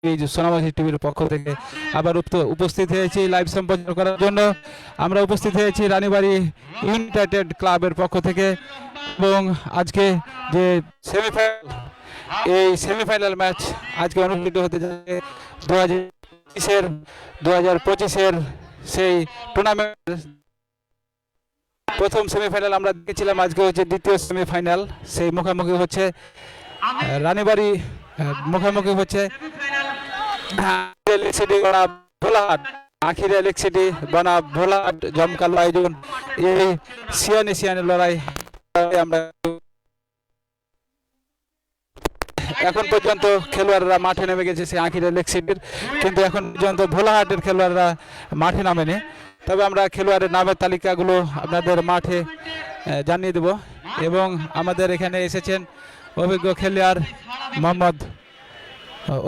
এই যে সোনামুখী টিভির পক্ষ থেকে আবার উপস্থিত হয়েছি লাইভ সম্প্রচার করার জন্য। আমরা উপস্থিত হয়েছি রানীবাড়ি ইউনাইটেড ক্লাবের পক্ষ থেকে এবং আজকে যে সেমিফাইনাল, এই সেমিফাইনাল ম্যাচ আজকে অনুষ্ঠিত হতে যাচ্ছে 2025-এর সেই টুর্নামেন্ট প্রথম সেমিফাইনাল আমরা দেখেছিলাম। আজকে হচ্ছে দ্বিতীয় সেমিফাইনাল, সেই মুখোমুখি হচ্ছে রানীবাড়ি, মুখোমুখি হচ্ছে আখিরা লেক সিটি বনাম ভোলাহাট। জমকালো আয়োজন, এই সিয়ানি লড়াই আমরা এখন পর্যন্ত খেলোয়াড়রা মাঠে নেমে গেছে সেই আখিরা লেক সিটির, কিন্তু এখন পর্যন্ত ভোলাহাটের খেলোয়াড়রা মাঠে নামেনি। তবে আমরা খেলোয়াড়ের নামের তালিকাগুলো আপনাদের মাঠে জানিয়ে দেব। এবং আমাদের এখানে এসেছেন অভিজ্ঞ খেলোয়াড় মোহাম্মদ,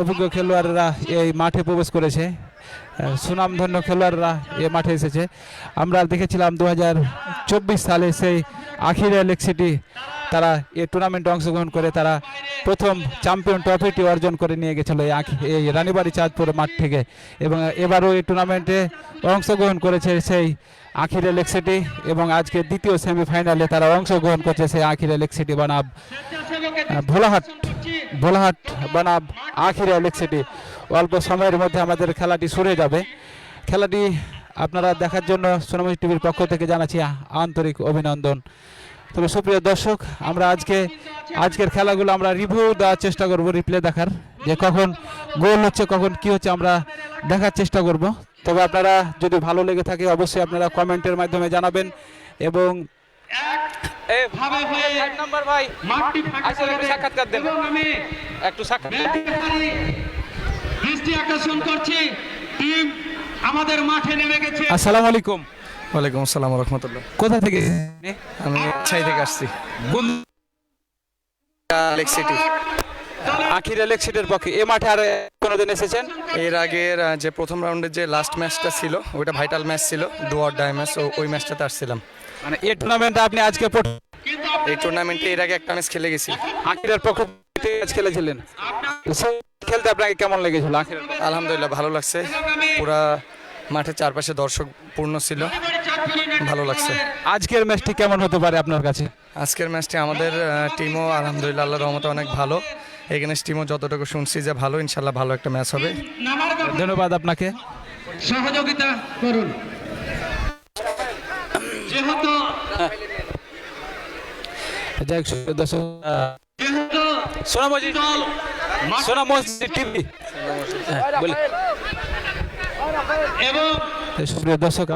অভিজ্ঞ খেলোয়াড়রা এই মাঠে প্রবেশ করেছে, সুনামধন্য খেলোয়াড়রা এই মাঠে এসেছে। আমরা দেখেছিলাম 2024 সালে সেই আখিরা লেক সিটি তারা এই টুর্নামেন্টে অংশগ্রহণ করে তারা প্রথম চ্যাম্পিয়ন ট্রফিটি অর্জন করে নিয়ে গেছিল এই রানীবাড়ি চাঁদপুর মাঠ থেকে। এবং এবারও এই টুর্নামেন্টে অংশগ্রহণ করেছে সেই আখিরা লেক সিটি এবং আজকে দ্বিতীয় সেমিফাইনালে তারা অংশগ্রহণ করছে সেই আখিরা লেক সিটি বনাম ভোলাহাট বনাম আখিরা লেক সিটি। অল্প সময়ের মধ্যে আমাদের খেলাটি শুরু যাবে। খেলাটি আপনারা দেখার জন্য সোনামুখী টিভির পক্ষ থেকে জানাচ্ছি আন্তরিক অভিনন্দন। তবে সুপ্রিয় দর্শক, আমরা আজকের খেলাগুলো আমরা রিভিউ দেওয়ার চেষ্টা করব, রিপ্লে দেখার, যে কখন গোল হচ্ছে কখন কি হচ্ছে আমরা দেখার চেষ্টা করব। তবে আপনারা যদি ভালো লেগে থাকে অবশ্যই আপনারা কমেন্টের মাধ্যমে জানাবেন। এবং সাক্ষাৎকার দেন, একটু আমাদের মাঠে নেমে গেছে। আসসালামু আলাইকুম। ওয়ালাইকুম আসসালাম রহমতুল্লাহ। কোথা থেকে? আমি ছাই থেকে আসছি, লেক সিটি। আখিরা লেক সিটির পক্ষে এই মাঠে আর কোনোদিন এসেছেন? এর আগের যে প্রথম রাউন্ডের যে লাস্ট ম্যাচটা ছিল ওইটা ভাইটাল ম্যাচ ছিল, ডু অর ডাই ম্যাচ, ওই ম্যাচটাতে আসছিলাম। মানে এই টুর্নামেন্টে আপনি আজকে এই টুর্নামেন্টে এর আগে একটা ম্যাচ খেলে গেছি। আখিরার পক্ষ থেকে ম্যাচ খেলেছিলেন, খেলতে আপনাকে কেমন লেগেছিল? আলহামদুলিল্লাহ ভালো লাগছে, পুরা মাঠের চারপাশে দর্শক পূর্ণ ছিল, ভালো লাগছে। আজকের ম্যাচটি কেমন হতে পারে আপনার কাছে? আজকের ম্যাচটি আমাদের টিমও আলহামদুলিল্লাহ আল্লাহর রহমতে অনেক ভালো, এখানে টিমও যতটুকু শুনছি যে ভালো, ইনশাল্লাহ ভালো একটা ম্যাচ হবে। ধন্যবাদ আপনাকে, সহযোগিতা করুন। যেহেতু সোনামুখী টিভি এবং সুপ্রিয় দর্শক,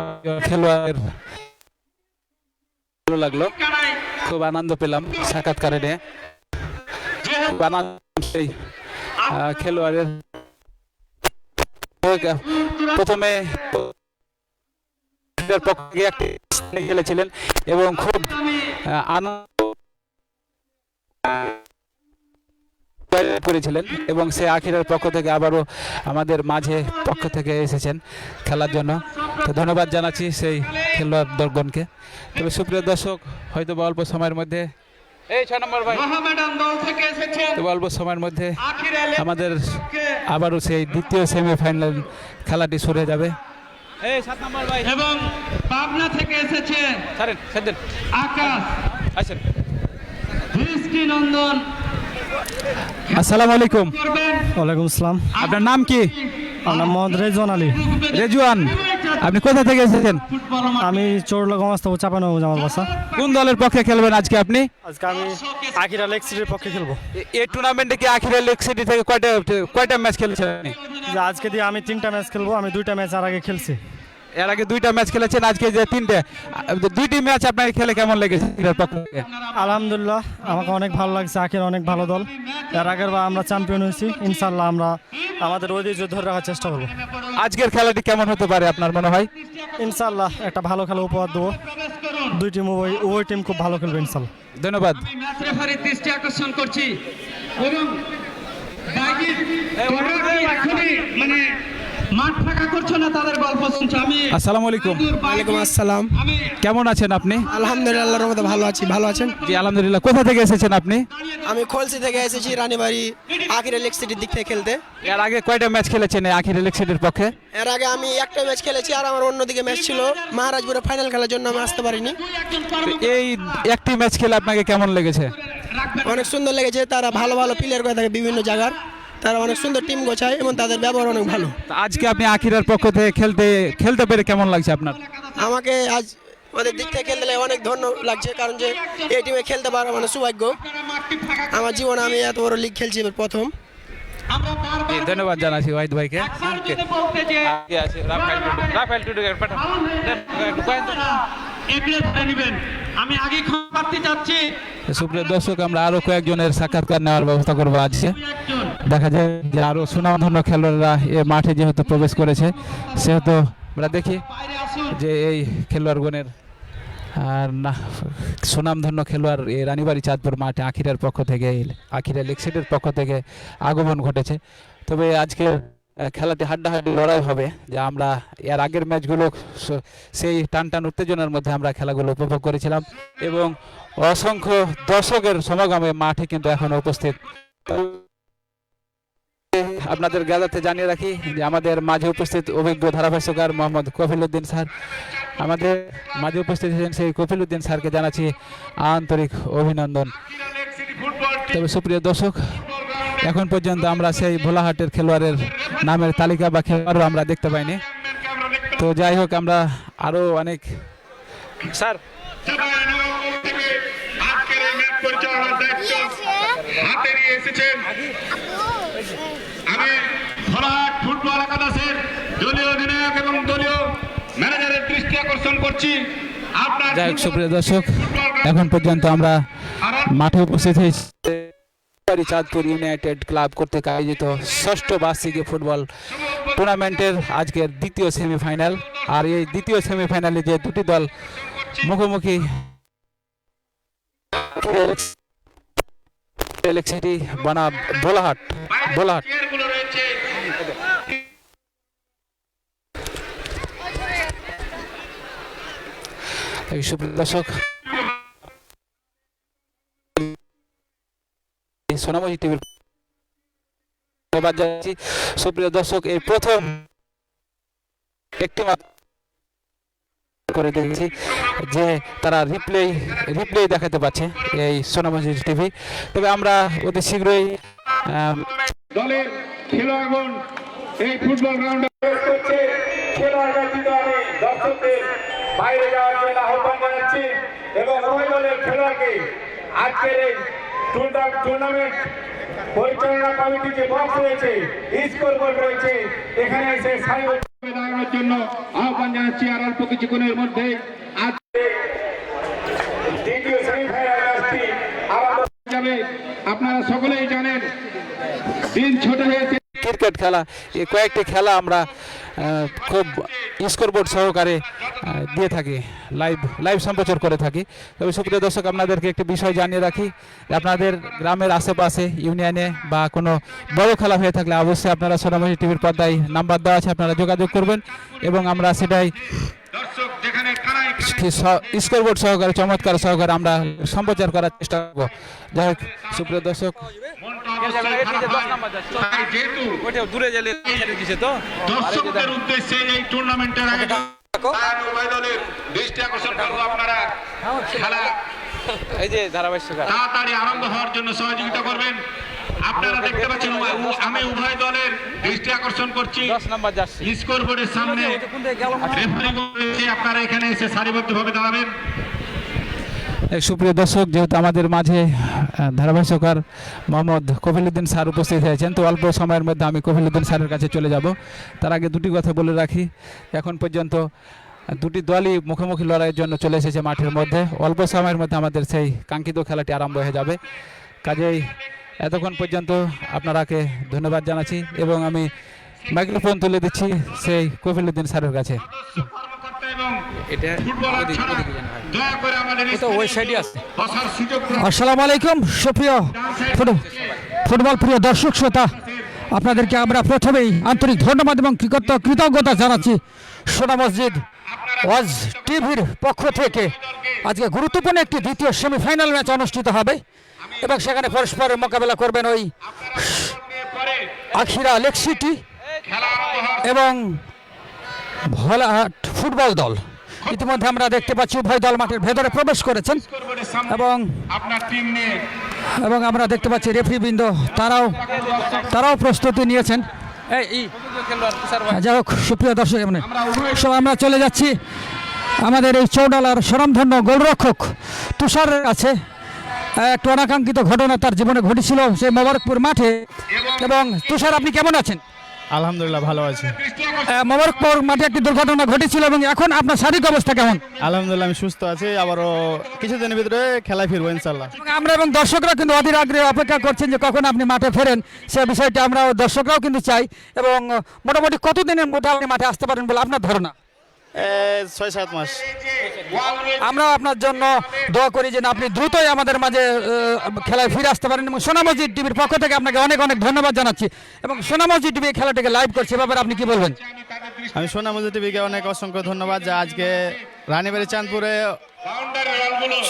খেলোয়াড়ের ভালো লাগলো, খুব আনন্দ পেলাম সাক্ষাৎকারে নিয়ে। খেলোয়াড়ের প্রথমে খেলেছিলেন এবং খুব আনন্দ করেছিলেন এবং সে আখিরার পক্ষ থেকে আবারও আমাদের মাঝে পক্ষ থেকে এসেছেন খেলার জন্য। তো ধন্যবাদ জানাচ্ছি সেই খেলোয়াড় দলগণকে। তবে সুপ্রিয় দর্শক, হয়তো অল্প সময়ের মধ্যে অল্প সময়ের মধ্যে আমাদের আবারও সেই দ্বিতীয় সেমিফাইনাল খেলাটি শুরু হয়ে যাবে। এবং পাবনা থেকে এসেছে আকাশ দৃষ্টিনন্দন। আসসালামু আলাইকুম। ওয়ালাইকুম আসসালাম। আপনার নাম কি? আমার নাম মোহাম্মদ রেজওয়ান আলী। রেজওয়ান, আপনি কোথা থেকে এসেছেন? আমি চৌরলা গমাস্তাবু চাপানবাবু জামাল বাসা। কোন দলের পক্ষে খেলবেন আজকে আপনি? আজকে আমি আখিরা লেক সিটির পক্ষে খেলবো। এই টুর্নামেন্টে কি আখিরা লেক সিটি থেকে কয়টা ম্যাচ খেলেছেন আপনি? যে আজকে দিয়ে আমি 3টা ম্যাচ খেলবো, আমি 2টা ম্যাচ আর আগে খেলছি। এর আগে 2টা ম্যাচ খেলেছেন, আজকে যে 2টি ম্যাচ আপনার খেলে কেমন লেগেছে? আলহামদুলিল্লাহ আমাকে অনেক ভালো লাগছে, আখিরা অনেক ভালো দল। এর আগের বার আমরা চ্যাম্পিয়ন হয়েছি, ইনশাল্লাহ আমরা আমাদের ঐতিহ্য ধরে রাখার চেষ্টা করবো। আজকের খেলাটি কেমন হতে পারে আপনার মনে হয়? ইনশাল্লাহ একটা ভালো খেলা উপহার দেবো। দুই টিম উভয় টিম খুব ভালো খেলবে ইনশাল্লাহ। ধন্যবাদ। রেফারির দৃষ্টি আকর্ষণ করছি এবং মাঠ ফাঁকা করছো না, তাদের গল্প শুনছো। আমি আসসালামু আলাইকুম। ওয়ালাইকুম আসসালাম। আমি কেমন আছেন আপনি? আলহামদুলিল্লাহ আল্লাহর রহমতে ভালো আছি। ভালো আছেন? জি আলহামদুলিল্লাহ। কোথা থেকে এসেছেন আপনি? আমি খলসি থেকে এসেছি রানীবাড়ি আখিরা লেক সিটির দিক থেকে খেলতে। এর আগে কয়টা ম্যাচ খেলেছেন এই আখির ইলেকশনের পক্ষে? এর আগে আমি একটা ম্যাচ খেলেছি, আর আমার অন্যদিকে ম্যাচ ছিল মহারাজপুরে ফাইনাল খেলার জন্য আমি আসতে পারিনি। এই একটি ম্যাচ খেলে আপনাকে কেমন লেগেছে? অনেক সুন্দর লেগেছে। তারা ভালো ভালো প্লেয়ার করে থাকে বিভিন্ন জায়গার, তারা অনেক সুন্দর টিম গোছায় এবং তাদের ব্যবহার অনেক ভালো। তো আজকে আপনি আখিরের পক্ষ থেকে খেলতে পেরে কেমন লাগছে আপনার? আমাকে আজ ওদের দিক থেকে খেলতে অনেক ধন্য লাগছে, কারণ যে এই টিমে খেলতে পারা মানে সৌভাগ্য। আমার জীবনে আমি এত বড় লিগ খেলছি এবার প্রথম। আমরা বারবার জি, ধন্যবাদ জানাচ্ছি ওয়াহিদ ভাইকে। একবার যদি বলতে যে এগুলো ধরে নেবেন। আমি আগে ক্ষমা চাচ্ছি। সুপ্রিয় দর্শক, আমরা আরো কয়েকজনের সাক্ষাৎকার নেওয়ার ব্যবস্থা করবো আজকে। একজন দেখা যায় যে আরো সুনামধন্য খেলোয়াড়রা এ মাঠে যেহেতু প্রবেশ করেছে, সেহেতু আমরা দেখি বাইরে আসুন। যে এই খেলোয়াড়গণের আর না সুনামধন্য খেলোয়াড় এই রানীবাড়ি চাঁদপুর মাঠে আখিরের পক্ষ থেকে আখিরা লেকসিটের পক্ষ থেকে আগমন ঘটেছে। তবে আজকে খেলাটি হাড্ডাহাড্ডি লড়াই হবে, যে আমরা এর আগের ম্যাচগুলো সেই টান উত্তেজনার মধ্যে আমরা খেলাগুলো উপভোগ করেছিলাম এবং অসংখ্য দর্শকের সমাগমে মাঠে কিন্তু এখন উপস্থিত। আপনাদের গাদাতে জানিয়ে রাখি যে আমাদের মাঝে উপস্থিত অভিজ্ঞ ধারাভাষ্যকার মোহাম্মদ কফিলউদ্দিন স্যার, আমাদের মাঝে উপস্থিত হয়েছেন সেই কফিলউদ্দিন স্যারকে জানাচ্ছি আন্তরিক অভিনন্দন। তবে সুপ্রিয় দর্শক, এখন পর্যন্ত আমরা সেই ভোলাহাটের খেলোয়াড়ের নামের তালিকা বা খেলোয়াড়ও আমরা দেখতে পাইনি। তো যাই হোক, আমরা আরও অনেক স্যার আজকের এই ম্যাচ পরিচালনার দায়িত্ব হাতে নিয়ে এসেছেন। আমি ভোলাহাট ফুটবল একাদশের দলীয় অধিনায়ক এবং দলীয় ম্যানেজারের দৃষ্টি আকর্ষণ করছি। আপনার যাই হোক সুপ্রিয় দর্শক, এখন পর্যন্ত আমরা মাঠে উপস্থিত হয়েছি চাঁদপুর ইউনাইটেড ক্লাব কর্তৃক আয়োজিত ষষ্ঠ বার্ষিকী ফুটবল টুর্নামেন্টের আজকের দ্বিতীয় সেমিফাইনাল। আর এই দ্বিতীয় সেমিফাইনালে যে দুটি দল মুখোমুখি সিটি বনাম ভোলাহাট। চেয়ারগুলো রয়েছে। সুপ্রিয় দর্শক, সোনামণি টিভির ধন্যবাদ জানাচ্ছি। সুপ্রিয় দর্শক, এই প্রথম একটি করে দেখেছি যে তারা রিপ্লে দেখাতে পারছে এই সোনামণি টিভি। তবে আমরা অতি শীঘ্রই দলের খেলোয়াড়গণ এই ফুটবল গ্রাউন্ডে করছে। খেলোয়াড় ব্যতীত আমি দর্শকদের বাইরে যাওয়ার জন্য আহ্বান জানাচ্ছি এবং উভয় দলের খেলোয়াড়কে আজকের এই টুর্নামেন্ট পরিচালনা কমিটি যে বক্স রয়েছে, স্কোরবোর্ড রয়েছে, এখানে এসে সারিবদ্ধভাবে দাঁড়ানোর জন্য আহ্বান জানাচ্ছি। আর অল্প কিছুক্ষণের মধ্যে আজকে দ্বিতীয় সেমিফাইনাল ম্যাচটি আরম্ভ হয়ে যাবে। আপনারা সকলেই জানেন দিন ছোট হয়েছে। ক্রিকেট খেলা, এই কয়েকটি খেলা আমরা খুব স্কোরবোর্ড সহকারে দিয়ে থাকি, লাইভ সম্প্রচার করে থাকি। তবে সুপ্রিয় দর্শক, আপনাদেরকে একটি বিষয় জানিয়ে রাখি, আপনাদের গ্রামের আশেপাশে ইউনিয়নে বা কোনো বড় খেলা হয়ে থাকলে অবশ্যই আপনারা সোনামণি টিভির পর্দায় নাম্বার দেওয়া আছে, আপনারা যোগাযোগ করবেন এবং আমরা সেটাই দর্শক যেখানে কানাই স্কোরবোর্ড সহকারে চমৎকার সহকারে আমরা সম্প্রচার করার চেষ্টা করব। যাই হোক সুপ্রিয় দর্শক, যেহেতু দূরে গেলে দর্শকদের উদ্দেশ্যে এই টুর্নামেন্টের আয়োজন উভয় দলের দৃষ্টি আকর্ষণ করবো। আপনারা খেলা এই যে ধারাবাহিকতা তাড়াতাড়ি আরম্ভ হওয়ার জন্য সহযোগিতা করবেন। আপনারা দেখতে পাচ্ছেন আমি উভয় দলের দৃষ্টি আকর্ষণ করছি 10 নাম্বার জার্সি স্কোরবোর্ডের সামনে রেফারি রয়েছে। আপনারা এখানে এসে সারিবদ্ধভাবে দাঁড়াবেন। সুপ্রিয় দর্শক, যেহেতু আমাদের মাঝে ধারাভাষ্যকার মোহাম্মদ কফিলউদ্দিন স্যার উপস্থিত হয়েছেন, তো অল্প সময়ের মধ্যে আমি কফিলউদ্দিন স্যারের কাছে চলে যাব। তার আগে দুটি কথা বলে রাখি, এখন পর্যন্ত দুটি দলই মুখোমুখি লড়াইয়ের জন্য চলে এসেছে মাঠের মধ্যে। অল্প সময়ের মধ্যে আমাদের সেই কাঙ্ক্ষিত খেলাটি আরম্ভ হয়ে যাবে। কাজেই এতক্ষণ পর্যন্ত আপনারাকে ধন্যবাদ জানাচ্ছি এবং আমি মাইক্রোফোন তুলে দিচ্ছি সেই কফিলউদ্দিন স্যারের কাছে। আসসালামু আলাইকুম সুপ্রিয় ফুটবল প্রিয় দর্শক শ্রোতা, আপনাদেরকে আমরা প্রথমেই আন্তরিক ধন্যবাদ এবং কৃতজ্ঞতা জানাচ্ছি সোনা মসজিদ ওয়াজ টিভির পক্ষ থেকে। আজকে গুরুত্বপূর্ণ একটি দ্বিতীয় সেমিফাইনাল ম্যাচ অনুষ্ঠিত হবে এবং সেখানে পরস্পরের মোকাবেলা করবেন ওই আখিরা লেক সিটি এবং ভোলাহাট ফুটবল দল। ইতিমধ্যে আমরা দেখতে পাচ্ছি উভয় দল মাঠের ভেতরে প্রবেশ করেছেন এবং আমরা দেখতে পাচ্ছি রেফারিবৃন্দ তারাও প্রস্তুতি নিয়েছেন। যাই হোক, সুপ্রিয় দর্শক, আমরা চলে যাচ্ছি আমাদের এই চৌডালার স্বনামধন্য গোলরক্ষক তুষারের কাছে। একটু অনাকাঙ্ক্ষিত ঘটনা তার জীবনে ঘটেছিল সেই মোবারকপুর মাঠে। এবং তুষার, আপনি কেমন আছেন? আলহামদুলিল্লাহ ভালো আছি। মোবারকপুর মাঠে একটি দুর্ঘটনা ঘটেছিল এবং এখন আপনার শারীরিক অবস্থা কেমন? আলহামদুলিল্লাহ আমি সুস্থ আছি, আবারও কিছুদিনের ভিতরে খেলায় ফিরবো ইনশাল্লাহ। আমরা এবং দর্শকরা কিন্তু অধীর আগ্রহে অপেক্ষা করছেন যে কখন আপনি মাঠে ফেরেন, সে বিষয়টা আমরা দর্শকরাও কিন্তু চাই। এবং মোটামুটি কতদিনের মধ্যে আপনি মাঠে আসতে পারেন বলে আপনার ধারণা? 6-7 মাস। আমরা আপনার জন্য দোয়া করি যে আপনি দ্রুতই আমাদের মাঝে খেলায় ফিরে আসতে পারেন। এবং সোনা মসজিদ টিভির পক্ষ থেকে আপনাকে অনেক অনেক ধন্যবাদ জানাচ্ছি। এবং সোনা মসজিদ টিভি খেলাটাকে লাইভ করছে, ব্যাপারে আপনি কি বলবেন? আমি সোনা মসজিদ টিভিকে অনেক অসংখ্য ধন্যবাদ যে আজকে রানীবাড়ি চাঁদপুরে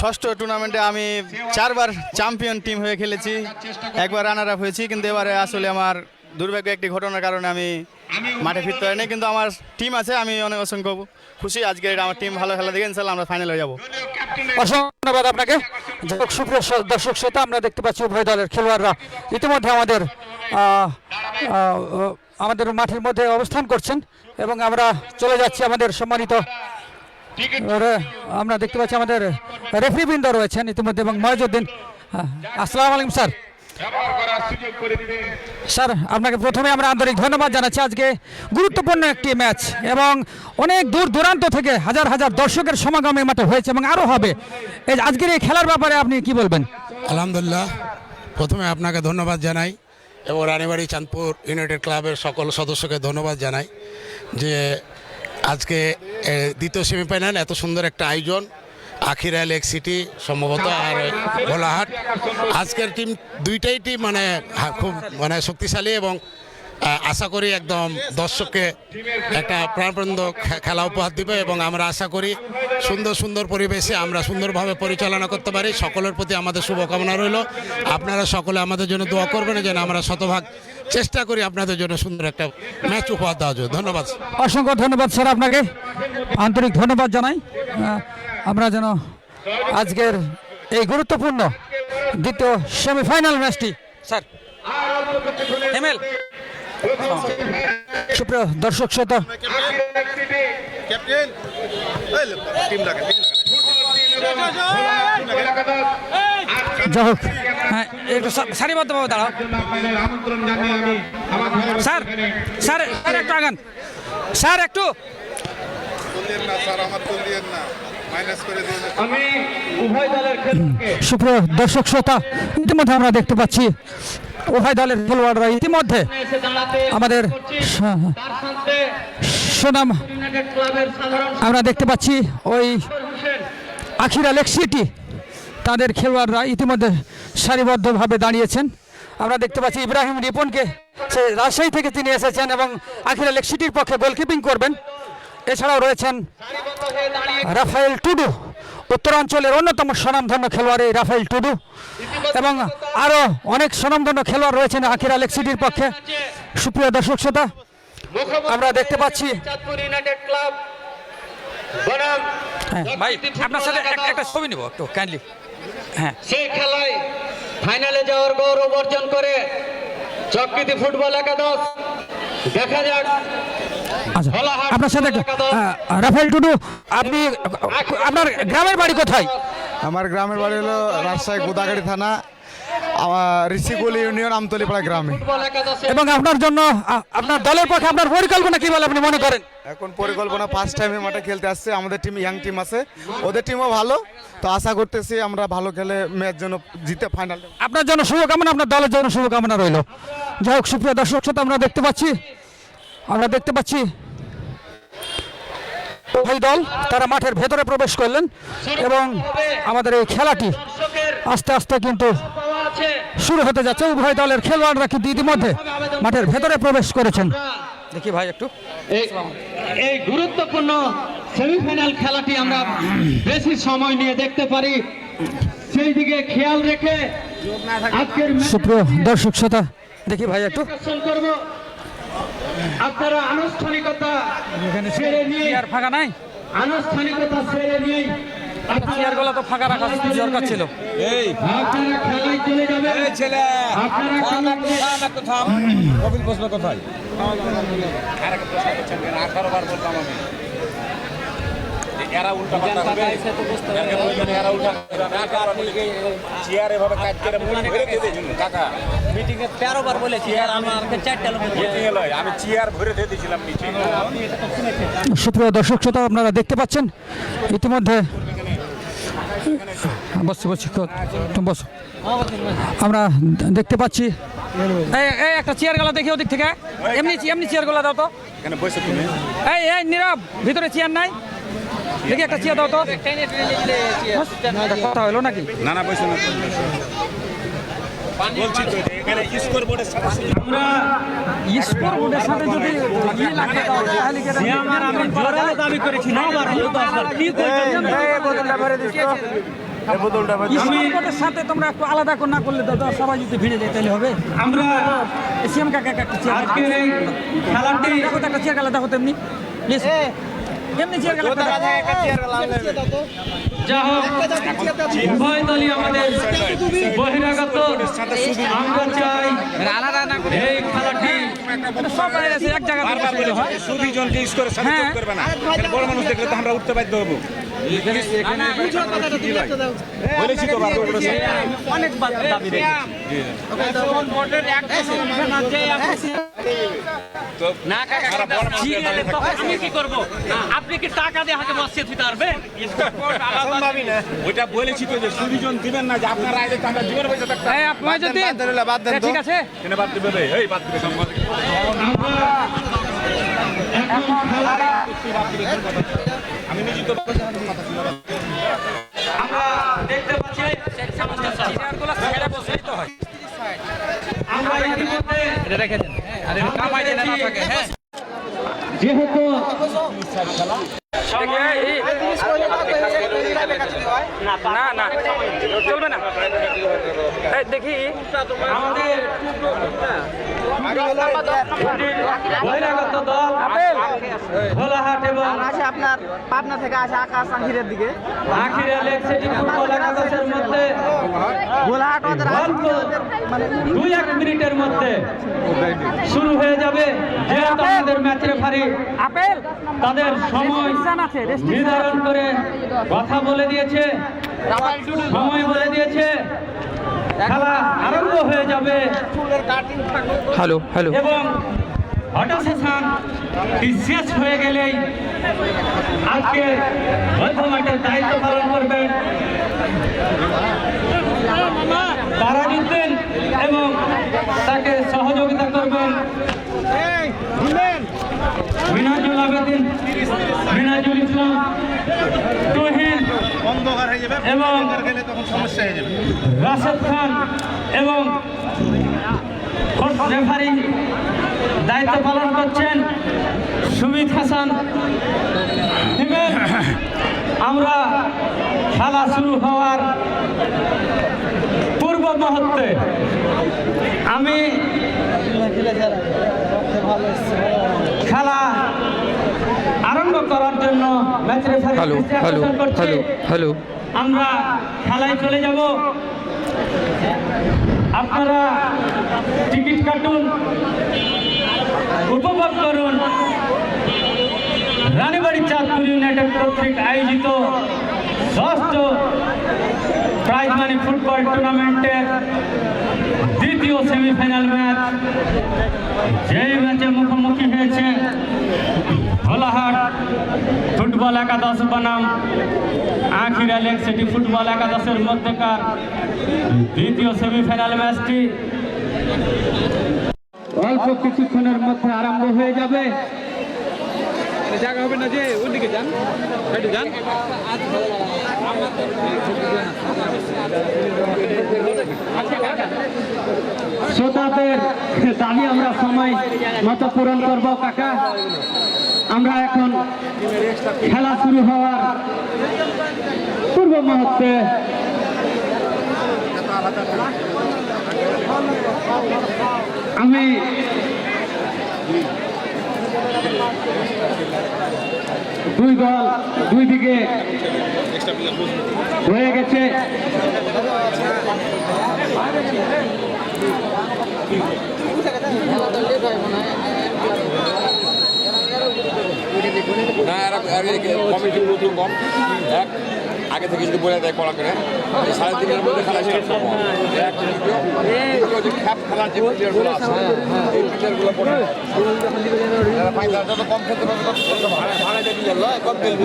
6ষ্ঠ টুর্নামেন্টে আমি 4বার চ্যাম্পিয়ন টিম হয়ে খেলেছি, একবার রানার আপ হয়েছি। কিন্তু এবারে আসলে আমার দুর্ভাগ্য একটি ঘটনার কারণে আমি মাঠে ফিরতে পারিনি। কিন্তু আমার টিম আছে, আমি অনেক অসংখ্য খুশি। আজকে আমার টিম ভালো খেলা দেখে ইনশাল্লাহ আমরা ফাইনালে যাব। অসংখ্য ধন্যবাদ আপনাকে। সুপ্রিয় দর্শক শ্রোতা, আমরা দেখতে পাচ্ছি উভয় দলের খেলোয়াড়রা ইতিমধ্যে আমাদের মাঠের মধ্যে অবস্থান করছেন এবং আমরা চলে যাচ্ছি আমাদের সম্মানিত, আমরা দেখতে পাচ্ছি আমাদের রেফারিবৃন্দ রয়েছেন ইতিমধ্যে এবং মহিজউদ্দিন। আসসালামু আলাইকুম স্যার। স্যার, আপনাকে প্রথমে আমরা আন্তরিক ধন্যবাদ জানাচ্ছি। আজকে গুরুত্বপূর্ণ একটি ম্যাচ এবং অনেক দূর দূরান্ত থেকে হাজার হাজার দর্শকের সমাগমে মাঠে হয়েছে এবং আরও হবে। এই আজকের এই খেলার ব্যাপারে আপনি কি বলবেন? আলহামদুলিল্লাহ, প্রথমে আপনাকে ধন্যবাদ জানাই এবং রানীবাড়ি চাঁদপুর ইউনাইটেড ক্লাবের সকল সদস্যকে ধন্যবাদ জানাই যে আজকে দ্বিতীয় সেমিফাইনাল এত সুন্দর একটা আয়োজন। আখিরা লেক সিটি সম্ভবত আর ভোলাহাট, আজকের টিম দুইটাই টিম খুব শক্তিশালী এবং আশা করি একদম দর্শককে একটা প্রাণবন্ত খেলা উপহার দিবে এবং আমরা আশা করি সুন্দর সুন্দর পরিবেশে আমরা সুন্দরভাবে পরিচালনা করতে পারি। সকলের প্রতি আমাদের শুভকামনা রইল। আপনারা সকলে আমাদের জন্য দোয়া করবেন যেন আমরা শতভাগ চেষ্টা করি আপনাদের জন্য সুন্দর একটা ম্যাচ উপহার দেওয়ার জন্য। ধন্যবাদ। অসংখ্য ধন্যবাদ স্যার, আপনাকে আন্তরিক ধন্যবাদ জানাই। আমরা যেন আজকের এই গুরুত্বপূর্ণ দ্বিতীয় সেমিফাইনাল ম্যাচটি স্যার সুপ্রিয় দর্শক শ্রোতা, যাই হোক, হ্যাঁ একটু সারিবদ্ধভাবে দাঁড়াও স্যার। স্যার একটু আগান স্যার, একটু সুপ্রিয় দর্শক শ্রোতা, ইতিমধ্যে আমরা দেখতে পাচ্ছি উভয় দলের খেলোয়াড়রা ইতিমধ্যে আমাদের সুনাম আমরা দেখতে পাচ্ছি ওই আখিরা লেক সিটি তাদের খেলোয়াড়রা ইতিমধ্যে সারিবদ্ধভাবে দাঁড়িয়েছেন। আমরা দেখতে পাচ্ছি ইব্রাহিম রিপনকে, সে রাজশাহী থেকে তিনি এসেছেন এবং আখিরা লেক সিটির পক্ষে গোলকিপিং করবেন। এছাড়াও রয়েছেন রাফায়েল টুডু, উত্তরাঞ্চলের অন্যতম স্বনামধন্য খেলোয়াড় এই রাফায়েল টুডু, এবং আরও অনেক স্বনামধন্য খেলোয়াড় রয়েছেন আখিরা লেক সিটির পক্ষে। সুপ্রিয় দর্শক শ্রোতা, আমরা দেখতে পাচ্ছি ভাই আপনার সাথে একটা ছবি নিব একটু কাইন্ডলি। হ্যাঁ, সেই খেলায় ফাইনালে যাওয়ার গৌরব অর্জন করে চক্রীতি ফুটবল একাদশ। দেখা যাক আচ্ছা, আপনার সাথে রাফায়েল টুডু, আপনি আপনার গ্রামের বাড়ি কোথায়? আমার গ্রামের বাড়ি হলো রাজশাহী গোদাগাড়ি থানা, ঋষিকুল ইউনিয়ন আমতলিপাড়া গ্রামে। এবং আপনার জন্য আপনার দলের পক্ষে আপনার পরিকল্পনা কি বলে আপনি মনে করেন? এখন পরিকল্পনা ফার্স্ট টাইমে মাঠে খেলতে আসছে, আমাদের টিম ইয়াং টিম আছে, ওদের টিমও ভালো, তো আশা করতেছি আমরা ভালো খেলে ম্যাচ জন্য জিতে ফাইনাল। আপনার জন্য শুভকামনা, আপনার দলের জন্য শুভকামনা রইল। যাই হোক, সুপ্রিয় দর্শক শ্রোতা, আমরা দেখতে পাচ্ছি উভয় দল তারা মাঠের ভেতরে প্রবেশ করলেন এবং আমাদের এই খেলাটি আস্তে আস্তে কিন্তু শুরু হতে যাচ্ছে। উভয় দলের খেলোয়াড়রা কিন্তু ইতিমধ্যে মাঠের ভেতরে প্রবেশ করেছেন। দেখি ভাই একটু এই গুরুত্বপূর্ণ সেমিফাইনাল খেলাটি আমরা বেশি সময় নিয়ে দেখতে পারি, সেই দিকে খেয়াল রেখে আজকের সুপ্রিয় দর্শক শ্রোতা, দেখি ভাই একটু করব। আপনারা আনুষ্ঠানিকতা ছেড়ে নিয়ে আর ফাঁকা নাই, আনুষ্ঠানিকতা ছেড়ে নিয়ে চেয়ারগুলো তো ফাঁকা রাখা দরকার ছিল। আপনারা খেলায় চলে যাবেন। আপনারা কোথায় এরা উল্টা পাল্টা হবে, এরা উল্টা চেয়ার এভাবে কাজ করে কাকা মিটিং এ 13 বার বলেছি, আর আমাকে 4টা লোক মিটিং এ লয়, আমি চেয়ার ভরে দিয়ে দিয়েছিলাম নিচে। সুপ্রিয় দর্শক শ্রোতা, আপনারা দেখতে পাচ্ছেন ইতিমধ্যে আমরা দেখতে পাচ্ছি এই একটা চেয়ার গলা দেখি ওদিক থেকে, এমনি এমনি চেয়ার গলা দাও তো, এই এই নীরব, ভিতরে চেয়ার নাই, দেখি একটা চেয়ার দাও তো। কথা হলো নাকি? না না বসে না, বলছি তো এখানে স্কোর বোর্ডের সাথে আমরা স্কোর বোর্ডের সাথে যদি ইয়ে লাগে তাহলে কি আমার আমি জোরালো দাবি করেছি না বার হলো 10 বার কি করছেন? এই বোতলটা ভরে দিছো, এই বোতলটা ভরে দিছো। স্কোর বোর্ডের সাথে তোমরা একটু আলাদা না করলে দাদা সবাই যদি ভিড়ে যায় তাহলে হবে। আমরা এসএম কাকা একটা চেয়ার আজকে এই খেলাটি দেখো, একটা চেয়ার গলা দেখো তেমনি প্লিজ, এমনি চেয়ার গলা দাও, একটা চেয়ার গলা দাও। যা হোক, উভয় দলই আমাদের বহিরাগত, আমরা চাই এই খেলাটি সবাই এসে এক জায়গায় বসে হয়। সুবিজনকে স্কোরের সাথে যোগ করবে না, বড় মানুষ দেখলে তো আমরা উঠতে বাধ্য হব। বলেছি তো অনেক দাবি রে না কাকা, আমি কি করব? আপনি কি টাকা দিয়ে হাতে বসিয়ে দিতে পারবেন? ওইটা বলেছি তো যে সুবিজন দিবেন না, যে আপনারা আইলে তো আমরা জীবনে পয়সা থাকতাম। এই আপনারা যদি বাদ দেন, ঠিক আছে কেন বাদ দিবে? এই বাদ দিবে সম্মান। আমি নিজে তো আমরা দেখতে পাচ্ছি চেয়ারগুলো ছেড়ে বসলেই তো হয়। আমরা ইতিমধ্যে এটা রেখে দেন, আর এটা কামাই দেন না থাকে। হ্যাঁ, যেহেতু না না চলবে না। দেখি আমাদের বহিরাগত দল ভোলাহাট এবং আপনার পাবনা থেকে আসে আকাশ আঙ্গিরের দিকে আখিরা লেক সিটি ফুটবল একাদশের মধ্যে গোলাহাট অল্প 2-1 মিনিটের মধ্যে শুরু হয়ে যাবে। যেহেতু আমাদের ম্যাচ রেফারি আপেল তাদের সময় নির্ধারণ করে কথা বলে দিয়েছে, সময় বলে দিয়েছে, খেলা আরম্ভ হয়ে যাবে। হ্যালো হ্যালো এবং অটো সেশন শেষ হয়ে গেলেই আজকে বৈধ মাঠের দায়িত্ব পালন করবেন তারাজউদ্দিন এবং তাকে সহযোগিতা করবেন মিনাজুল আবেদিন, মিনাজুল ইসলাম, তুহিন এবং রাশেদ খান এবং রেফারি দায়িত্ব পালন করছেন সুমিত হাসান। আমরা খেলা শুরু হওয়ার পূর্ব মুহূর্তে আমি খেলা আরম্ভ করার জন্য ম্যাচ রেফারি হ্যালো আমরা খেলায় চলে যাব। আপনারা টিকিট কাটুন, উপভোগ করুন রানীবাড়ি চাঁদপুর ইউনাইটেড কর্তৃক আয়োজিত ষষ্ঠ প্রাইজ মানি ফুটবল টুর্নামেন্টের দ্বিতীয় সেমিফাইনাল ম্যাচ। যেই ম্যাচে মুখোমুখি হয়েছে ভোলাহাট ফুটবল একাদশ বনাম আখিরা লেক সিটি ফুটবল একাদশের মধ্যকার দ্বিতীয় সেমিফাইনাল ম্যাচটি অল্প কিছুক্ষণের মধ্যে আরম্ভ হয়ে যাবে। জায়গা হবে না যে ওইদিকে যান, একটু যান। শ্রোতাদের দাবি আমরা সময় মতো পূরণ করব কাকা। আমরা এখন খেলা শুরু হওয়ার পূর্ব মুহূর্তে আমি দুই দল দুই দিকে হয়ে গেছে। কমিটি নতুন কম এক আগে থেকে যদি বলে দেয় কড়া করে 3.5 মধ্যে খেলা শেষ করবো। খ্যাপ খেলার যে প্লেয়ারগুলো আছে এই প্লেয়ারগুলো যত কম খেলতে পারবে তত ভাড়া দিয়ে দিল কম খেলবে।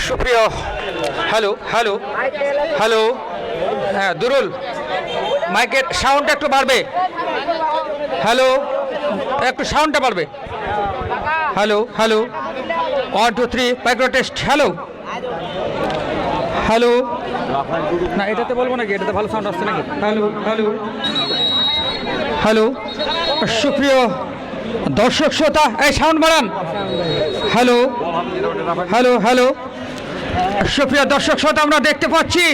সুপ্রিয় হ্যালো হ্যালো হ্যালো, হ্যাঁ দুরুল মাইকের সাউন্ডটা একটু বাড়বে। হ্যালো, একটু সাউন্ডটা বাড়বে। Hello hello 1 2 3 micro test. Hello hello, না এটাতে বলবো নাকি? এটাতে ভালো সাউন্ড আসছে নাকি? হ্যালো হ্যালো হ্যালো, সুপ্রিয় দর্শক শ্রোতা এই সাউন্ড বাড়ান। হ্যালো হ্যালো হ্যালো, সুপ্রিয় দর্শক শ্রোতা আমরা দেখতে পাচ্ছি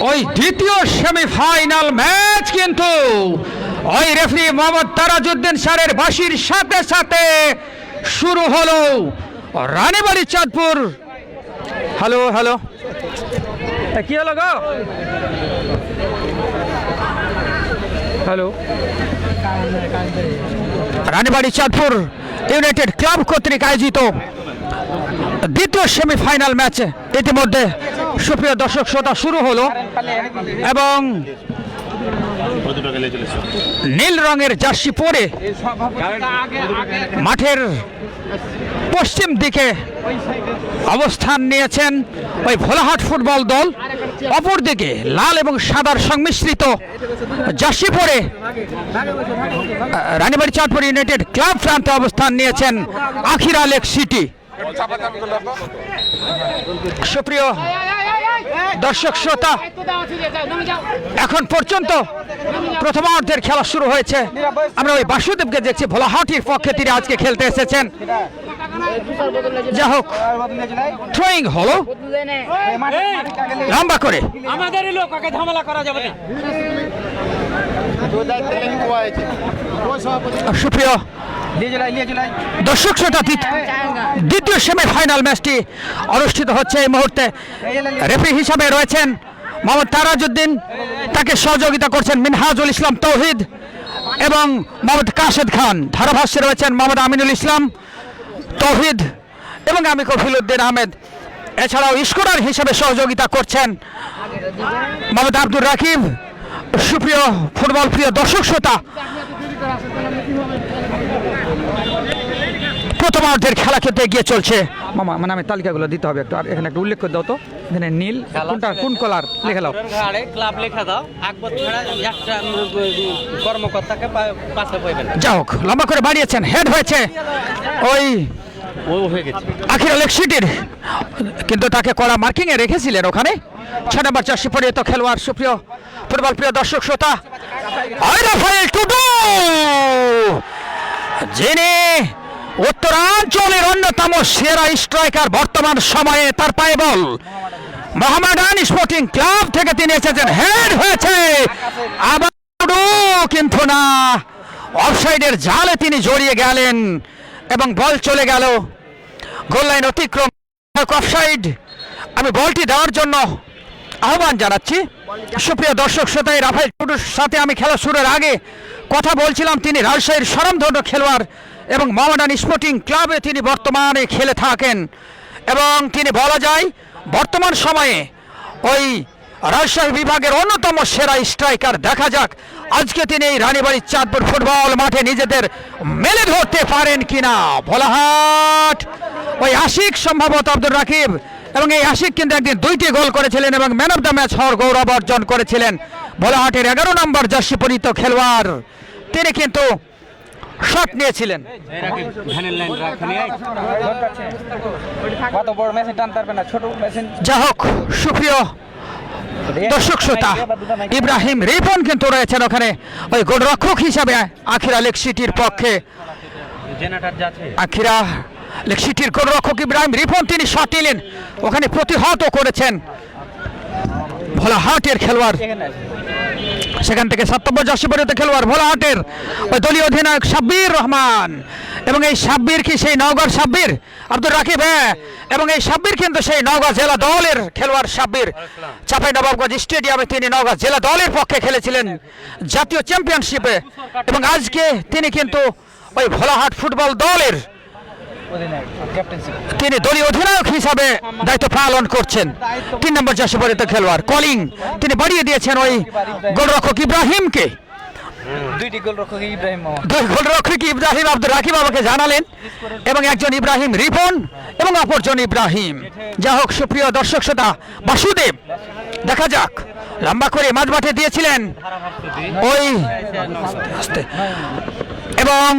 ওই দ্বিতীয় সেমিফাইনাল ম্যাচ কিন্তু ওই রেফারি মোহাম্মদ তারাজউদ্দিন স্যারের বাঁশির সাথে সাথে শুরু হলো। রানীবাড়ি চাঁদপুর। হ্যালো হ্যালো, কি হলো গো? Hello, Ranibari Chandpur united club কর্তৃক আয়োজিত দ্বিতীয় সেমিফাইনাল ম্যাচ ইতিমধ্যে সুপ্রিয় দর্শক শ্রোতা শুরু হলো এবং নীল রঙের জার্সি পরে মাঠের পশ্চিম দিকে অবস্থান নিয়েছেন ওই ভোলাহাট ফুটবল দল। অপরদিকে লাল এবং সাদার সংমিশ্রিত জার্সি পরে রানীবাড়ি চাঁদপুর ইউনাইটেড ক্লাব প্রান্তে অবস্থান নিয়েছেন আখিরা লেক সিটি। সুপ্রিয় দর্শক শ্রোতা, এখন পর্যন্ত প্রথমার্ধের খেলা শুরু হয়েছে। আমরা ওই বাসুদেবকে দেখছি ভোলাহাটির পক্ষে তিনি আজকে খেলতে এসেছেন। যাই হোক, থ্রোয়িং হলো লম্বা করে। আমাদের লোক ঝামেলা করা যাবে না। সুপ্রিয় দর্শক শ্রোতা, দ্বিতীয় সেমিফাইনাল ম্যাচটি অনুষ্ঠিত হচ্ছে এই মুহূর্তে। রেফারি হিসাবে রয়েছেন মোহাম্মদ তারাজউদ্দিন, তাকে সহযোগিতা করছেন মিনহাজুল ইসলাম তৌহিদ এবং মোহাম্মদ কাশেদ খান। ধারাভাষ্যে রয়েছেন মোহাম্মদ আমিনুল ইসলাম তৌহিদ এবং আমি কফিলউদ্দিন আহমেদ। এছাড়াও স্কোরার হিসেবে সহযোগিতা করছেন মোহাম্মদ আব্দুর রাকিব। সুপ্রিয় ফুটবল প্রিয় দর্শক শ্রোতা, প্রথমার্ধের খেলা খেলতে এগিয়ে চলছে। মামা মানে আমি তালিকাগুলো দিতে হবে একটু, আর এখানে একটা উল্লেখ করে দাও তো। এখানে নীল কোনটা, কোন কলার লেখা দাও? ক্লাব লেখা দাও। আকবর ছাড়া একটা কর্মকর্তাকে পাশে পাইবেন। যা হোক, লম্বা করে বাড়িয়েছেন, হেড হয়েছে ওই আখিরা লেক সিটির, কিন্তু তাকে কড়া মার্কিং এ রেখেছিলেন ওখানে 6 নম্বর জার্সি পরিহিত খেলোয়াড়। সুপ্রিয় ফুটবল প্রিয় দর্শক শ্রোতা, রাফায়েল টুডু, যিনি উত্তরাঞ্চলের অন্যতম সেরা স্ট্রাইকার বর্তমান সময়ে, তার পায়ে বল। মোহামেডান স্পোর্টিং ক্লাব থেকে তিনি এসেছেন, হেড হয়েছে আবার টুডু, কিন্তু না, অফসাইডের জালে তিনি জড়িয়ে গেলেন এবং বল চলে গেল গোল লাইন অতিক্রম। অফসাইড। আমি বলটি দেওয়ার জন্য আহ্বান জানাচ্ছি। সুপ্রিয় দর্শক শ্রোতা, রাফায়েল টুডুর সাথে আমি খেলা শুরুর আগে কথা বলছিলাম। তিনি রাজশাহীর স্বনামধন্য খেলোয়াড় এবং মোহামেডান স্পোর্টিং ক্লাবে তিনি বর্তমানে খেলে থাকেন এবং তিনি বলা যায় বর্তমান সময়ে ওই রাজশাহী বিভাগের অন্যতম সেরা স্ট্রাইকার। দেখা যাক আজকে তিনি এই রানীবাড়ির চাঁদপুর ফুটবল মাঠে নিজেদের মেলে ধরতে পারেন কিনা। ভোলাহাট ওই আশিক সম্ভবত আব্দুর রাকিব, এবং এই আশিক কিন্তু একদিন 2টি গোল করেছিলেন এবং ম্যান অফ দ্য ম্যাচ হওয়ার গৌরব অর্জন করেছিলেন। ভোলাহাটের 11 নম্বর জার্সি পরিহিত খেলোয়াড় তিনি কিন্তু শট নিয়েছিলেন। যা হোক সুপ্রিয় দর্শক শ্রোতা, ইব্রাহিম রিপন কিন্তু রয়েছেন ওখানে ওই গোলরক্ষক হিসাবে আখিরা লেক সিটির পক্ষে। আখিরা লেক সিটির গোলরক্ষক ইব্রাহিম রিপন তিনি শট নিলেন, ওখানে প্রতিহত করেছেন ভোলাহাটের খেলোয়াড়। সেখান থেকে 7 নম্বর জার্সি পরিহিত খেলোয়াড় ভোলাহাটের ওই দলীয় অধিনায়ক সাব্বির রহমান, এবং এই সাব্বির কি সেই নওগাঁর সাব্বির আব্দুর রাকিব? হ্যাঁ, এবং এই সাব্বির কিন্তু সেই নওগাঁ জেলা দলের খেলোয়াড়। সাব্বির চাঁপাইনবাবগঞ্জ স্টেডিয়ামে তিনি নওগাঁ জেলা দলের পক্ষে খেলেছিলেন জাতীয় চ্যাম্পিয়নশিপে, এবং আজকে তিনি কিন্তু ওই ভোলাহাট ফুটবল দলের তিনি দলীয় অধিনায়ক হিসাবে দায়িত্ব পালন করছেন। 3 নম্বর জার্সি পরিহিত খেলোয়াড় কলিং তিনি বাড়িয়ে দিয়েছেন ওই গোলরক্ষক ইব্রাহিমকে। 2 গোলরক্ষক ইব্রাহিম আব্দুর রাকিব আমাকে জানালেন, এবং একজন ইব্রাহিম রিপন এবং অপরজন ইব্রাহিম। যা হোক সুপ্রিয় দর্শক শ্রোতা, বাসুদেব দেখা যাক লম্বা করে মাঝ মাঠে দিয়েছিলেন ওই, এবং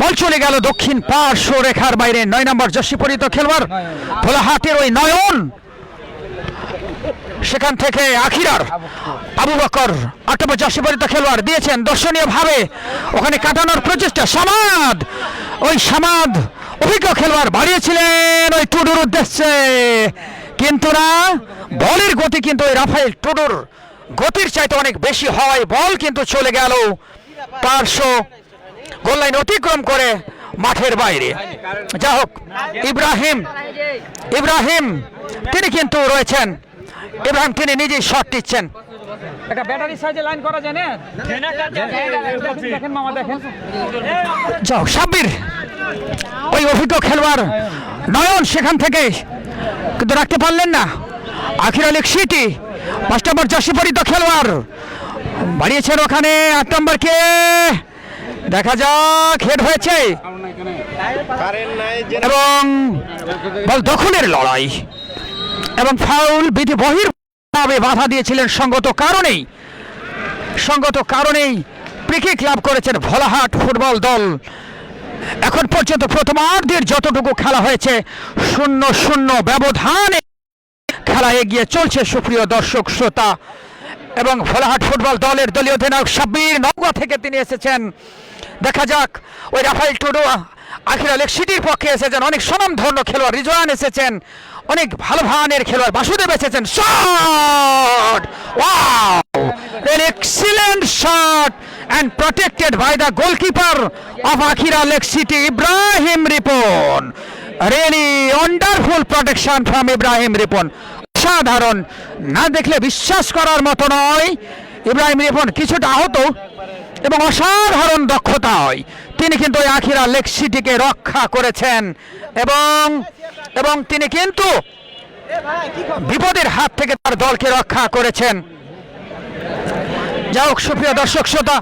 বল চলে গেল দক্ষিণ পার্শ্ব রেখার বাইরে। 9 নম্বর জার্সি পরিহিত খেলোয়াড় ভোলাহাটের ওই নয়ন, সেখান থেকে আখিরার আবু বকর 8 নম্বর জার্সি পরিহিত খেলোয়াড় দিয়েছেন দর্শনীয় ভাবে, ওখানে কাটানোর প্রচেষ্টা। সামাদ, ওই সামাদ অভিজ্ঞ খেলোয়াড় বাড়িয়েছিলেন ওই টুডুর উদ্দেশ্যে, কিন্তু না, বলের গতি কিন্তু ওই রাফায়েল টুডুর গতির চাইতে অনেক বেশি হয়। বল কিন্তু চলে গেল পার্শ্ব গোল লাইন অতিক্রম করে মাঠের বাইরে। যা হোক ইব্রাহিম তিনি কিন্তু রয়েছেন, ইব্রাহিম তিনি নিজেই শট নিচ্ছেন। একটা ব্যাটারি সাইজে লাইন করা যায় না, দেখেন মামা দেখেন। যাও সাব্বির ওই অভিজ্ঞ খেলোয়াড় নয়ন সেখান থেকে কিন্তু রাখতে পারলেন না। আখিরা লেক সিটি 5 নম্বর জার্সি পরিহিত খেলোয়াড় বাড়িয়েছেন ওখানে 8 নম্বরকে, দেখা যাক হেড হয়েছে, এবং বল দখলের লড়াই এবং ফাউল বিধি বহির্ভাবে বাধা দিয়েছিলেন। সঙ্গত কারণেই ফ্রি কিক লাভ করেছেন ভোলাহাট ফুটবল দল। এখন পর্যন্ত প্রথমার্ধের যতটুকু খেলা হয়েছে 0-0 ব্যবধানে খেলা এগিয়ে চলছে সুপ্রিয় দর্শক শ্রোতা, এবং ভোলাহাট ফুটবল দলের দলীয় অধিনায়ক সাব্বির নওগাঁ থেকে তিনি এসেছেন। দেখা যাক ওই রাফায়েল টুডু আখিরা লেক সিটির পক্ষে এসেছেন, অনেক স্বনামধন্য খেলোয়াড় রিজওয়ান এসেছেন, অনেক ভালো ভানের খেলোয়াড় বাসুদেব এসেছেন। Shot, wow, an excellent shot and protected by the goalkeeper of Akhira Lake City, Ibrahim Ripon. Really wonderful protection from Ibrahim Ripon. সাধারণ, না দেখলে বিশ্বাস করার মতো নয়। ইব্রাহিম রিপন কিছুটা আহত এবং অসাধারণ দক্ষতা হয়, তিনি কিন্তু ওই আখিরা লেক সিটিকে রক্ষা করেছেন, এবং তিনি কিন্তু বিপদের হাত থেকে তার দলকে রক্ষা করেছেন। যাই হোক সুপ্রিয় দর্শক শ্রোতা,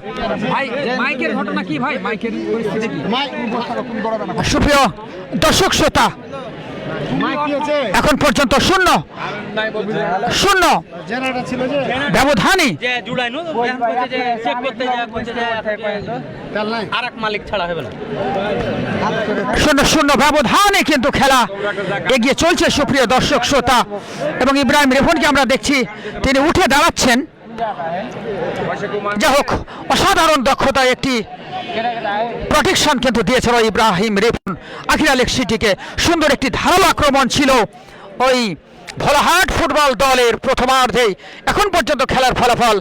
মাইকের ঘটনা কি ভাই, মাইকের পরিস্থিতি কি? সুপ্রিয় দর্শক শ্রোতা, এখন পর্যন্ত 0-0 ব্যবধানে 0-0 ব্যবধানে কিন্তু খেলা এগিয়ে চলছে সুপ্রিয় দর্শক শ্রোতা, এবং ইব্রাহিম রিপনকে আমরা দেখছি তিনি উঠে দাঁড়াচ্ছেন। যাই হোক অসাধারণ দক্ষতা একটি প্রোটেকশন কিন্তু দিয়েছিল ইব্রাহিম রিপন আখিরা লেক সিটিকে। সুন্দর একটি ধারালো আক্রমণ ছিল ওই ভোলাহাট ফুটবল দলের প্রথমার্ধে। এখন পর্যন্ত খেলার ফলাফল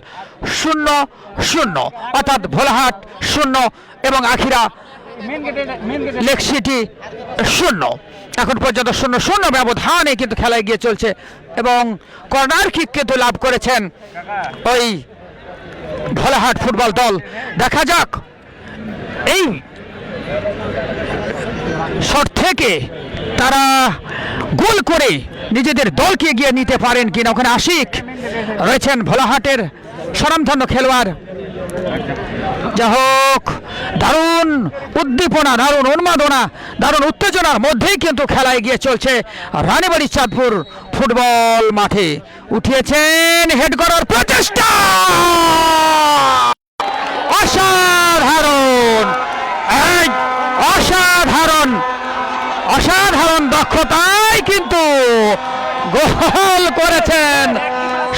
0-0, অর্থাৎ ভোলাহাট 0 এবং আখিরা লেক সিটি 0। এখন পর্যন্ত 0-0 ব্যবধানে কিন্তু খেলা এগিয়ে চলছে, এবং কর্নার কিক কিন্তু লাভ করেছেন ওই ভোলাহাট ফুটবল দল। দেখা যাক এই শট থেকে তারা গোল করে নিজেদের দলকে এগিয়ে নিতে পারেন কিনা। ওখানে আশিক রয়েছেন ভোলাহাটের স্বনামধন্য খেলোয়াড়, যা হোক, দারুণ উদ্দীপনা, দারুণ উন্মাদনা, দারুণ উত্তেজনার মধ্যেই কিন্তু খেলা এগিয়ে চলছে রানীবাড়ি চাঁদপুর ফুটবল মাঠে। উঠিয়েছেন, হেড করার প্রচেষ্টা, অসাধারণ, অসাধারণ, অসাধারণ দক্ষতায় কিন্তু গোল করেছেন।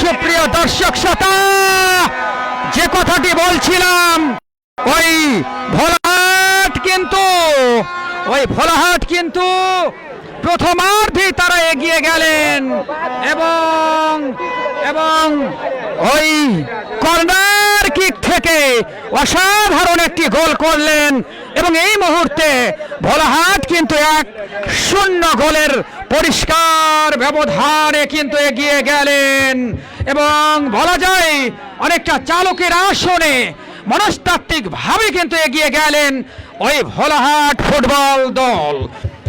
সুপ্রিয় দর্শক শ্রোতা, যে কথাটি বলছিলাম, ওই ভোলাহাট কিন্তু প্রথমার্ধেই তারা এগিয়ে গেলেন এবং ওই কর্নার কিক থেকে অসাধারণ একটি গোল করলেন এবং এই মুহূর্তে ভোলাহাট কিন্তু 1-0 গোলের পরিষ্কার ব্যবধানে কিন্তু এগিয়ে গেলেন এবং বলা যায় অনেকটা চালকের আসনে মনস্তাত্ত্বিক ভাবে কিন্তু এগিয়ে গেলেন ওই ভোলাহাট ফুটবল দল।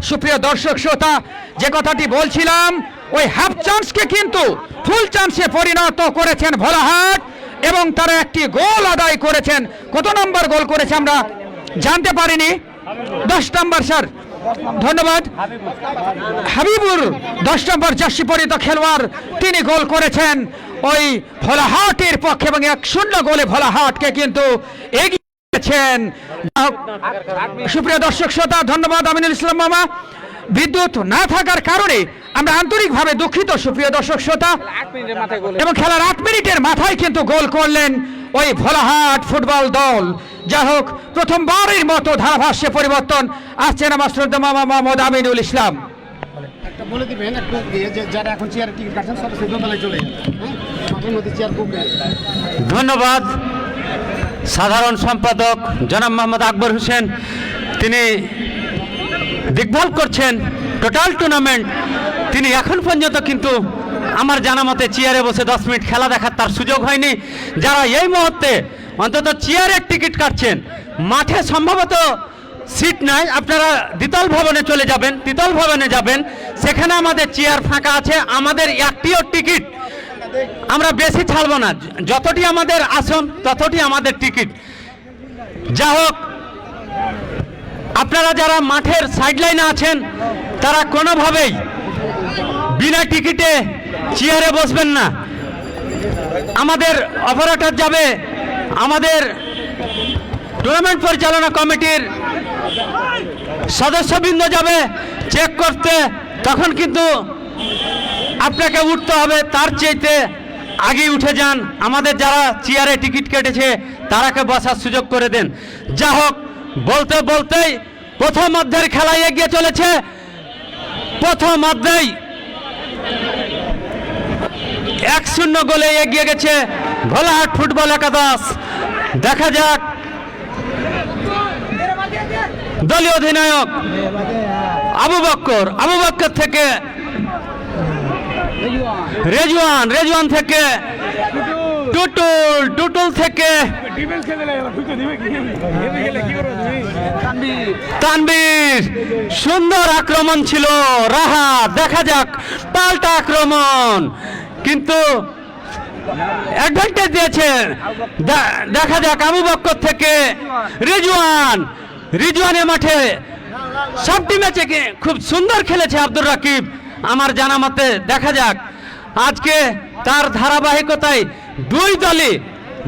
সুপ্রিয় দর্শক শ্রোতা, যে কথাটি বলছিলাম, ওই হাফ চান্সকে কিন্তু ফুল চান্সে পরিণত করেছেন ভোলাহাট এবং তারা একটি গোল আদায় করেছেন। কত নম্বর গোল করেছে আমরা জানতে পারিনি। 10 নম্বর স্যার, ধন্যবাদ। হাবিবুর 10 নম্বর জার্সি পরিহিত খেলোয়াড়, তিনি গোল করেছেন ওই ভোলাহাটের পক্ষে এবং 1-0 গোলে ভোলাহাটকে কিন্তু এগিয়েছেন। সুপ্রিয় দর্শক শ্রোতা, ধন্যবাদ আমিনুল ইসলাম মামা। বিদ্যুৎ না থাকার কারণে আমরা আন্তরিকভাবে দুঃখিত সুপ্রিয় দর্শক শ্রোতা, এবং খেলার 8 মিনিটের মাথায় কিন্তু গোল করলেন ওই ভোলাহাট ফুটবল দল। যাই হোক, প্রথমবারের মতো ধারাভাষ্যে পরিবর্তন আসছে না মাস্টার মামা মোহাম্মদ আমিনুল ইসলাম। বলে দিবেন একটু যারা এখন চেয়ারে টিকিট কাটছেন সব দোতলায় চলে যান। ধন্যবাদ সাধারণ সম্পাদক জনাব মোহাম্মদ আকবর হোসেন, তিনি দেখভাল করছেন টোটাল টুর্নামেন্ট। তিনি এখন পর্যন্ত কিন্তু আমার জানা মতে চেয়ারে বসে 10 মিনিট খেলা দেখার তার সুযোগ হয়নি। যারা এই মুহূর্তে অন্তত চেয়ারের টিকিট কাটছেন, মাঠে সম্ভবত সিট নাই, আপনারা দ্বিতল ভবনে চলে যাবেন, দ্বিতল ভবনে যাবেন, সেখানে আমাদের চেয়ার ফাঁকা আছে। আমাদের একটিও টিকিট আমরা বেশি ছাড়বো না, যতটি আমাদের আসন ততটি আমাদের টিকিট। যা হোক, আপনারা যারা মাঠের সাইড লাইনে আছেন তারা কোনোভাবেই বিনা টিকিটে চেয়ারে বসবেন না। আমাদের অপারেটর যাবে, আমাদের টুর্নামেন্ট পরিচালনা কমিটির সদস্যবৃন্দ যাবে চেক করতে, তখন কিন্তু আপনাকে উঠতে হবে, তার চাইতে আগে উঠে যান। আমাদের যারা চেয়ারে টিকিট কেটেছে তারাকে বসার সুযোগ করে দেন। যা হোক, বলতে বলতেই প্রথম অর্ধের খেলায় এগিয়ে চলেছে। প্রথম অর্ধেই 1-0 গোলে এগিয়ে গেছে ভোলাহাট ফুটবল একাদশ। দেখা যাক দলীয় অধিনায়ক আবু বক্কর থেকে রেজওয়ান থেকে টুটুল থেকে তানবীর। সুন্দর আক্রমণ ছিল রাহা। দেখা যাক পাল্টা আক্রমণ, কিন্তু অ্যাডভান্টেজ দিয়েছে। দেখা যাক আবু বক্কর থেকে রিজওয়ানের মাঠে সবটি ম্যাচে খুব সুন্দর খেলেছে আব্দুর রাকিব আমার জানা মতে। দেখা যাক আজকে তার ধারাবাহিকতায় 2 দলই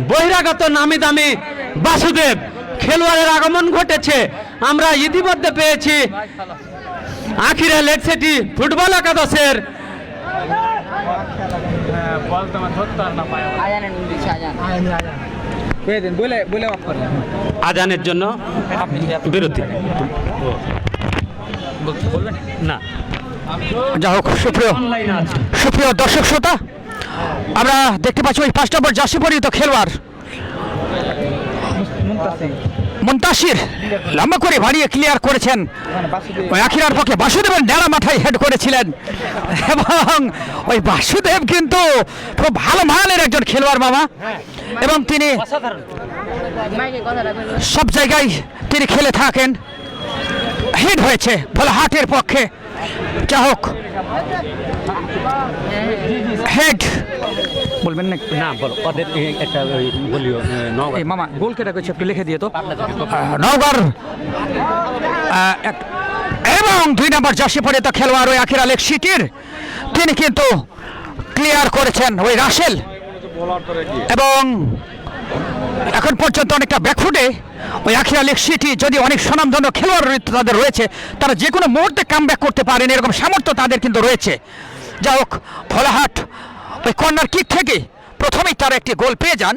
বহিরাগত নামি দামি বাসুদেব খেলোয়াড়ের আগমন ঘটেছে। আমরা ইতিমধ্যে পেয়েছি আখিরা লেক সিটি ফুটবল একাদশের আজানের জন্য বিরতি না। যা হোক, সুপ্রিয় দর্শক শ্রোতা, আমরা দেখতে পাচ্ছি ওই 5 নম্বর জার্সি পরিহিত খেলোয়াড় মুনতাসির লম্বা করে বাড়িয়ে ক্লিয়ার করেছেন। ওই আখিরার পক্ষে বাসুদেবের ডেরা মাথায় হেড করেছিলেন এবং ওই বাসুদেব কিন্তু খুব ভালো মানের একজন খেলোয়াড় মামা, এবং তিনি সব জায়গায় তিনি খেলে থাকেন। হেড হয়েছে ভোলাহাটের পক্ষে। যা হোক, হেড বলবেন না? না বলো, ওদের একটা বলিও এই মামা গোল কেটা করছে একটু লিখে দিয়ে তো। নওগাঁর এবং 2 নম্বর জার্সি পরে তো খেলোয়াড় ওই আখিরা লেক সিটির, তিনি কিন্তু ক্লিয়ার করেছেন ওই রাসেল, এবং এখন পর্যন্ত অনেকটা ব্যাকফুটে ওই আখিরা লেক সিটি। যদি অনেক সুনামধন্য খেলোয়াড় তাদের রয়েছে, তারা যে কোনো মুহূর্তে কামব্যাক করতে পারেন, এরকম সামর্থ্য তাদের কিন্তু রয়েছে। যা হোক, ভোলাহাট ওই কর্নার কিক থেকে প্রথমেই তারা একটি গোল পেয়ে যান।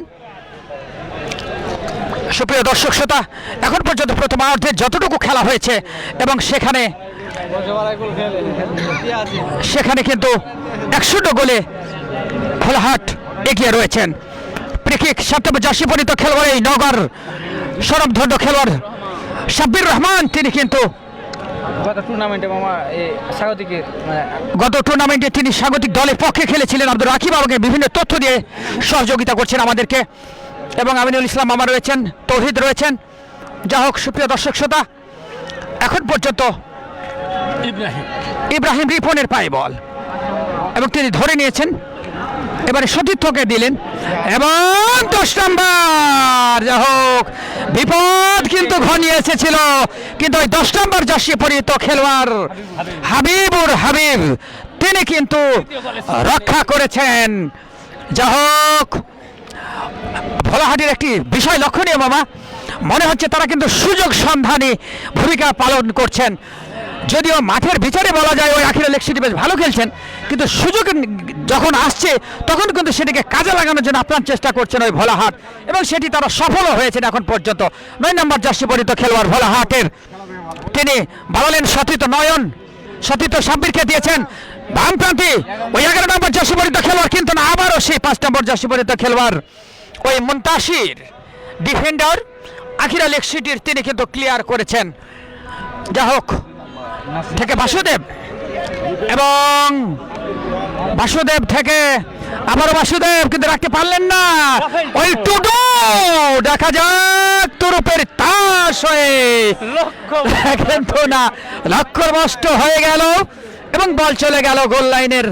সুপ্রিয় দর্শক শ্রোতা, এখন পর্যন্ত প্রথমার্ধে যতটুকু খেলা হয়েছে এবং সেখানে কিন্তু 100 গোলে ভোলাহাট এগিয়ে রয়েছেন। ফ্রিকিক 7 নম্বর জার্সি পরিহিত খেলোয়াড় এই নওগাঁর স্বনামধন্য খেলোয়াড় সাব্বির রহমান, তিনি কিন্তু গত টুর্নামেন্টে তিনি স্বাগতিক দলের পক্ষে খেলেছিলেন। আব্দুর রাকিব আমাকে বিভিন্ন তথ্য দিয়ে সহযোগিতা করছেন আমাদেরকে, এবং আমিনুল ইসলাম মামা রয়েছেন, তৌহিদ রয়েছেন। যা হোক, সুপ্রিয় দর্শক শ্রোতা, এখন পর্যন্ত ইব্রাহিম রিপনের পায়ে বল, এবং তিনি ধরে নিয়েছেন, এবারে সতীর্থকে দিলেন, এবং 10 নম্বর। যা হোক, বিপদ কিন্তু ঘনিয়ে এসেছিল, কিন্তু ওই 10 নম্বর জার্সি পরিহিত খেলোয়াড় হাবিবুর হাবিব, তিনি কিন্তু রক্ষা করেছেন। যা হোক, ভোলাহাটের একটি বিষয় লক্ষণীয় মামা, মনে হচ্ছে তারা কিন্তু সুযোগ সন্ধানী ভূমিকা পালন করছেন। যদিও মাঠের বিচারে বলা যায় ওই আখিরা লেক সিটি বেশ ভালো খেলছেন, কিন্তু সুযোগ যখন আসছে তখন কিন্তু সেটিকে কাজে লাগানোর জন্য আপ্রাণ চেষ্টা করছেন ওই ভোলাহাট, এবং সেটি তারা সফলও হয়েছেন এখন পর্যন্ত। 9 নম্বর জার্সি পরিহিত খেলোয়াড় ভোলাহাটের, তিনি বাড়ালেন সতীর্থ সাব্বিরকে দিয়েছেন বাম প্রান্তে ওই 11 নম্বর জার্সি পরিহিত খেলোয়াড়, কিন্তু না, আবারও সেই 5 নম্বর জার্সি পরিহিত খেলোয়াড় ওই মুন্তাসির ডিফেন্ডার আখিরা লেক সিটির, তিনি কিন্তু ক্লিয়ার করেছেন। যা হোক, থেকে বাসুদেব, এবং বাসুদেব থেকে আবারও বাসুদেব, কিন্তু রাখতে পারলেন না ওই টুডু। দেখা যাক তুরুপের তাস হয়ে কিন্তু না, লক্ষ্যভ্রষ্ট হয়ে গেল, এবং বল চলে গেল গোল লাইনের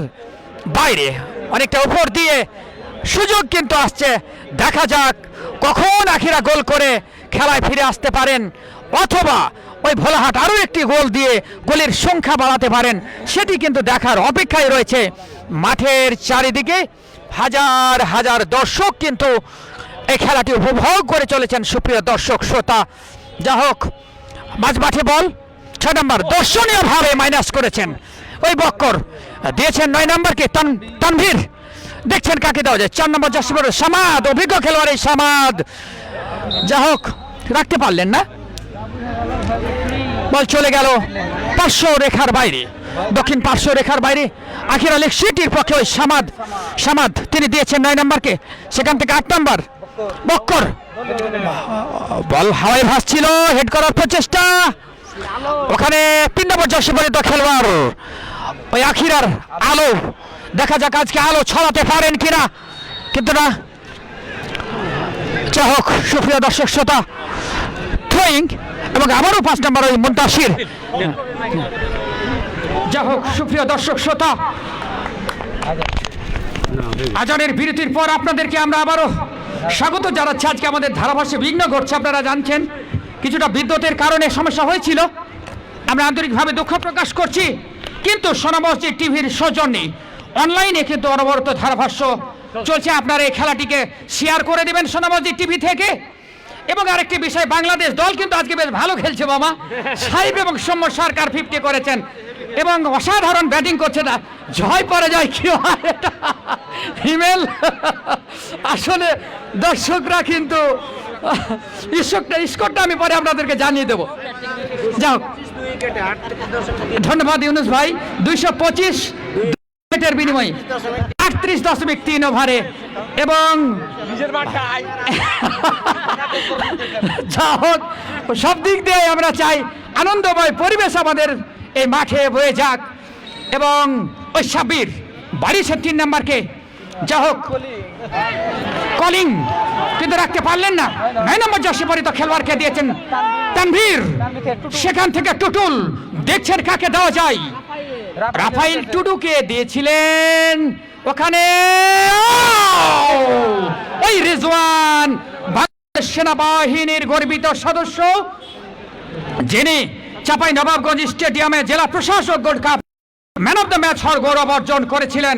বাইরে, অনেকটা উপর দিয়ে। সুযোগ কিন্তু আসছে, দেখা যাক কখন আখিরা গোল করে খেলায় ফিরে আসতে পারেন, অথবা ওই ভোলাহাট আরও একটি গোল দিয়ে গোলের সংখ্যা বাড়াতে পারেন, সেটি কিন্তু দেখার অপেক্ষায় রয়েছে। মাঠের চারিদিকে হাজার হাজার দর্শক কিন্তু এই খেলাটি উপভোগ করে চলেছেন সুপ্রিয় দর্শক শ্রোতা। যা হোক, মাঝমাঠে বল 6 নম্বর দর্শনীয়ভাবে মাইনাস করেছেন ওই বক্কর, দিয়েছেন 9 নম্বরকে তানভীর, দেখছেন কাকে দেওয়া যায়। 4 নম্বর জার্সি পরে সামাদ, অভিজ্ঞ খেলোয়াড় এই সামাদ। যা হোক, রাখতে পারলেন না, বল চলে গেল 500 রেখার বাইরে, দক্ষিণ 500 রেখার বাইরে। আখিরা লেক সিটির পক্ষে ওই সামাদ তিনি দিয়েছেন 9 নম্বরকে, সেখান থেকে 8 নম্বর বক্কর, বল হাওয়ায় ভাসছিল, হেড করার প্রচেষ্টা, ওখানে 3 নম্বর জার্সি পরিহিত খেলোয়াড় ওই আখিরার আলো, দেখা যাক আজকে আলো ছড়াতে পারেন কিনা, কিন্তু না। যা হোক, সুপ্রিয় দর্শক শ্রোতা, থ্রোয়িং, এবং আবারও 5 নম্বর ওই মুন্তাসির। যা হোক, সুপ্রিয় দর্শক শ্রোতা, আজানের বিরতির পর আপনাদেরকে আমরা আবারও স্বাগত জানাচ্ছি। আজকে আমাদের ধারাভাষ্যে বিঘ্ন ঘটছে, আপনারা জানছেন কিছুটা বিদ্যুতের কারণে সমস্যা হয়েছিল, আমরা আন্তরিকভাবে দুঃখ প্রকাশ করছি। কিন্তু সোনা মসজিদ টিভির সৌজন্যে অনলাইনে কিন্তু অনবরত ধারাভাষ্য চলছে, আপনারা এই খেলাটিকে শেয়ার করে দেবেন সোনা মসজিদ টিভি থেকে। এবং আরেকটি বিষয়, বাংলাদেশ দল কিন্তু আজকে বেশ ভালো খেলছে মামা, সাইব এবং সৌম্য সরকার 50 করেছেন, এবং অসাধারণ ব্যাটিং করছে না, জয় পরে যায় কি হয় এটা হিমেল। আসলে দর্শকরা কিন্তু স্কোরটা আমি পরে আপনাদেরকে জানিয়ে দেবো। যাও, ধন্যবাদ ইউনুস ভাই। 225 উইকেটের বিনিময়ে 38.3 ওভারে, এবং যা হোক, সব দিক দিয়ে আমরা চাই আনন্দময় পরিবেশ আমাদের এই মাঠে বয়ে যাক, এবং ওই সাব্বির বাড়িছে 3 নম্বরকে। যা হোক, কলিং কিন্তু রাখতে পারলেন না, 9 নম্বর জার্সি পরিহিত খেলোয়াড়কে দিয়েছেন তানভীর, সেখান থেকে টুটুল, দেখছেন কাকে দেওয়া যায়। রাফাইল টুডুকে দিয়েছিলেন ওখানে ওই রিজওয়ান বাংলাদেশ সেনাবাহিনীর গর্বিত সদস্য, যিনি চাঁপাইনবাবগঞ্জ স্টেডিয়ামে জেলা প্রশাসক gold cup man of the match হওয়ার গৌরব অর্জন করেছিলেন।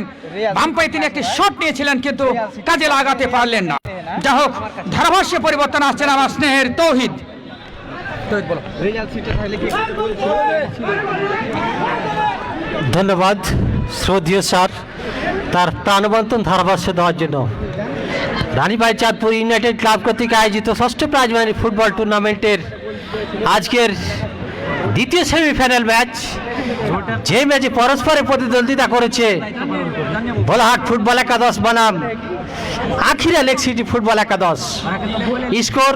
বাম পায়ে তিনি একটি শট নিয়েছিলেন কিন্তু কাজে লাগাতে পারলেন না। যা হোক, ধারাভাষ্যে পরিবর্তন আসছেন আমার স্নেহের তৌহিদ। ধন্যবাদ শ্রদ্ধেয় স্যার তার প্রাণবন্তন ধারাভাষ্য দেওয়ার জন্য। রানীবাই চাঁদপুর ইউনাইটেড ক্লাব কর্তৃক আয়োজিত ষষ্ঠ প্রাইজমানি ফুটবল টুর্নামেন্টের আজকের দ্বিতীয় সেমিফাইনাল ম্যাচ, যে ম্যাচে পরস্পরে প্রতিদ্বন্দ্বিতা করেছে ভোলাহাট ফুটবল একাদশ বনাম আখিরা লেক সিটি ফুটবল একাদশ। স্কোর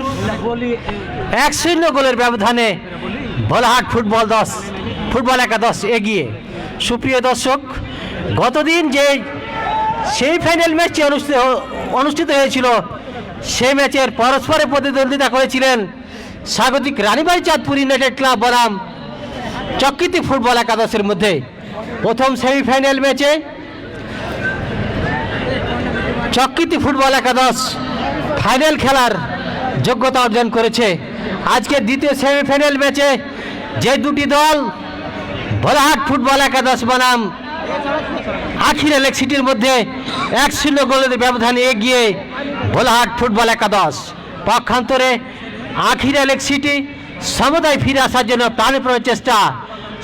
1-0 গোলের ব্যবধানে ভোলাহাট ফুটবল একাদশ এগিয়ে। সুপ্রিয় দর্শক, গতদিন যে সেমিফাইনাল ম্যাচটি অনুষ্ঠিত হয়েছিল, সেই ম্যাচের পরস্পরে প্রতিদ্বন্দ্বিতা করেছিলেন স্বাগতিক রানীবাই চাঁদপুর ইউনাইটেড ক্লাব বনাম চক্রিতি ফুটবল একাদশের মধ্যে। প্রথম সেমিফাইনাল ম্যাচে চক্রিতি ফুটবল একাদশ ফাইনাল খেলার যোগ্যতা অর্জন করেছে। আজকে দ্বিতীয় সেমিফাইনাল ম্যাচে যে দুটি দল ভোলাহাট ফুটবল একাদশ বনাম আখিরা লেক সিটির মধ্যে 1-0 গোলের ব্যবধানে এগিয়ে ভোলাহাট ফুটবল একাদশ। পক্ষান্তরে আখিরা লেক সিটি সমতায় ফিরে আসার জন্য প্রাণপণ চেষ্টা।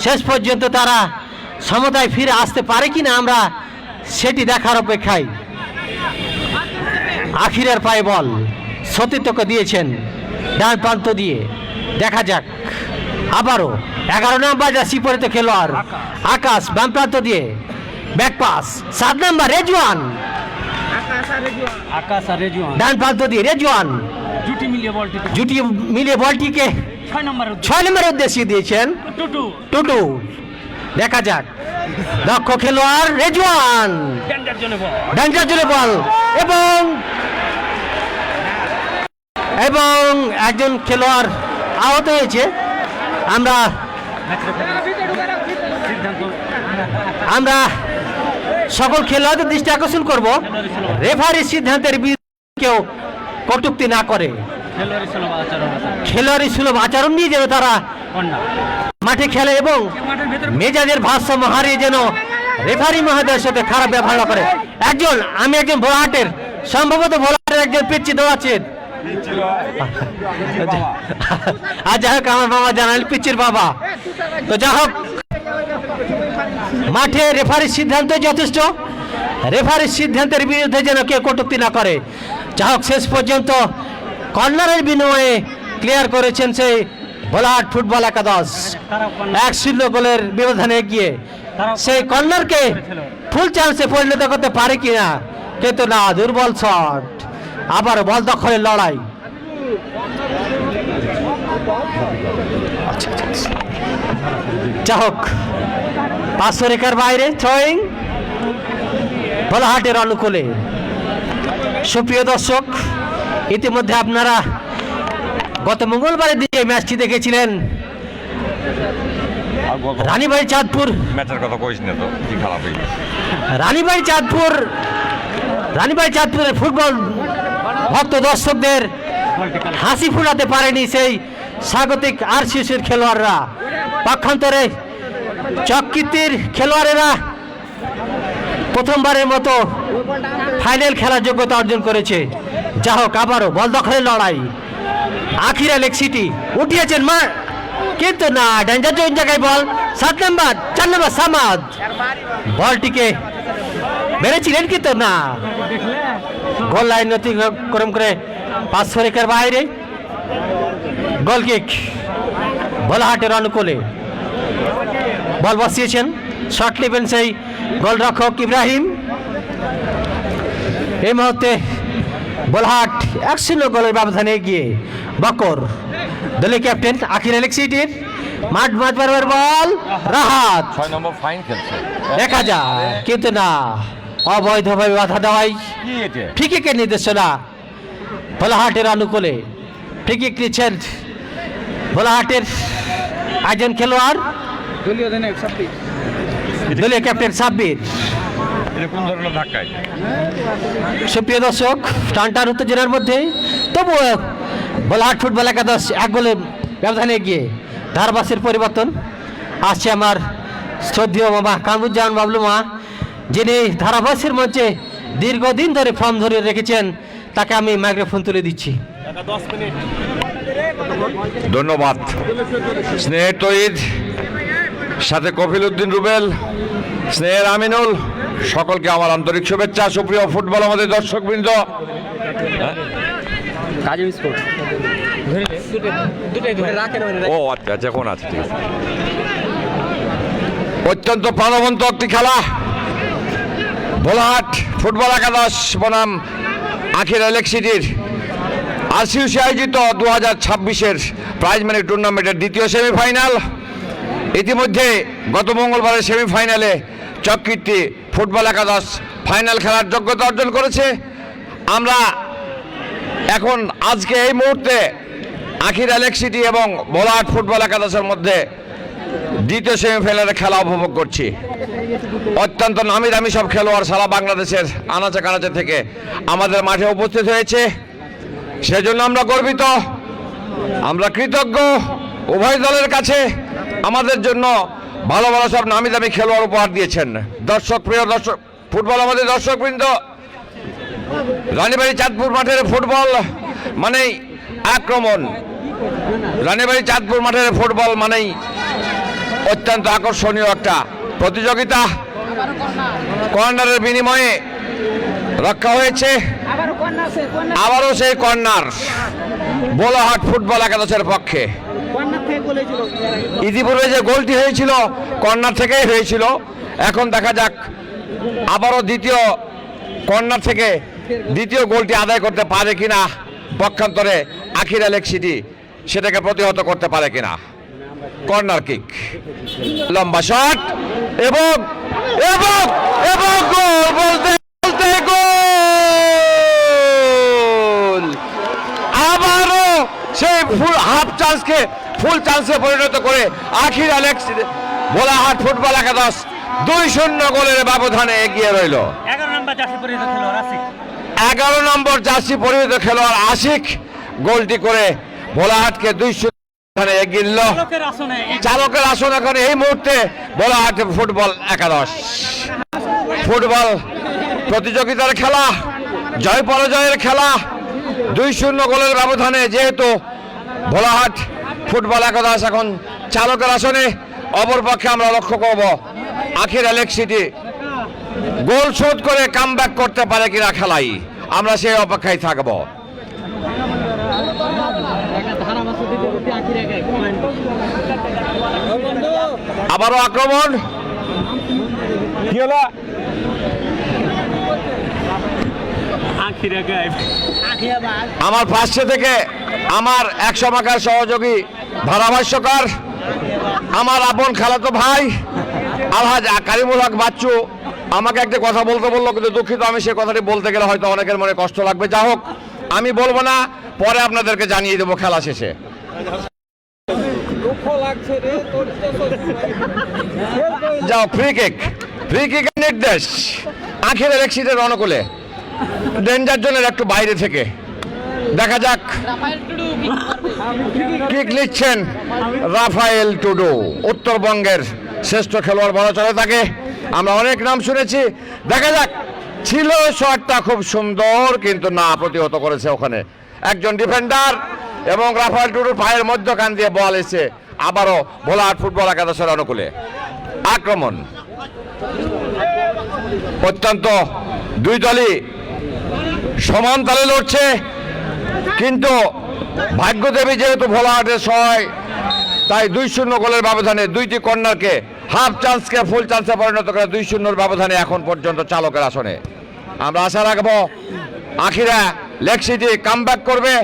শেষ পর্যন্ত তারা সমতায় ফিরে আসতে পারে কিনা আমরা সেটি দেখার অপেক্ষায়। আখিরার পায়ে বল সতীর্থকে দিয়েছেন ডান প্রান্ত দিয়ে, দেখা যাক আবারও 11 নম্বর জার্সি পরিহিত খেলোয়াড় আকাশ বাম প্রান্ত দিয়ে ব্যাক পাস, 7 নম্বর রেজওয়ান ডান প্রান্ত দিয়ে রেজওয়ান জুটি মিলিয়ে বলটিকে 6 নম্বরের উদ্দেশ্যে দিয়েছেন টুটু। দেখা যাক দক্ষ খেলোয়াড় রেজওয়ান ডেঞ্জার জোনে বল এবং একজন খেলোয়াড় আহত হয়েছে। আমরা সকল খেলোয়াড়দের দৃষ্টি আকর্ষণ করব, রেফারির সিদ্ধান্তের বিরুদ্ধে কেউ কটূক্তি না করে, খেলোয়াড়ি সুলভ আচরণ নিয়ে যেন তারা মাঠে খেলে এবং মেজাজের ভারসাম্য হারিয়ে যেন রেফারি মহোদয়ের সাথে খারাপ ব্যবহার না করে। আমি একজন ভোলাহাটের, সম্ভবত ভোলাহাটের একজন পিচ্ছি দৌড়াচ্ছেন। আর যাই হোক, আমার বাবা জানাল পিচ্ছির বাবা। তো যাই হোক, মাঠে রেফারির সিদ্ধান্ত যথেষ্ট, রেফারির সিদ্ধান্তের বিরুদ্ধে যেন কেউ কটূক্তি না করে। যাই হোক, শেষ পর্যন্ত কর্নারের বিনিময়ে ক্লিয়ার করেছেন সেই ভোলাহাট ফুটবল একাদশ 1-0 গোলের ব্যবধানে এগিয়ে। সেই কর্নারকে ফুল চান্সে পরিণত করতে পারে কিনা, কিন্তু না, দুর্বল শট। আবার বল দখলের লড়াই। যাই হোক, 500 রেখার বাইরে থ্রোয়িং ভোলাহাটের অনুকূলে। সুপ্রিয় দর্শক, ইতিমধ্যে আপনারা গত মঙ্গলবারের দিকে ম্যাচটি দেখেছিলেন। রানীবাই চাঁদপুর ম্যাচের কথা কইস না তো, কি খারাপ হয়ে গেছে। রানীবাই চাঁদপুরের ফুটবল ভক্ত দর্শকদের হাসি ফুটাতে পারেনি সেই স্বাগতিক আরসিসির খেলোয়াড়রা। পক্ষান্তরে চক্রিতির খেলোয়াড়েরা প্রথমবারের মতো ফাইনাল খেলার যোগ্যতা অর্জন করেছে। যা হোক, আবারও বল দখলের লড়াই। আখিরা লেক সিটি উঠিয়েছেন কিন্তু না, ডেঞ্জার জোন জায়গায় বল। 4 নম্বর সামাদ বলটিকে মেরেছিলেন কিন্তু না, গোল লাইন অতিক্রম করে 500 রেখার বাইরে। গোল কিক ভোলাহাটের অনুকূলে। বল বসিয়েছেন, শট নেবেন সেই গোলরক্ষক ইব্রাহিম। এই মুহূর্তে ভোলাহাট 1-0 গোলের ব্যবধানে এগিয়ে। বকর দলীয় ক্যাপ্টেন আখিরা লেক সিটির মাঠ বরাবর বল রাহাত 6 নম্বর ফাইন খেলছে, দেখা যায় কিন্তু না, অবৈধভাবে বাধা দেওয়াই ফ্রিকিকের নির্দেশনা ভোলাহাটের অনুকূলে। ফ্রিকিক নিচ্ছেন ভোলাহাটের একজন খেলোয়াড়, দলীয় ক্যাপ্টেন সাব্বির। এটা কোন ধরনের ধাক্কায়? সুপ্রিয় দর্শক, টানটার উত্তেজনার মধ্যে তবুও ভোলাহাট ফুটবল একাদশ 1 গোলে ব্যবধানে এগিয়ে। ধারাভাষ্যের পরিবর্তন আসছে আমার শ্রদ্ধেয় মামা কামরুজ্জামান বাবলু মা, যিনি ধারাভাষ্যের মঞ্চে দীর্ঘদিন ধরে ফর্ম ধরে রেখেছেন। তাকে আমি মাইক্রোফোন তুলে দিচ্ছি। ধন্যবাদ। স্নেহের তৈদ, সাথে কফিল উদ্দিন রুবেল, স্নেহের আমিনুল, সকলকে আমার আন্তরিক শুভেচ্ছা। সুপ্রিয় ফুটবল আমাদের দর্শকবৃন্দ, ও আচ্ছা আচ্ছা, কোন আছে, ঠিক আছে। অত্যন্ত প্রাণবন্ত একটি খেলা। ভোলাহাট ফুটবল একাদশ বনাম আখিরা লেক সিটির আরসিইউসি আয়োজিত 2026-এর প্রাইজ মানি টুর্নামেন্টের দ্বিতীয় সেমিফাইনাল। ইতিমধ্যে গত মঙ্গলবারের সেমিফাইনালে চককীর্তি ফুটবল একাদশ ফাইনাল খেলার যোগ্যতা অর্জন করেছে। আমরা এখন আজকে এই মুহূর্তে আখিরা লেক সিটি এবং ভোলাহাট ফুটবল একাদশের মধ্যে দ্বিতীয় সেমিফাইনালের খেলা উপভোগ করছি। অত্যন্ত নামি দামি সব খেলোয়াড় সারা বাংলাদেশের আনাচে কানাচে থেকে আমাদের মাঠে উপস্থিত হয়েছে। সেজন্য আমরা গর্বিত, আমরা কৃতজ্ঞ উভয় দলের কাছে। আমাদের জন্য ভালো ভালো সব নামি দামি খেলোয়াড় উপহার দিয়েছেন। দর্শক, প্রিয় দর্শক, ফুটবল আমাদের দর্শকবৃন্দ, রানীবাড়ি চাঁদপুর মাঠের ফুটবল মানেই আক্রমণ। রানীবাড়ি চাঁদপুর মাঠের ফুটবল মানেই অত্যন্ত আকর্ষণীয় একটা প্রতিযোগিতা। কর্নারের বিনিময়ে রক্ষা হয়েছে, আবারও সেই কর্নার ভোলাহাট ফুটবল একাদশের পক্ষে। ইতিপূর্বে যে গোলটি হয়েছিল কর্নার থেকেই হয়েছিল। এখন দেখা যাক আবারও দ্বিতীয় কর্নার থেকে দ্বিতীয় গোলটি আদায় করতে পারে কিনা পক্ষান্তরে আখিরা লেক সিটি, সেটাকে প্রতিহত করতে পারে কিনা। কর্নার কিক, লম্বা শট এবং এবং এবং গোল, বলতে বলতে গোল। আবারও সেই ফুল হাফ চান্সকে ফুল চান্সে পরিণত করে আখিরা লেক সিটি ভোলাহাট ফুটবল একাদশ 2-0 গোলের ব্যবধানে এগিয়ে রইল। 11 নম্বর জার্সি পরিহিত খেলোয়াড় আশিক গোলটি করে ভোলাহাটকে 2-0 এগিয়ে নিল। চালকের আসন এখন এই মুহূর্তে ভোলাহাট ফুটবল একাদশ। ফুটবল প্রতিযোগিতার খেলা, জয় পরাজয়ের খেলা। 2-0 গোলের ব্যবধানে যেহেতু ভোলাহাট ফুটবল একাদশ এখন চালকের আসনে, অপরপক্ষে আমরা লক্ষ্য করব আখিরা লেক সিটি গোল শোধ করে কামব্যাক করতে পারে কিনা খেলাই। আমরা সেই অপেক্ষায় থাকব। আবারও আক্রমণ, কি হলো? আমার পাশে থেকে আমার 100 টাকার সহযোগী ধারাভাষ্যকার, আমার আপন খালাতো ভাই আলহাজ কারিমুল হক বাচ্চু আমাকে একটা কথা বলতে বললো, কিন্তু দুঃখিত, আমি সে কথাটি বলতে গেলে হয়তো অনেকের মনে কষ্ট লাগবে। যা হোক, আমি বলবো না, পরে আপনাদেরকে জানিয়ে দেবো খেলা শেষে। যাও, ফ্রি কিকের নির্দেশ আখিরা লেক সিটির অনুকূলে। ডেঞ্জার জোনের একটু বাইরে থেকে দেখা যাক। কিক নিচ্ছেন রাফায়েল টুডু, উত্তরবঙ্গের শ্রেষ্ঠ খেলোয়াড় বলা চলে তাকে। আমরা অনেক নাম শুনেছি। দেখা যাক, ছিল শটটা খুব সুন্দর, কিন্তু না, প্রতিহত করেছে ওখানে একজন ডিফেন্ডার এবং রাফায়েল টুডুর পায়ের মধ্যখান দিয়ে বল এসে আবারও ভোলাহাট ফুটবল একাদশের অনুকূলে আক্রমণ। অত্যন্ত দুই দলই সমান তালে লড়ছে, কিন্তু ভাগ্যদেবী যেহেতু ভোলাহাটের সহায়, তাই 2-0 গোলের ব্যবধানে দুইটি কর্নারকে হাফ চান্সকে ফুল চান্সে পরিণত করে 2-0 ব্যবধানে এখন পর্যন্ত চালকের আসনে। আমরা আশা রাখবো আখিরা লেক সিটি কামব্যাক করবে,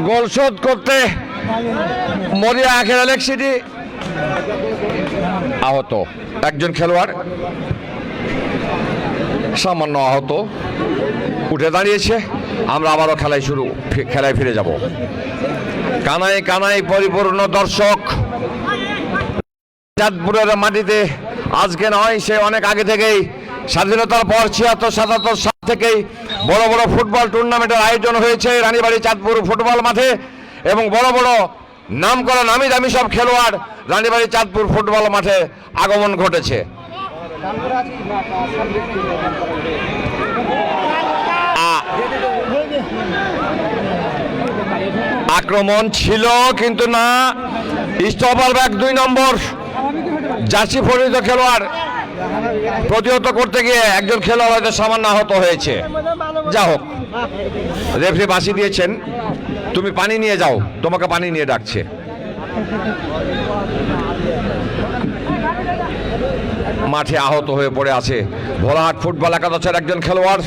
গোল শোধ করতে। মরিয়া আখিরা লেক সিটি আহত একজন খেলোয়াড়, সামান্য আহত, উঠে দাঁড়িয়েছে। আমরা আবারও খেলায় ফিরে যাব। কানায় কানায় পরিপূর্ণ দর্শক, চাঁদপুরের মাটিতে আজকে নয়, সে অনেক আগে থেকেই স্বাধীনতার পর ৭৬-৭৭ সাল থেকেই বড় বড় ফুটবল টুর্নামেন্টের আয়োজন হয়েছে রানীবাড়ি চাঁদপুর ফুটবল মাঠে, এবং বড় বড় নাম করা নামি দামি সব খেলোয়াড় রানীবাড়ি চাঁদপুর ফুটবল মাঠে আগমন ঘটেছে। আক্রমণ ছিল কিন্তু না, স্টপার ব্যাক 2 নম্বর জার্সি পরিহিত খেলোয়াড় প্রতিহত করতে গিয়ে একজন খেলোয়াড় হয়তো সামান্য আহত হয়েছে। যা হোক, রেফারি বাঁশি দিয়েছেন, তুমি পানি নিয়ে যাও, তোমাকে পানি নিয়ে ডাকছে। মাঠে আহত হয়ে পড়ে আছে ভোলাহাট ফুটবল একাদশের একজন খেলোয়াড়।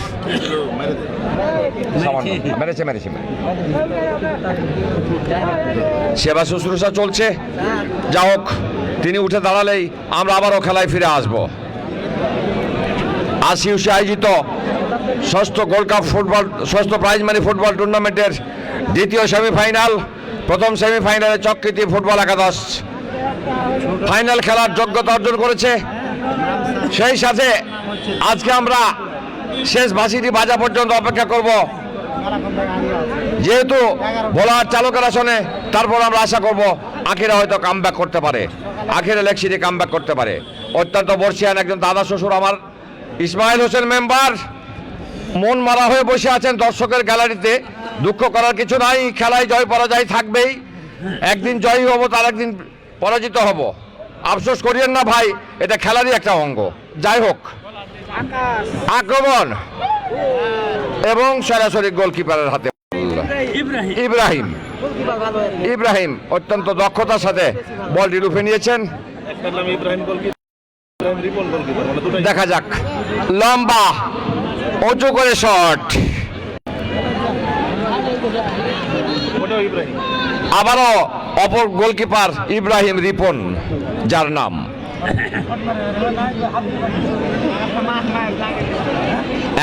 সেবা শুশ্রূষা চলছে। যা হোক, তিনি উঠে দাঁড়ালেই আমরা আবারও খেলায় ফিরে আসব। আসিউসি আয়োজিত ষষ্ঠ গোল্ড কাপ ফুটবল, ষষ্ঠ প্রাইজ মানি ফুটবল টুর্নামেন্টের দ্বিতীয় সেমিফাইনাল। প্রথম সেমিফাইনালে চক্রীতি ফুটবল একাদশ ফাইনাল খেলার যোগ্যতা অর্জন করেছে। সেই সাথে আজকে আমরা শেষ বাঁশিটি বাজা পর্যন্ত অপেক্ষা করব, যেহেতু ভোলাহাট চালকের আসনে। তারপর আমরা আশা করব আখিরা হয়তো কামব্যাক করতে পারে, আখিরা লেকসিটি কামব্যাক করতে পারে। অত্যন্ত বর্ষিয়ান একজন দাদা শ্বশুর আমার ইসমাইল হোসেন মেম্বার মন মারা হয়ে বসে আছেন দর্শকের গ্যালারিতে। দুঃখ করার কিছু নাই, খেলায় জয় পরাজয় থাকবেই। একদিন জয়ী হব, তার একদিন পরাজিত হব। আফসোস করিয়েন না ভাই, এটা খেলারই একটা অঙ্গ। যাই হোক, আক্রমণ এবং সরাসরি গোলকিপারের হাতে ইব্রাহিম অত্যন্ত দক্ষতার সাথে বলটি লুফে নিয়েছেন। দেখা যাক, লম্বা উঁচু করে শট, আবারও অপর গোলকিপার ইব্রাহিম রিপন, যার নাম।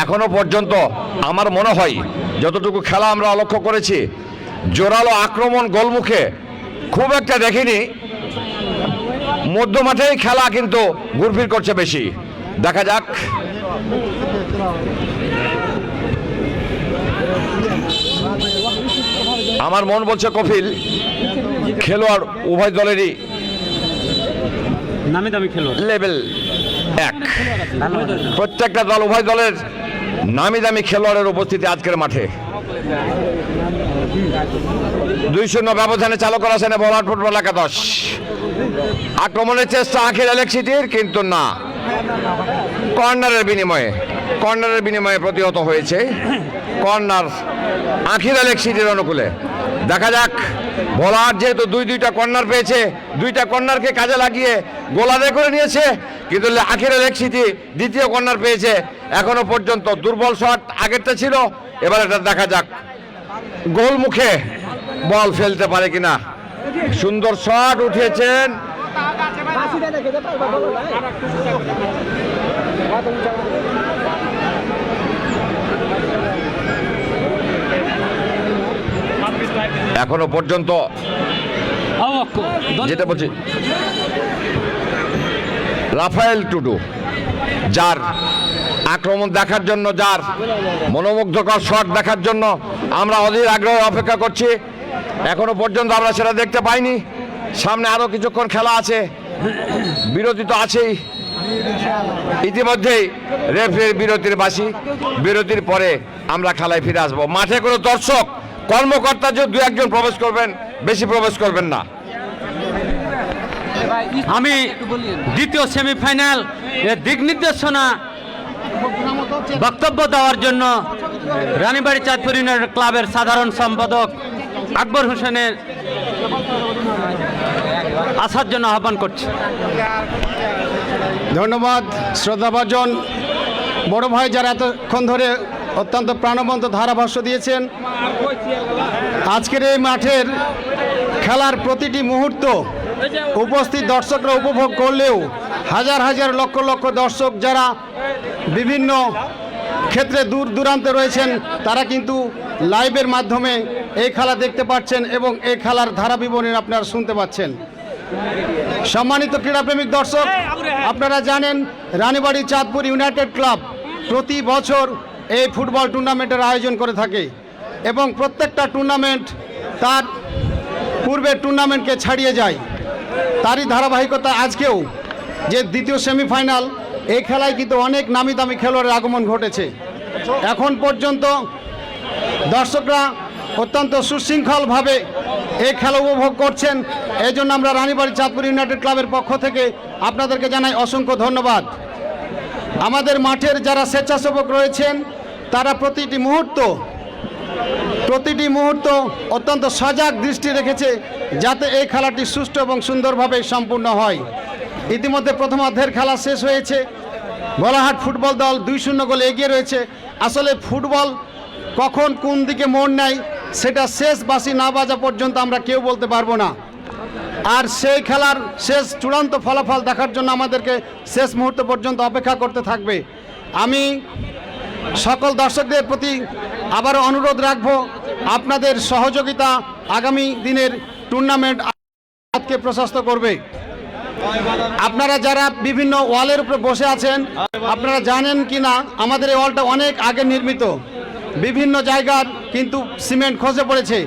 এখনো পর্যন্ত আমার মনে হয় যতটুকু খেলা আমরা লক্ষ্য করেছি, জোরালো আক্রমণ গোলমুখে খুব একটা দেখিনি। মধ্যমাঠেই খেলা কিন্তু ঘুরফির করছে বেশি। দেখা যাক, আমার মন বলছে কপিল খেলোয়াড় উভয় দলেরই নামি দামি খেলোয়াড় লেভেল 1। প্রত্যেকটা দল, উভয় দলের নামি দামি খেলোয়াড়ের উপস্থিতি আজকের মাঠে। 2-0 ব্যবধানে চালু করা সেনে ভোলাহাট ফুটবল একাদশ। আক্রমণের চেষ্টা আখিরা লেকসিটির, কিন্তু না, কর্নারের বিনিময়ে প্রতিহত হয়েছে। কর্নার আখিরা লেকসিটির অনুকূলে। দেখা যাক, ভোলাহাট যেহেতু দুইটা কর্নার পেয়েছে, দুইটা কর্নারকে কাজে লাগিয়ে গোল আদায় করে নিয়েছে, কিন্তু আখিরা লেকসিটি দ্বিতীয় কর্নার পেয়েছে। এখনো পর্যন্ত দুর্বল শট আগেরটা ছিল, এবার এটা দেখা যাক গোল মুখে বল ফেলতে পারে কিনা। সুন্দর শট উঠিয়েছেন, এখনো পর্যন্ত যেটা বলছি রাফায়েল টুডু, যার আক্রমণ দেখার জন্য, যার মনোমুগ্ধকর শট দেখার জন্য আমরা অধীর আগ্রহে অপেক্ষা করছি। এখনো পর্যন্ত আমরা সেটা দেখতে পাইনি। সামনে আরো কিছুক্ষণ খেলা আছে, বিরতি তো আছেই। ইতিমধ্যেই রেফারির বিরতির বাঁশি, বিরতির পরে আমরা খেলায় ফিরে আসবো। মাঠে কোনো দর্শক কর্মকর্তা যে 2-1 প্রবেশ করবেন, বেশি প্রবেশ করবেন না। আমি দ্বিতীয় সেমিফাইনাল দিক নির্দেশনা বক্তব্য দেওয়ার জন্য রানীবাড়ি চাঁদপুর ইউনাইটেড ক্লাবের সাধারণ সম্পাদক আকবর হোসেনের আসার জন্য আহ্বান করছি। ধন্যবাদ শ্রদ্ধাভাজন বড় ভাই, যারা এতক্ষণ ধরে অত্যন্ত প্রাণবন্ত ধারাভাষ্য দিয়েছেন। আজকের এই মাঠের খেলার প্রতিটি মুহূর্ত উপস্থিত দর্শকরা উপভোগ করলেও হাজার হাজার লক্ষ লক্ষ দর্শক যারা বিভিন্ন ক্ষেত্রে দূর দূরান্তে রয়েছেন, তারা কিন্তু লাইভের মাধ্যমে এই খেলা দেখতে পাচ্ছেন এবং এই খেলার ধারা বিবরণী আপনারা শুনতে পাচ্ছেন। সম্মানিত ক্রীড়াপ্রেমিক দর্শক, আপনারা জানেন রানীবাড়ি চাঁদপুর ইউনাইটেড ক্লাব প্রতি বছর এই ফুটবল টুর্নামেন্টের আয়োজন করে থাকে এবং প্রত্যেকটা টুর্নামেন্ট তার পূর্বের টুর্নামেন্টকে ছাড়িয়ে যায়। তারই ধারাবাহিকতা আজকেও যে দ্বিতীয় সেমিফাইনাল, এই খেলায় কিন্তু অনেক নামি দামি খেলোয়াড়ের আগমন ঘটেছে। এখন পর্যন্ত দর্শকরা অত্যন্ত সুশৃঙ্খলভাবে এই খেলা উপভোগ করছেন। এই জন্য আমরা রানীবাড়ি চাঁদপুর ইউনাইটেড ক্লাবের পক্ষ থেকে আপনাদেরকে জানাই অসংখ্য ধন্যবাদ। আমাদের মাঠের যারা স্বেচ্ছাসেবক রয়েছেন তারা প্রতিটি মুহূর্ত অত্যন্ত সজাগ দৃষ্টি রেখেছে যাতে এই খেলাটি সুষ্ঠু এবং সুন্দরভাবে সম্পূর্ণ হয়। ইতিমধ্যে প্রথমার্ধের খেলা শেষ হয়েছে। ভোলাহাট ফুটবল দল 2-0 গোলে এগিয়ে রয়েছে। আসলে ফুটবল কখন কোন দিকে মোড় নেয় সেটা শেষ বাঁশি না বাজা পর্যন্ত আমরা কেউ বলতে পারবো না। আর সেই খেলার শেষ চূড়ান্ত ফলাফল দেখার জন্য আমাদেরকে শেষ মুহূর্ত পর্যন্ত অপেক্ষা করতে থাকবে। আমি সকল দর্শকদের প্রতি আবারও অনুরোধ রাখব, আপনাদের সহযোগিতা আগামী দিনের টুর্নামেন্টকে প্রশস্ত করবে। আপনারা যারা বিভিন্ন ওয়ালের উপরে বসে আছেন, আপনারা জানেন কি না আমাদের এই ওয়ালটা অনেক আগে নির্মিত। বিভিন্ন জায়গার কিন্তু সিমেন্ট খসে পড়েছে,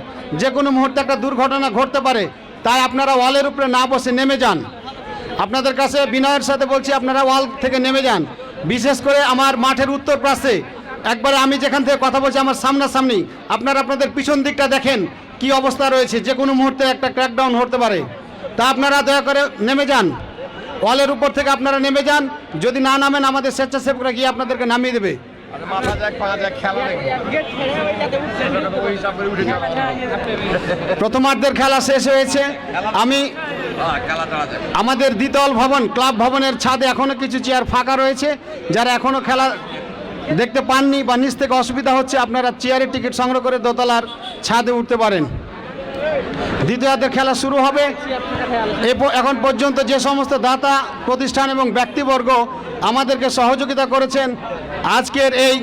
যে কোনো মুহূর্তে একটা দুর্ঘটনা ঘটতে পারে। তাই আপনারা ওয়ালের উপরে না বসে নেমে যান। আপনাদের কাছে বিনয়ের সাথে বলছি, আপনারা ওয়াল থেকে নেমে যান। বিশেষ করে আমার মাঠের উত্তর পাশে একবারে আমি যেখান থেকে কথা বলছি আমার সামনাসামনি, আপনারা আপনাদের পিছন দিকটা দেখেন কি অবস্থা রয়েছে। যে কোনো মুহূর্তে একটা ক্র্যাকডাউন হতে পারে। তা আপনারা দয়া করে নেমে যান, ওয়ালের উপর থেকে আপনারা নেমে যান। যদি না নামেন আমাদের স্বেচ্ছাসেবকরা গিয়ে আপনাদেরকে নামিয়ে দেবে। প্রথমার্ধের খেলা শেষ হয়েছে। আমি আমাদের দ্বিতল ভবন ক্লাব ভবনের ছাদে এখনো কিছু চেয়ার ফাঁকা রয়েছে। যারা এখনো খেলা দেখতে পাননি বা নিচ থেকে অসুবিধা হচ্ছে, আপনারা চেয়ারের টিকিট সংগ্রহ করে দোতলার ছাদে উঠতে পারেন। দ্বিতীয়ার্ধের খেলা শুরু হবে। এখন পর্যন্ত যে সমস্ত দাতা প্রতিষ্ঠান এবং ব্যক্তিবর্গ আমাদেরকে সহযোগিতা করেছেন, আজকের এই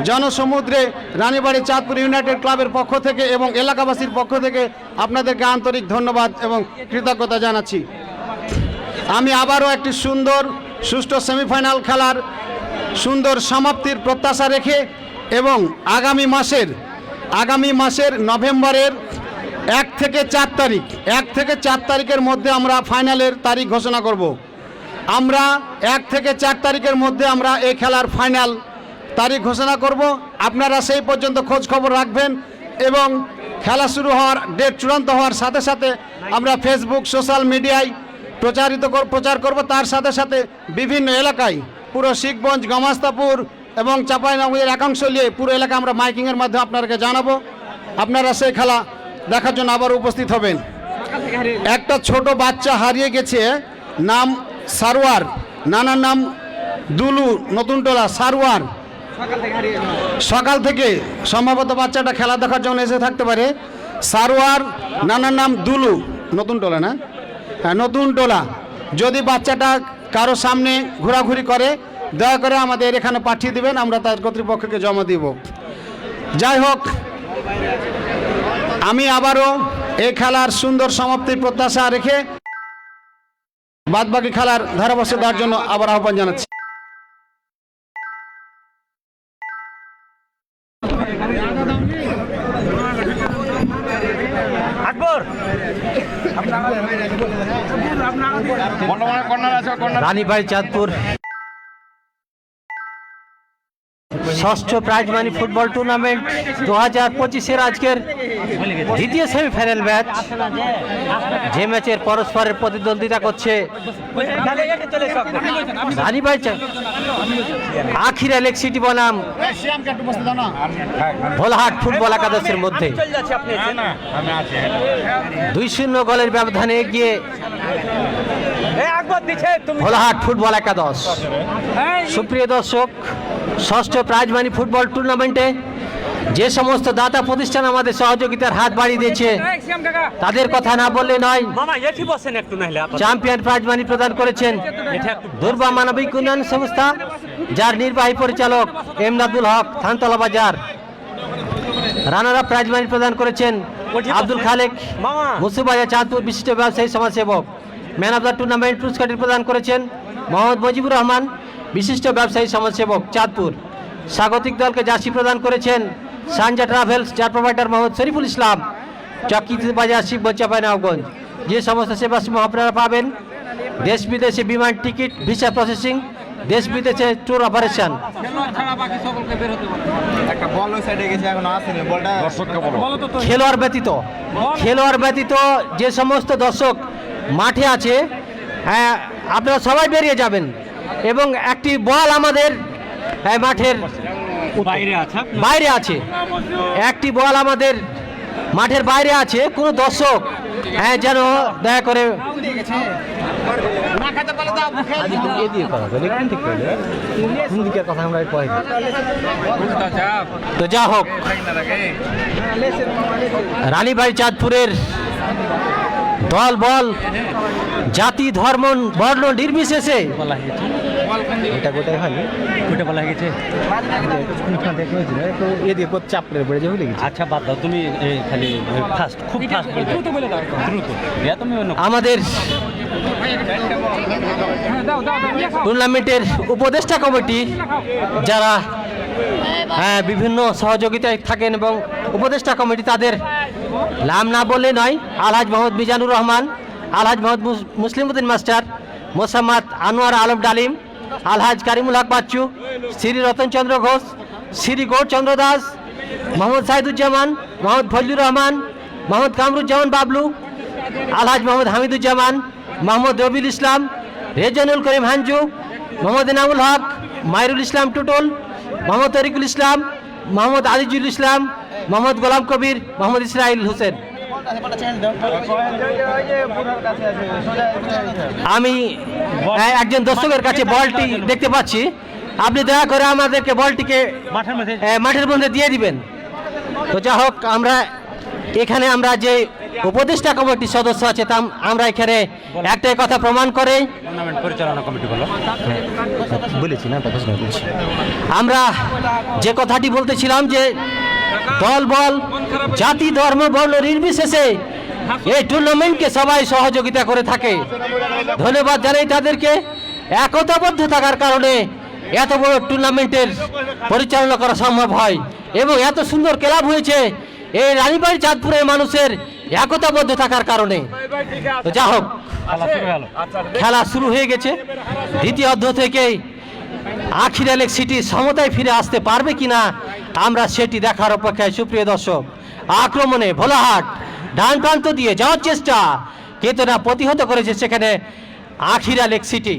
জনসমুদ্রে রানীবাড়ি চাঁদপুর ইউনাইটেড ক্লাবের পক্ষ থেকে এবং এলাকাবাসীর পক্ষ থেকে আপনাদেরকে আন্তরিক ধন্যবাদ এবং কৃতজ্ঞতা জানাচ্ছি। আমি আবারও একটি সুন্দর সুষ্ঠু সেমিফাইনাল খেলার সুন্দর সমাপ্তির প্রত্যাশা রেখে এবং আগামী মাসের নভেম্বরের 1 থেকে 4 তারিখের মধ্যে আমরা ফাইনালের তারিখ ঘোষণা করব। আমরা 1 থেকে 4 তারিখের মধ্যে আমরা এই খেলার ফাইনাল তারিখ ঘোষণা করব। আপনারা সেই পর্যন্ত খোঁজ খবর রাখবেন এবং খেলা শুরু হওয়ার ডেট চূড়ান্ত হওয়ার সাথে সাথে আমরা ফেসবুক সোশ্যাল মিডিয়ায় প্রচার করব। তার সাথে সাথে বিভিন্ন এলাকায় পুরো শিখগঞ্জ, গামাস্তাপুর এবং চাঁপাইনবাবগঞ্জের একাংশ নিয়ে পুরো এলাকা আমরা মাইকিংয়ের মাধ্যমে আপনাদেরকে জানাবো। আপনারা সেই খেলা দেখার জন্য আবার উপস্থিত হবেন। একটা ছোট বাচ্চা হারিয়ে গেছে, নাম সারওয়ার, নানার নাম দুলু, নতুনটোলা সারওয়ার। সকাল থেকে সম্ভবত বাচ্চাটা খেলা দেখার জন্য এসে থাকতে পারে। সারওয়ার, নানার নাম দুলু, নতুনটোলা না? হ্যাঁ, নতুনটোলা। যদি বাচ্চাটা কারো সামনে ঘোরাঘুরি করে দয়া করে আমাদের এখানে পাঠিয়ে দিবেন, আমরা তার কর্তৃপক্ষকে জমা দিব। যাই হোক, আমি আবারও এই খেলার সুন্দর সমাপ্তির প্রত্যাশা রেখে বাদবাকি খেলার ধারাভাষ্য দেওয়ার জন্য আবার আহ্বান জানাচ্ছি। রানীবাড়ি চাঁদপুর ষষ্ঠ প্রাইজ মানি ফুটবল টুর্নামেন্ট 2025-এর আজকের দ্বিতীয় সেমিফাইনাল ম্যাচ, যে ম্যাচের পরস্পরের প্রতিদ্বন্দ্বিতা করছে রানীবাড়ি আখিরা লেক সিটি বনাম ভোলাহাট ফুটবল একাদশের মধ্যে 2-0 গোলের ব্যবধানে এগিয়ে ভোলাহাট ফুটবল একাদশ। সুপ্রিয় দর্শক, ষষ্ঠ প্রাইজ মানি ফুটবল টুর্নামেন্টে যে সমস্ত দাতা প্রতিষ্ঠান আমাদের সহযোগিতার হাত বাড়িয়ে দিয়েছে তাদের কথা না বললে নয়। চ্যাম্পিয়ন প্রাইজ মানি প্রদান করেছেন দুর্বা মানবিক উন্নয়ন সংস্থা, যার নির্বাহী পরিচালক এমদাদুল হক, থানতলা বাজার। রানার আপ প্রাইজ মানি প্রদান করেছেন আব্দুল খালেক মুসুবাইয়া চাঁদপুর বিশিষ্ট ব্যবসায়ী সমাজসেবক। ম্যান অব দ্য টুর্নামেন্ট পুরস্কারটি প্রদান করেছেন মোহাম্মদ মুজিবুর রহমান বিশিষ্ট ব্যবসায়ী সমাজসেবক চাঁদপুর। স্বাগতিক দলকে জার্সি প্রদান করেছেন সানজা ট্রাভেলস, যার প্রোভাইডার মোহাম্মদ শরীফুল ইসলাম, চকি বাজার শিবগঞ্জ চাঁপাইনবাবগঞ্জ। যে সমস্ত সেবা আপনারা পাবেন, দেশ বিদেশে বিমান টিকিট, ভিসা প্রসেসিং, দেশ বিদেশে ট্যুর অপারেশন। খেলোয়াড় ব্যতীত যে সমস্ত দর্শক মাঠে আছে, হ্যাঁ আপনারা সবাই বেরিয়ে যাবেন এবং একটি বল আমাদের মাঠের বাইরে আছে, একটি বল আমাদের মাঠের বাইরে আছে। কোনো দর্শক যেন দয়া করে তো যা হোক, রানীবাড়ি চাঁদপুরের দল বল জাতি ধর্ম বর্ণ নির্বিশেষে এটা গোটাই হয়নি, গোটা বলা হয়ে গেছে। চাপড়ে পড়ে যে হয়ে গেছে। আচ্ছা বাদ দাও, তুমি খালি ফাস্ট, খুব ফাস্ট বলে দাও, দ্রুত। আমাদের টুর্নামেন্টের উপদেষ্টা কমিটি যারা বিভিন্ন সহযোগিতায় থাকেন এবং উপদেষ্টা কমিটি, তাদের নাম না বললে নয়। আলহাজ মোহাম্মদ মিজানুর রহমান, আলহাজ মোহাম্মদ মুসলিমউদ্দিন মাস্টার, মোসাম্মদ আনোয়ার আলম ডালিম, আলহাজ কারিমুল হক বাচ্চু, শ্রী রতনচন্দ্র ঘোষ, শ্রী গৌরচন্দ্র দাস, মোহাম্মদ সাইদুজ্জামান, মোহাম্মদ ফজলুর রহমান, মোহাম্মদ কামরুজ্জামান বাবলু, আলহাজ মোহাম্মদ হামিদুজ্জামান, মোহাম্মদ রবিউল ইসলাম, রেজানুল করিম হাঞ্জু, মোহাম্মদ এনামুল হক, মাইরুল ইসলাম টুটুল, মোহাম্মদ তরিকুল ইসলাম, মোহাম্মদ আজিজুল ইসলাম, মোহাম্মদ গোলাম কবির, মোহাম্মদ ইসরাইল হোসেন। আমি একজন দর্শকের কাছে বলটি দেখতে পাচ্ছি, আপনি দয়া করে আমাদেরকে বলটিকে মাঠের মধ্যে দিয়ে দিবেন। তো যা হোক, আমরা যে উপদেষ্টা কমিটির সদস্য আছে, তা আমরা এখানে একটাই কথা প্রমাণ করে পরিচালনা কমিটি বলেছি না, আমরা যে কথাটি বলতেছিলাম যে দল বল জাতি ধর্ম বর্ণ নির্বিশেষে এই টুর্নামেন্টকে সবাই সহযোগিতা করে থাকে। ধন্যবাদ জানাই তাদেরকে। একতাবদ্ধ থাকার কারণে এত বড় টুর্নামেন্টের পরিচালনা করা সম্ভব হয় এবং এত সুন্দর ক্লাব হয়েছে এই রানীবাড়ি চাঁদপুরের মানুষের একতাবদ্ধ থাকার কারণে। তো যা হোক, খেলা শুরু হয়ে গেছে। দ্বিতীয় অর্ধ থেকেই আখিরা লেক সিটি সমতায় ফিরে আসতে পারবে কিনা আমরা সেটি দেখার অপেক্ষায়। সুপ্রিয় দর্শক, আক্রমণে ভোলাহাট ডান প্রান্ত দিয়ে যাওয়ার চেষ্টা কিন্তু না, প্রতিহত করেছে সেখানে আখিরা লেক সিটি।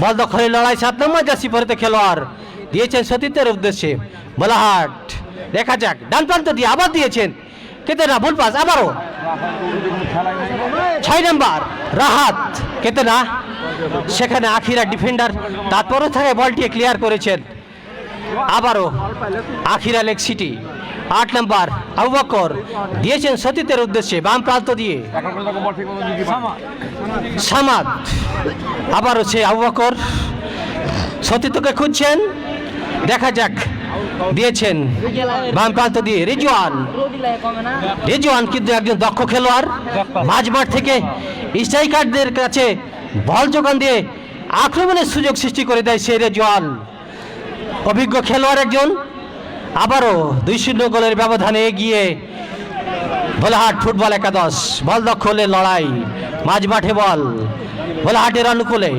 বল দখলের লড়াই 7 নম্বর জার্সি পরিহিত খেলোয়াড় দিয়েছেন সতীর্থের উদ্দেশ্যে ভোলাহাট। দেখা যাক, ডান প্রান্ত দিয়ে আবার দিয়েছেন কিন্তু না, ভুল পাস। আবারও 6 নম্বর রাহাত কিন্তু না, সেখানে আখিরা ডিফেন্ডার তারপরও থাকে বলটি ক্লিয়ার করেছেন। আবারও আখিরা লেক সিটি 8 নম্বর আবু বকর দিয়েছেন সতীর্থের উদ্দেশ্যে বাম প্রান্ত দিয়ে সামাদ। আবারও সে আবু বকর সতীর্থকে খুঁজছেন, দেখা যাক, দিয়েছেন বাম প্রান্ত দিয়ে রেজওয়ান কিন্তু একজন দক্ষ খেলোয়াড়। মাঝমাঠ থেকে স্ট্রাইকারদের কাছে বল যোগান দিয়ে আক্রমণের সুযোগ সৃষ্টি করে দেয় সেই রেজওয়ান, অভিজ্ঞ খেলোয়াড় একজন। আবারও 2-0 গোলের ব্যবধানে এগিয়ে ভোলাহাট ফুটবল একাদশ। বল দখলের লড়াই, মাঝমাঠে বল ভোলাহাটের অনুকূলে,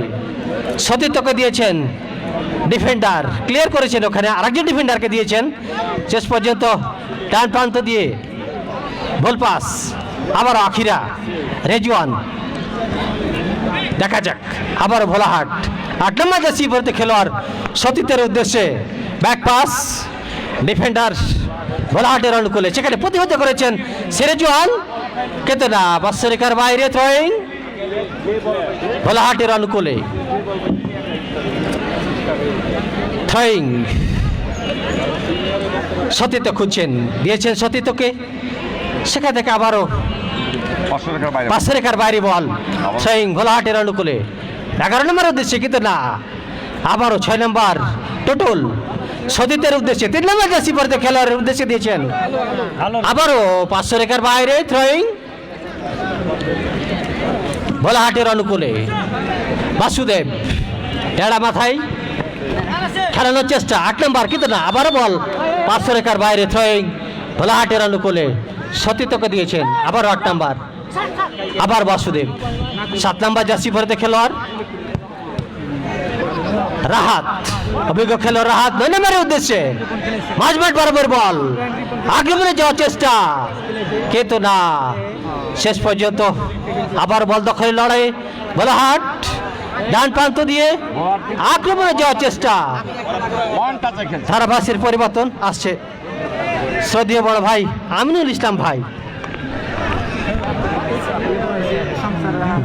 সতীর্থকে দিয়েছেন ডিফেন্ডার, ক্লিয়ার করেছেন, ওখানে আরেকজন ডিফেন্ডারকে দিয়েছেন। শেষ পর্যন্ত ডান প্রান্ত দিয়ে বল পাস। আবার আখিরা রেজওয়ান, দেখা যাক, আবার ভোলাহাট 8 নম্বর জার্সি পরিহিত খেলোয়াড় সতীর্থের উদ্দেশ্যে ব্যাক পাস, ডিফেন্ডার ভোলাহাটের অনুকূলে, সেখানে প্রতিহত করেছেন সেরেজওয়ান কিন্তু না, বাৎসরিকার বাইরে থ্রোয়িং ভোলাহাটের অনুকূলে। থ্রোয়িং সতীর্থ খুঁজছেন, দিয়েছেন সতীর্থকে, সেখান থেকে আবারও পাশের রেখার বাইরে বল থ্রোয়িং ভোলাহাটের অনুকূলে 11 নম্বর উদ্দেশ্যে কিন্তু না, আবারও 6 নম্বর টুটুল সতীতের উদ্দেশ্যে 3 নম্বর জার্সি পরে খেলোয়াড়ের উদ্দেশ্যে দিয়েছেন। আবারও 500 রেখার বাইরে থ্রোয়িং ভোলাহাটের অনুকূলে বাসুদেব টেড়া মাথায় খেলানোর চেষ্টা 8 নম্বর, কিন্তু না, আবারও বল 500 রেখার বাইরে থ্রোয়িং ভোলাহাটের অনুকূলে সতীতকে দিয়েছেন। আবার 8 নম্বর, আবার বাসুদেব 7 নম্বর জার্সি পরে খেলোয়াড় রাহাত, অভিজ্ঞ খেলোয়াড় রাহাত 9 নম্বরের উদ্দেশ্যে মাঝমাঠ বরাবর বল আক্রমণে যাওয়ার চেষ্টা, কিন্তু না, শেষ পর্যন্ত আবার বল দখলের লড়াই ভোলাহাট ডান প্রান্ত দিয়ে আক্রমণে যাওয়ার চেষ্টা। ধারাভাসের পরিবর্তন আসছে শ্রদ্ধেয় বড় ভাই আমিনুল ইসলাম ভাই,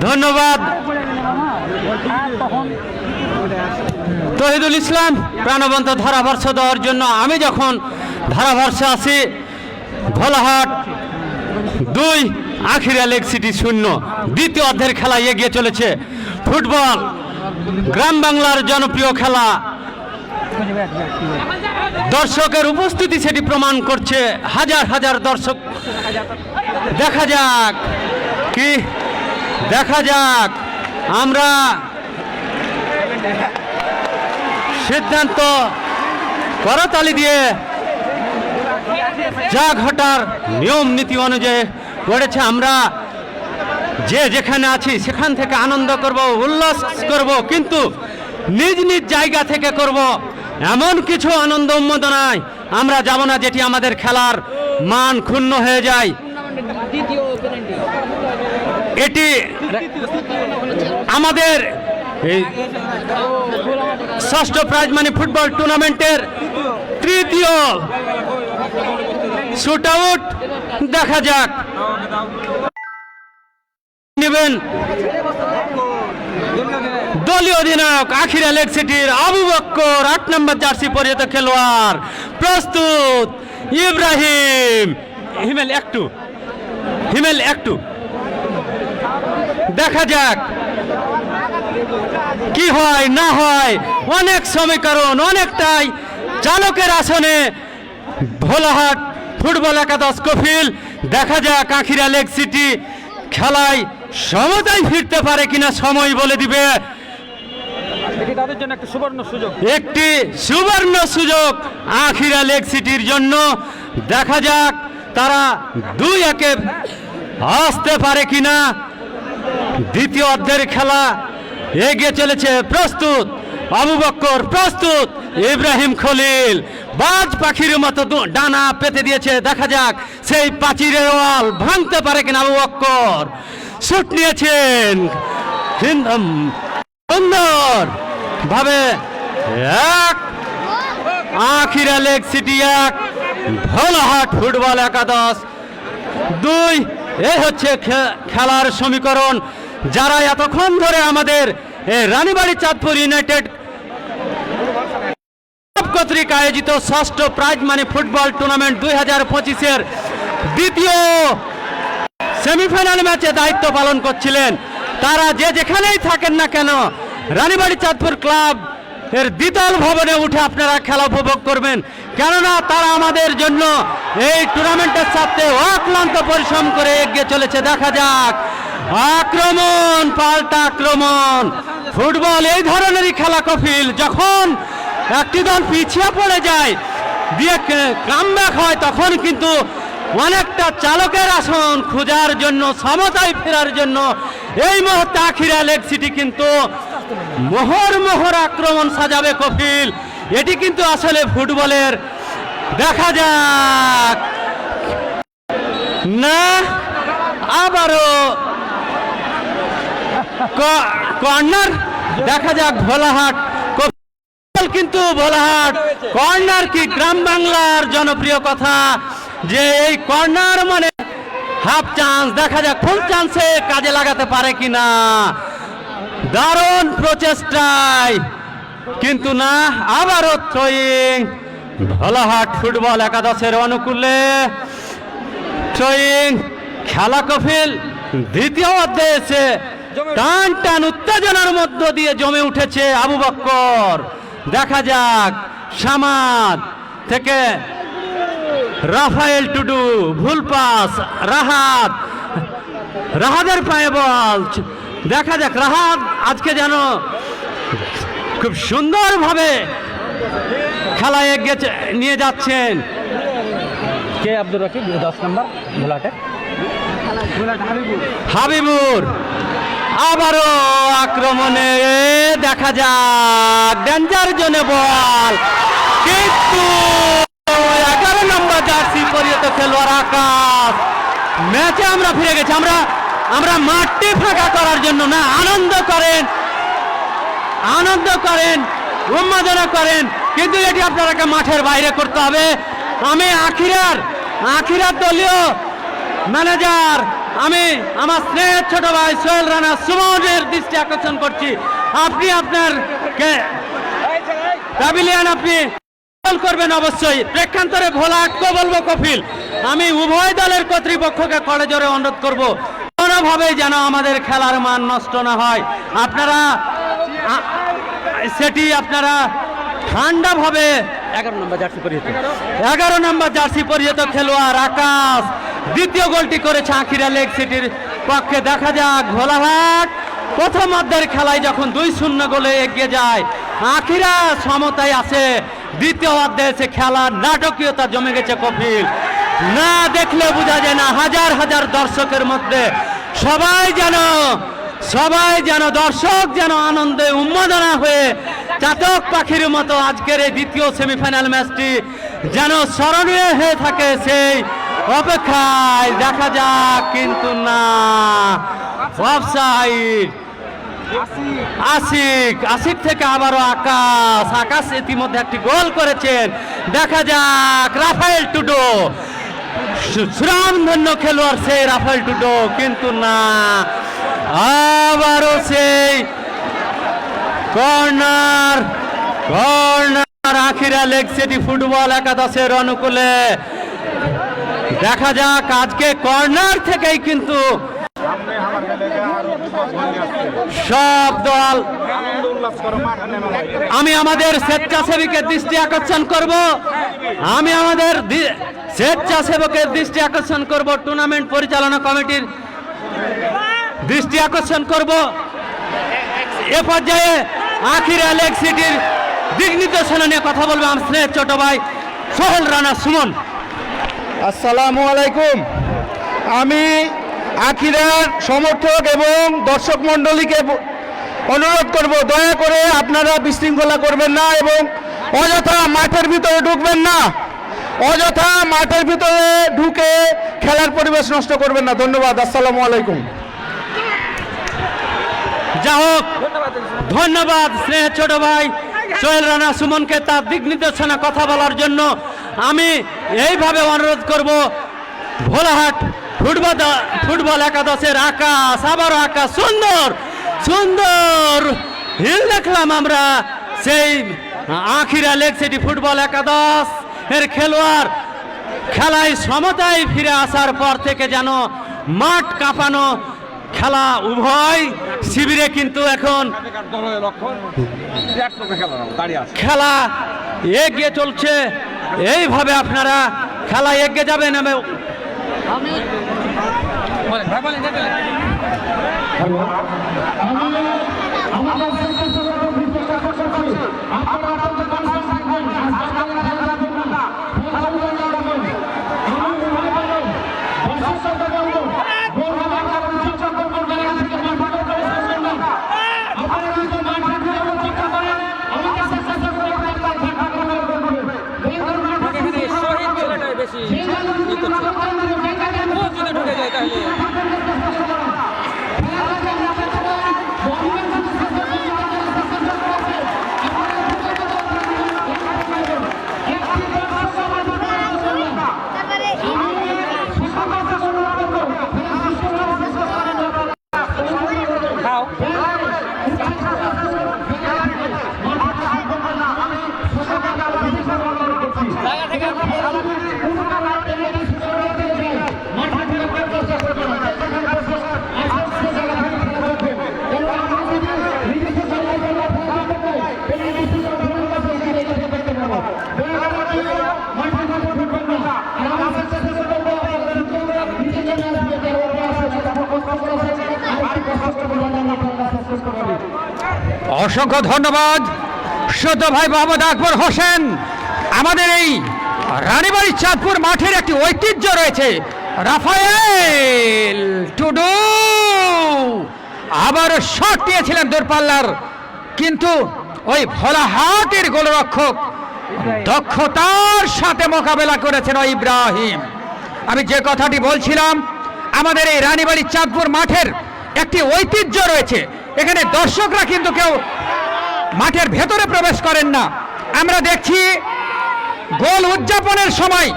ধন্যবাদ। তহিদুল ইসলাম প্রাণবন্ত ধারাভাষ্য দেওয়ার জন্য। আমি যখন ধারাভাষ্যে আসি ভোলাহাট 2 আখিরা লেক সিটি 0, দ্বিতীয় অর্ধের খেলা এগিয়ে চলেছে। ফুটবল গ্রাম বাংলার জনপ্রিয় খেলা, দর্শকের উপস্থিতি সেটি প্রমাণ করছে, হাজার হাজার দর্শক। দেখা যাক কি, দেখা যাক আমরা সিদ্ধান্ত করতালি দিয়ে যা ঘটার নিয়ম নীতি অনুযায়ী করেছে। আমরা যে যেখানে আছি সেখান থেকে আনন্দ করব, উল্লাস করব, কিন্তু নিজ নিজ জায়গা থেকে করব। এমন কিছু আনন্দ উন্মাদনায় আমরা যাব না যেটি আমাদের খেলার মান ক্ষুণ্ণ হয়ে যায়। এটি আমাদের ষষ্ঠ প্রাইজ মানি ফুটবল টুর্নামেন্টের তৃতীয় শুট আউট। দেখা যাক নেবেন দলীয় অধিনায়ক আখিরা লেক সিটির আবু বক্কর, 8 নম্বর জার্সি পরিহিত খেলোয়াড় প্রস্তুত। ইব্রাহিম হিমেল একটু দেখা যাক কি হয় না হয়। অনেক সমীকরণ, অনেকটাই চালকের আসনে ভোলাহাট ফুটবল একাদশ কফিল। দেখা যাক আখিরা লেক সিটি খেলায় সমতায় ফিরতে পারে কিনা, সময় বলে দিবে। একটি সুবর্ণ সুযোগ আখিরা লেক সিটির জন্য। দেখা যাক তারা 2-1 আসতে পারে কিনা। দ্বিতীয় অর্ধের খেলা এগিয়ে চলেছে। প্রস্তুত আবু বক্কর, প্রস্তুত ইব্রাহিম খলিল, বাজ পাখির মতো ডানা পেতে দিয়েছে। দেখা যাক সেই প্রাচীরের ওয়াল ভাঙতে পারে কিনা আবু বক্কর। শুট নিয়েছেন সুন্দর ভাবে। 1 আখিরা লেক সিটি 1 ভোলাহাট ফুটবল একাদশ 2। এই হচ্ছে খেলার সমীকরণ। যারা এতক্ষণ ধরে আমাদের রানীবাড়ি চাঁদপুর ইউনাইটেড কর্তৃক আয়োজিত ষষ্ঠ প্রাইজ মানি ফুটবল টুর্নামেন্ট 2025-এর দ্বিতীয় সেমিফাইনাল ম্যাচে দায়িত্ব পালন করছিলেন, তারা যে যেখানেই থাকেন না কেন রানীবাড়ি চাঁদপুর ক্লাব এর দ্বিতল ভবনে উঠে আপনারা খেলা উপভোগ করবেন, কেননা তারা আমাদের জন্য এই টুর্নামেন্টের সাথে অক্লান্ত পরিশ্রম করে এগিয়ে চলেছে। দেখা যাক আক্রমণ পাল্টা আক্রমণ। ফুটবল এই ধরনেরই খেলা কফিল। যখন একটি দল পিছিয়ে পড়ে যায় দিয়ে কামব্যাক হয়, তখন কিন্তু অনেকটা চালকের আসন খোঁজার জন্য, সমতায় ফেরার জন্য এই মুহূর্তে আখিরা লেক সিটি কিন্তু মোহর আক্রমণ সাজাবে কফিল। এটি কিন্তু আসলে ফুটবলের। দেখা যাক না, আবারও কর্নার। দেখা যাক ভোলাহাট, কিন্তু ভোলাহাট কর্নার কি গ্রাম বাংলার জনপ্রিয় কথা যে এই কর্নার মানে হাফ চান্স। দেখা যাক ফুল চান্সে কাজে লাগাতে পারে কিনা। দারুণ প্রচেষ্টায়, কিন্তু না, আবারও থ্রোয়িং ভোলাহাট ফুটবল একাদশের অনুকূলে। থ্রোয়িং খেলা কফিল দ্বিতীয় অর্ধে এসে টান টান উত্তেজনার মধ্য দিয়ে জমে উঠেছে আবু বক্কর। দেখা যাক সামাদ থেকে রাফায়েল টুডু, ভুল পাস, রাহাদের পায়ে বল। দেখা যাক, রাহাত আজকে যেন খুব সুন্দরভাবে খেলা এগিয়ে নিয়ে যাচ্ছেন। কে আব্দুর রকিব 10 নম্বর ঘোলাটে, হাবিবুর আবারও আক্রমণে দেখা যাক, ডেঞ্জার জোনে বল, কিন্তু 11 নম্বর জার্সি পরিহিত খেলোয়াড় আকাশ। ম্যাচে আমরা ফিরে গেছি। আমরা মাঠটি ফাঁকা করার জন্য না, আনন্দ করেন, উন্মাদনা করেন, কিন্তু এটি আপনারাকে মাঠের বাইরে করতে হবে। আমি আখিরার দলীয় ম্যানেজার, আমি আমার স্নেহের ছোট ভাই সোহেল রানা সুমনের দৃষ্টি আকর্ষণ করছি। আপনি আপনার প্যাভিলিয়ন আপনি করবেন অবশ্যই। প্রেক্ষান্তরে ঘোলা আটকে বলবো কফিল। আমি উভয় দলের কর্তৃপক্ষকে কড়াজোরে অনুরোধ করব, কোনোভাবেই যেন আমাদের খেলার মান নষ্ট না হয়। আপনারা ঠান্ডাভাবে 11 নম্বর জার্সি পরিহিত খেলোয়াড় আকাশ দ্বিতীয় গোলটি করেছে আখিরা লেগ সিটির পক্ষে। দেখা যাক, ভোলাহাট প্রথম অর্ধের খেলায় যখন 2-0 গোলে এগিয়ে যায়, আখিরা সমতায় আছে। দ্বিতীয় অর্ধে এসে খেলার নাটকীয়তা জমে গেছে কপিল, না দেখলে বোঝা যায় না। হাজার হাজার দর্শকের মধ্যে সবাই যেন দর্শক যেন আনন্দে উন্মাদনা হয়ে চাতক পাখির মতো আজকের এই দ্বিতীয় সেমিফাইনাল ম্যাচটি যেন স্মরণীয় হয়ে থাকে, সেই অপেক্ষায়। দেখা যাক, কিন্তু না, অফসাইড। আশিক থেকে আবারও আকাশ ইতিমধ্যে একটি গোল করেছেন। দেখা যাক, রাফায়েল টুডু, সুনামধন্য খেলোয়াড় সেই রাফায়েল টুডু, কিন্তু না, আবারও সেই কর্নার আখিরা লেগ সিটি ফুটবল একাদশের অনুকূলে। দেখা যাক, আজকে কর্নার থেকেই কিন্তু সব দল, আমি আমাদের স্বেচ্ছাসেবীকে দৃষ্টি আকর্ষণ করব, টুর্নামেন্ট পরিচালনা কমিটির দৃষ্টি আকর্ষণ করব। এ পর্যায়ে আখিরা লেগ সিটির দিক নির্দেশনা নিয়ে কথা বলবে আমার স্নেহের ছোট ভাই সোহেল রানা সুমন। আসসালামু আলাইকুম। আমি আখিরার সমর্থক এবং দর্শক মণ্ডলীকে অনুরোধ করব, দয়া করে আপনারা বিশৃঙ্খলা করবেন না এবং অযথা মাঠের ভিতরে ঢুকবেন না, অযথা মাঠের ভিতরে ঢুকে খেলার পরিবেশ নষ্ট করবেন না। ধন্যবাদ। আসসালামু আলাইকুম। যা হোক, ধন্যবাদ স্নেহের ছোট ভাই সোহেল রানা সুমনকে তার দিক নির্দেশনা কথা বলার জন্য। আমি এইভাবে অনুরোধ করব, ভোলাহাট ফুটবল একাদশের আকাশ, আবারও আকাশ, সুন্দর হিল দেখলাম আমরা সেই আখিরা লেগ সিটি ফুটবল একাদশ এর খেলোয়াড় খেলায় সমতায় ফিরে আসার পর থেকে যেন মাঠ কাঁপানো খেলা উভয় শিবিরে, কিন্তু এখন খেলা এগিয়ে চলছে। এইভাবে আপনারা খেলা এগিয়ে যাবেন। অসংখ্য ধন্যবাদ সদ্য ভাই মোহাম্মদ আকবর হোসেন। আমাদের এই রানীবাড়ি চাঁদপুর মাঠের একটি ঐতিহ্য রয়েছে, রাফায়েল টুডু আবার শট নিয়েছিলেন দূরপাল্লার, কিন্তু ওই ভোলাহাটের গোলরক্ষক দক্ষতার সাথে মোকাবেলা করেছেন ওই ইব্রাহিম। আমি যে কথাটি বলছিলাম, আমাদের এই রানীবাড়ি চাঁদপুর মাঠের একটি ঐতিহ্য রয়েছে, এখানে দর্শকরা কিন্তু কেউ মাঠের ভেতরে প্রবেশ করেন না। আমরা দেখছি গোল উদযাপনের সময়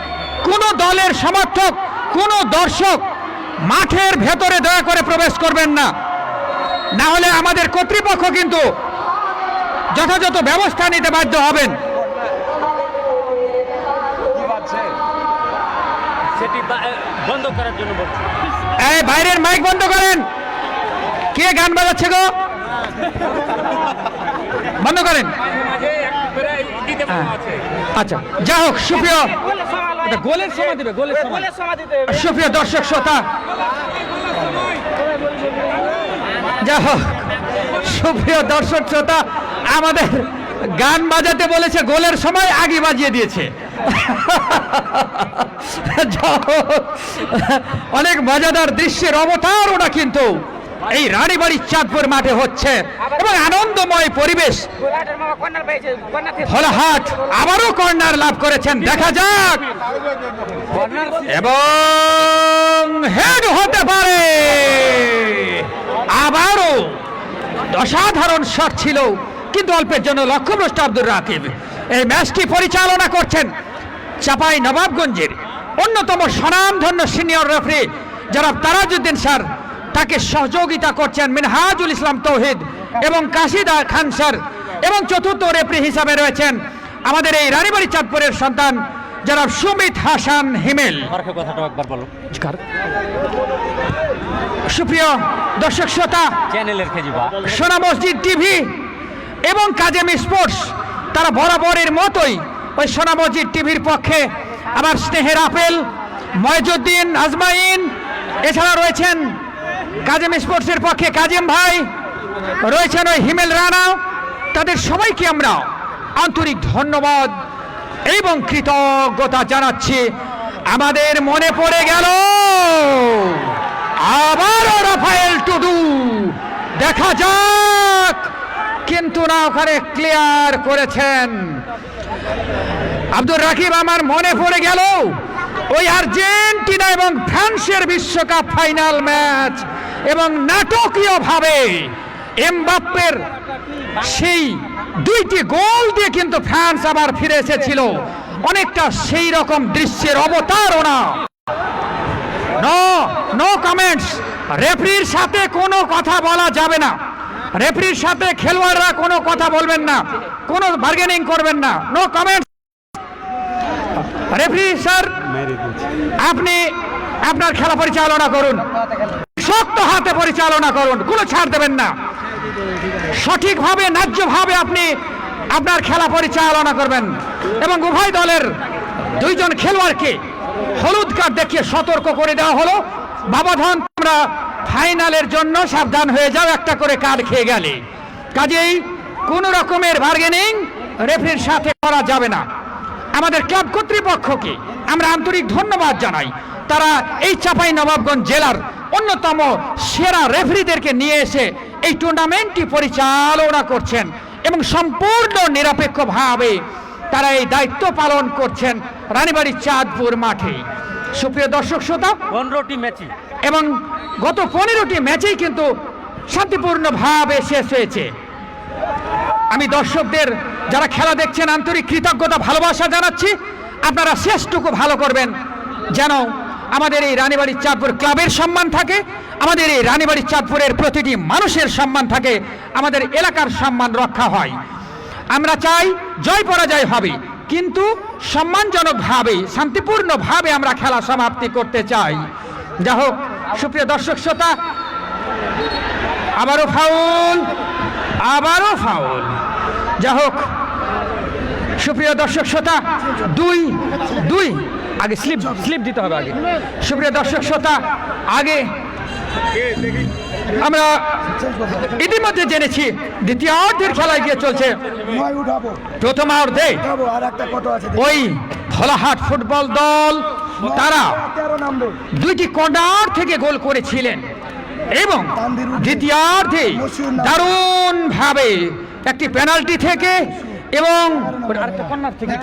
কোনো দলের সমর্থক, কোনো দর্শক মাঠের ভেতরে দয়া করে প্রবেশ করবেন না, না হলে আমাদের কর্তৃপক্ষ কিন্তু যথাযথ ব্যবস্থা নিতে বাধ্য হবেন। বন্ধ করার জন্য বলছি। এই বাইরের মাইক বন্ধ করেন। কে গান বাজাচ্ছে গো? বন্ধ করেন। আচ্ছা, যা হোক, সুপ্রিয় গোলের সময় দিবে, গোলের সময় সুপ্রিয় দর্শক শ্রোতা, যা হোক সুপ্রিয় দর্শক শ্রোতা, আমাদের গান বাজাতে বলেছে, গোলের সময় আগে বাজিয়ে দিয়েছে। অনেক মজাদার দৃশ্যের অবতারণা কিন্তু এই রানীবাড়ি চাঁদপুর মাঠে হচ্ছে এবং আনন্দময় পরিবেশ। ভোলাহাট আবারও কর্নার লাভ করেছেন, দেখা যাক, এবং হেড হতে পারে। আবারও অসাধারণ শট ছিল, কিন্তু অল্পের জন্য লক্ষ্যভ্রষ্ট আব্দুর রাকিব। এই ম্যাচটি পরিচালনা করছেন চাপাই নবাবগঞ্জের অন্যতম স্বনামধন্য সিনিয়র রেফারি জনাব তারাজউদ্দিন স্যার, তাকে সহযোগিতা করছেন মিনহাজুল ইসলাম তৌহিদ এবং কাশিদা খান স্যার, এবং চতুর্থ রেফারি হিসাবে রয়েছেন আমাদের এই রানীবাড়ি চাঁদপুরের সন্তান জনাব সুমিত হাসান হিমেল। কথাটা একবার বলো। সুপ্রিয় দর্শক শ্রোতা, চ্যানেলের খেজিবা সোনা মসজিদ টিভি এবং কাজেম স্পোর্টস তারা বরাবরের মতোই ওই সোনা মসজিদ টিভির পক্ষে আবার স্নেহের আপেল, ময়জুদ্দিন আজমাইন, এছাড়া রয়েছেন কাজেম স্পোর্টসের পক্ষে কাজেম ভাই, রয়েছেন ওই হিমেল রানা, তাদের সবাইকে আমরা আন্তরিক ধন্যবাদ এবং কৃতজ্ঞতা জানাচ্ছি। আমাদের মনে পড়ে গেল আবারও রাফায়েল টুডু, দেখা যাক, কিন্তু না, ওখানে ক্লিয়ার করেছেন আব্দুর রাকিব। আমার মনে পড়ে গেল ওই আর্জেন্টিনা এবং ফ্রান্সের বিশ্বকাপ ফাইনাল ম্যাচ, এবং নাটকীয়ভাবে এমবাপ্পের সেই দুইটি গোল দিয়ে কিন্তু ফ্রান্স আবার ফিরে এসেছিল, অনেকটা সেই রকম দৃশ্যের অবতারণা। নো কমেন্টস, রেফারির সাথে কোনো কথা বলা যাবে না, রেফারির সাথে খেলোয়াড়রা কোনো কথা বলবেন না, কোনো বার্গেনিং করবেন না, নো কমেন্টস। রেফারি স্যার, আপনি আপনার খেলা পরিচালনা করুন, শক্ত হাতে পরিচালনা করুন, কোনো ছাড় দেবেন না, সঠিকভাবে ন্যায্যভাবে আপনি আপনার খেলা পরিচালনা করবেন। এবং উভয় দলের দুইজন খেলোয়াড়কে হলুদ কার্ড দেখিয়ে সতর্ক করে দেওয়া হলো, বাবাধন তোমরা ফাইনালের জন্য সাবধান হয়ে যাও, একটা করে কার্ড খেয়ে গেলে। কাজেই কোনো রকমের বার্গেনিং রেফারির সাথে করা যাবে না। আমাদের ক্লাব কর্তৃপক্ষকে আমরা আন্তরিক ধন্যবাদ জানাই, তারা এই চাঁপাই নবাবগঞ্জ জেলার অন্যতম সেরা রেফারিদেরকে নিয়ে এসে এই টুর্নামেন্টটি পরিচালনা করছেন এবং সম্পূর্ণ নিরপেক্ষভাবে তারা এই দায়িত্ব পালন করছেন রানীবাড়ি চাঁদপুর মাঠে। সুপ্রিয় দর্শক শ্রোতা, 15টি ম্যাচই এবং গত 15টি ম্যাচেই কিন্তু শান্তিপূর্ণভাবে শেষ হয়েছে। আমি দর্শকদের যারা খেলা দেখছেন আন্তরিক কৃতজ্ঞতা ভালোবাসা জানাচ্ছি। আপনারা শেষটুকু ভালো করবেন, যেন আমাদের এই রানীবাড়ি চাঁদপুর ক্লাবের সম্মান থাকে, আমাদের এই রানীবাড়ি চাঁদপুরের প্রতিটি মানুষের সম্মান থাকে, আমাদের এলাকার সম্মান রক্ষা হয়। আমরা চাই জয় পরাজয় হবে, কিন্তু সম্মানজনকভাবে শান্তিপূর্ণভাবে আমরা খেলা সমাপ্তি করতে চাই। যা হোক, সুপ্রিয় দর্শক শ্রোতা, আবারও ফাউল, যা হোক সুপ্রিয় দর্শক শ্রোতা, দুই আগে স্লিপ দিতে হবে আগে। সুপ্রিয় দর্শক শ্রোতা, আগে আমরা ইতিমধ্যে জেনেছি দ্বিতীয়ার্ধের খেলায় গিয়ে চলছে প্রথমার্ধে ওই ভোলাহাট ফুটবল দল তারা 2টি কর্নার থেকে গোল করেছিলেন এবং দ্বিতীয়ার্ধে দারুণভাবে একটি পেনাল্টি থেকে এবং আরেকটা কর্নার থেকে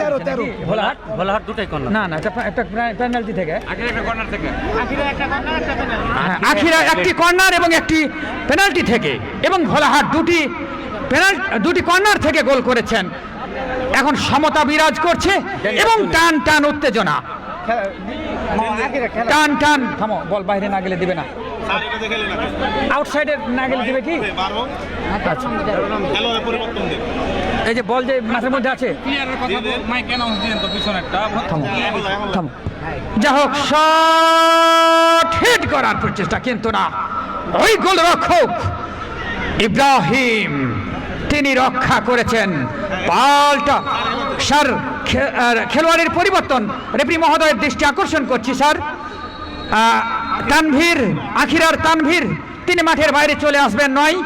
ভোলাহাট দুটাই কর্নার না না একটা পেনাল্টি থেকে আখিরা একটি কর্নার এবং একটি পেনাল্টি থেকে এবং ভোলাহাট দুটি কর্নার থেকে গোল করেছেন। এখন সমতা বিরাজ করছে এবং টান টান উত্তেজনা, টান টান। থামো, বল বাইরে না গেলে দিবে না, আউটসাইডে না গেলে দিবে কি? আচ্ছা, এই যে বল যে মাঠের মধ্যে আছে, যা হোক শট হিট করার প্রচেষ্টা, কিন্তু না, ওই গোলরক্ষক ইব্রাহিম তিনি রক্ষা করেছেন। পাল্টা স্যার খেলোয়াড়ের পরিবর্তন, রেফারি মহোদয়ের দৃষ্টি আকর্ষণ করছি স্যার। তানভীর, আখিরার তানভীর তিনি মাঠের বাইরে চলে আসবেন 9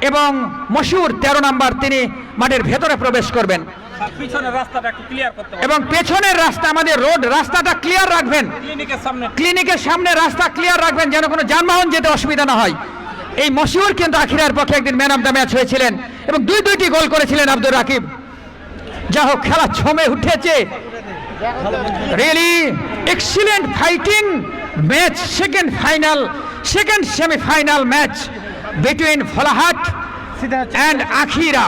এবং মশহুর 13 নম্বর তিনি মাঠের ভেতরে প্রবেশ করবেন এবং পেছনের রাস্তা, আমাদের রোড রাস্তাটা ক্লিয়ার রাখবেন, ক্লিনিকের সামনে রাস্তা ক্লিয়ার রাখবেন যেন কোনো যানবাহন যেতে অসুবিধা না হয়। এই মশহুর কিন্তু আখিরার পক্ষে একদিন ম্যান অফ দ্য ম্যাচ হয়েছিলেন এবং দুইটি গোল করেছিলেন আব্দুর রাকিব। যা হোক, খেলা জমে উঠেছে, really excellent fighting match, second semifinal match between Bholahat and Akhira.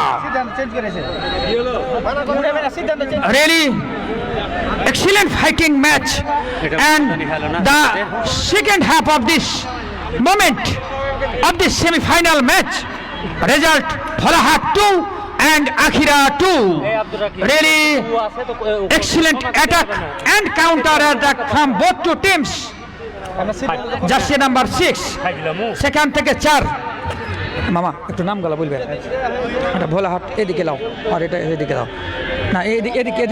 Really excellent fighting match, and the second half of this moment of this semi-final match result Bholahat 2 and Akhira 2. Really excellent attack and counter attack from both two teams. Jersey number 6 সেখান থেকে 4 মামা একটু নাম গলা বলবেন, এটা ভোলাহাট এদিকে লাও আর এটা এদিকে লাও না, এদিকে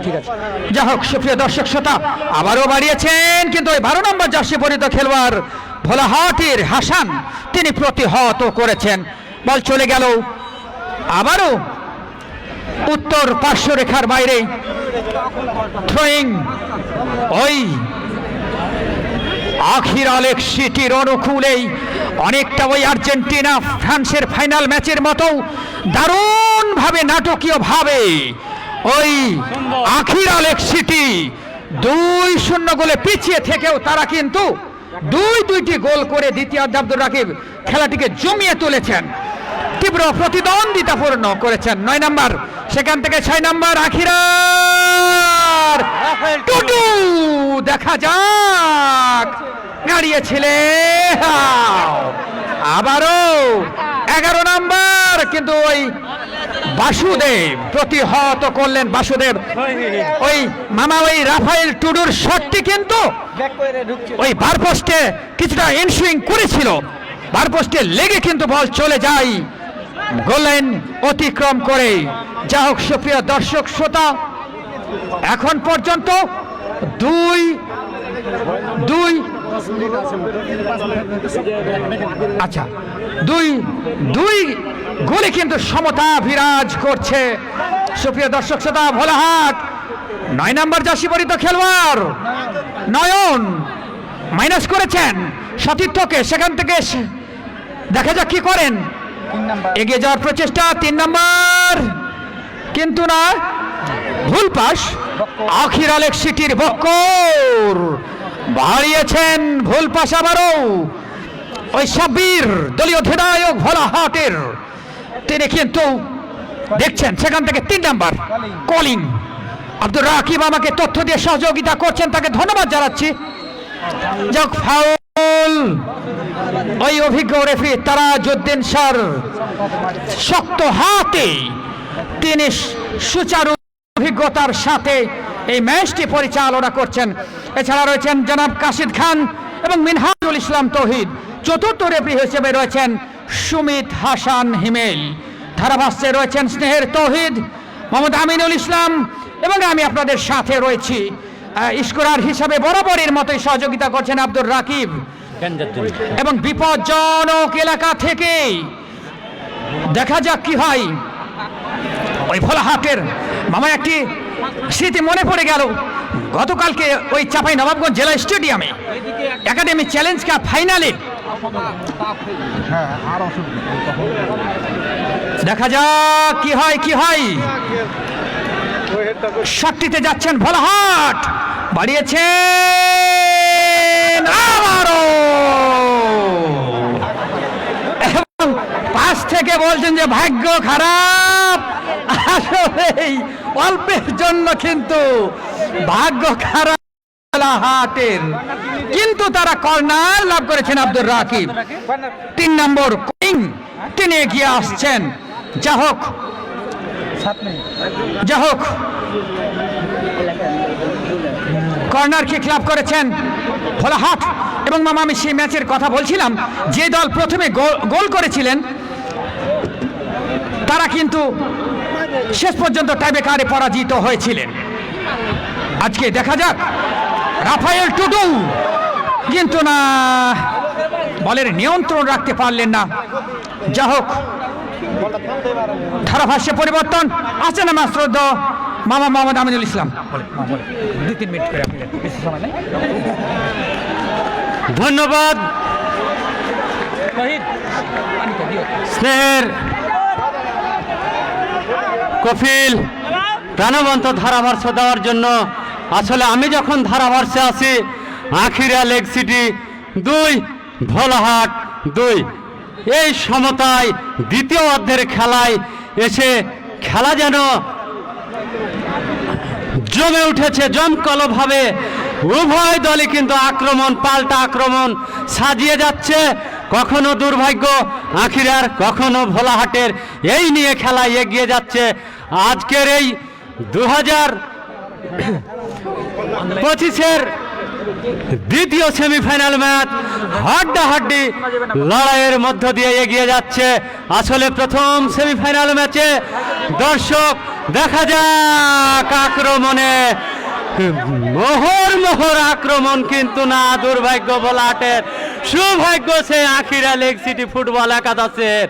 ঠিক আছে। যা হোক, সুপ্রিয় দর্শক শ্রোতা, আবারও বাড়িয়েছেন কিন্তু ওই 12 নম্বর জার্সি পরিহিত খেলোয়াড় ভোলাহাটের হাসান তিনি প্রতিহত করেছেন। বল চলে গেল আবারও উত্তর পার্শ্ব রেখার বাইরে, থ্রোয়িং ওই আখিরা লেকসিটির অনুকূলেই, অনেকটা ওই আর্জেন্টিনা ফ্রান্সের ফাইনাল ম্যাচের মতো দারুণভাবে নাটকীয়ভাবে ওই আখিরা লেকসিটি 2-0 গোলে পিছিয়ে থেকেও তারা কিন্তু দুইটি গোল করে দ্বিতীয়ার্ধে আব্দুর রাকিব খেলাটিকে জমিয়ে তুলেছেন, তীব্র প্রতিদ্বন্দ্বিতাপূর্ণ করেছেন। 9 নম্বর, সেখান থেকে 6 নম্বর আখিরার টুটু, দেখা যাক গাড়িয়েছিলেন আবারও 11 নম্বর, কিন্তু ওই বাসুদেব প্রতিহত করলেন। বাসুদেব ওই মামা ওই রাফায়েল টুডুর শটটি কিন্তু ওই বারপোস্টে কিছুটা ইনসুইং করেছিল, বারপোস্টে লেগে কিন্তু বল চলে যায় গোল লাইন অতিক্রম করে। যা হোক, সুপ্রিয় দর্শক শ্রোতা, এখন পর্যন্ত দুই গোলে কিন্তু সমতা বিরাজ করছে। সুপ্রিয় দর্শক শ্রোতা, ভোলাহাট 9 নম্বর জার্সি পরিহিত খেলোয়াড় নয়ন মাইনাস করেছেন সতীর্থকে, সেখান থেকে দেখা যাক কি করেন, এগিয়ে যাওয়ার প্রচেষ্টা। 3 নম্বর, কিন্তু না, ভুল পাস। আখিরা লেকসিটির বক্কর বাড়িয়েছেন, ভুল পাস আবারও ওই সাব্বির দলীয় অধিনায়ক ভোলাহাটের, তিনি কিন্তু দেখছেন সেখান থেকে 3 নম্বর কলিং আব্দুর রাকিব আমাকে তথ্য দিয়ে সহযোগিতা করছেন, তাকে ধন্যবাদ জানাচ্ছি। যাক, ফাউল ওই অভিজ্ঞ রেফারি তারাজউদ্দিন স্যার শক্ত হাতে তিনি সুচারু অভিজ্ঞতার সাথে এই ম্যাচটি পরিচালনা করছেন। এছাড়া রয়েছেন জনাব কাশিদ খান এবং মিনহাজুল ইসলাম তৌহিদ। চতুর্থ রেফারি হিসেবে রয়েছেন সুমিত হাসান হিমেল। ধারাভাষ্যে রয়েছেন স্নেহের তৌহিদ, মোহাম্মদ আমিনুল ইসলাম এবং আমি আপনাদের সাথে রয়েছি। স্কোরার হিসাবে বরাবরের মতোই সহযোগিতা করছেন আব্দুর রাকিব। গ্যাঞ্জার জন্য। এবং বিপজ্জনক এলাকা থেকে দেখা যাক কি হয়। ওই ভোলাহাটের মামা একটি স্মৃতি মনে পড়ে গেল, গতকালকে ওই চাঁপাই নবাবগঞ্জ জেলা স্টেডিয়ামে একাডেমি চ্যালেঞ্জ কাপ ফাইনালে দেখা যাক কি হয় কি হয়। শটটিতে যাচ্ছেন ভোলাহাট, বাড়িয়েছেন আবারও, এবং পাশ থেকে বলছেন যে ভাগ্য খারাপ। আসলেই অল্পের জন্য কিন্তু ভাগ্য খারাপ ভোলাহাটের, কিন্তু তারা কর্নার লাভ করেছেন আব্দুর রাকিব। 3 নম্বর কিং তিনি এগিয়ে আসছেন। যা হোক কর্নার কিক লাভ করেছেন ভোলাহাট। এবং মামা আমি সেই ম্যাচের কথা বলছিলাম, যে দল প্রথমে গোল করেছিলেন তারা কিন্তু শেষ পর্যন্ত টাইব্রেকারে পরাজিত হয়েছিলেন। আজকে দেখা যাক রাফায়েল টুডু কিন্তু না, বলের নিয়ন্ত্রণ রাখতে পারলেন না। যা হোক ধারাভাষ্যে পরিবর্তন আসছে না মাত্র মামা মোহাম্মদ আমিনুল ইসলাম। 2-3 মিনিট করে ধন্যবাদ স্নেহের কফিল প্রাণবন্ত ধারাভাষ্য দেওয়ার জন্য। আসলে আমি যখন ধারাভাষ্যে আসি আখিরা লেগ সিটি 2 ভোলাহাট 2, এই সমতায় দ্বিতীয় অর্ধের খেলায় এসে খেলা যেন জমে উঠেছে জমকালোভাবে। উভয় দলই কিন্তু আক্রমণ পাল্টা আক্রমণ সাজিয়ে যাচ্ছে। কখনো দুর্ভাগ্য আখিরার, কখনো ভোলাহাটের, এই নিয়ে খেলায় এগিয়ে যাচ্ছে। আজকের এই 2025-এর দ্বিতীয় সেমিফাইনাল ম্যাচ হাড্ডাহাড্ডি লড়াইয়ের মধ্য দিয়ে এগিয়ে যাচ্ছে। আসলে প্রথম সেমিফাইনাল ম্যাচে দর্শক দেখা যাক আক্রমণে মোহর আক্রমণ, কিন্তু না দুর্ভাগ্য ভোলাহাটের, সৌভাগ্য সে আখিরা লেগ সিটি ফুটবল একাদশের।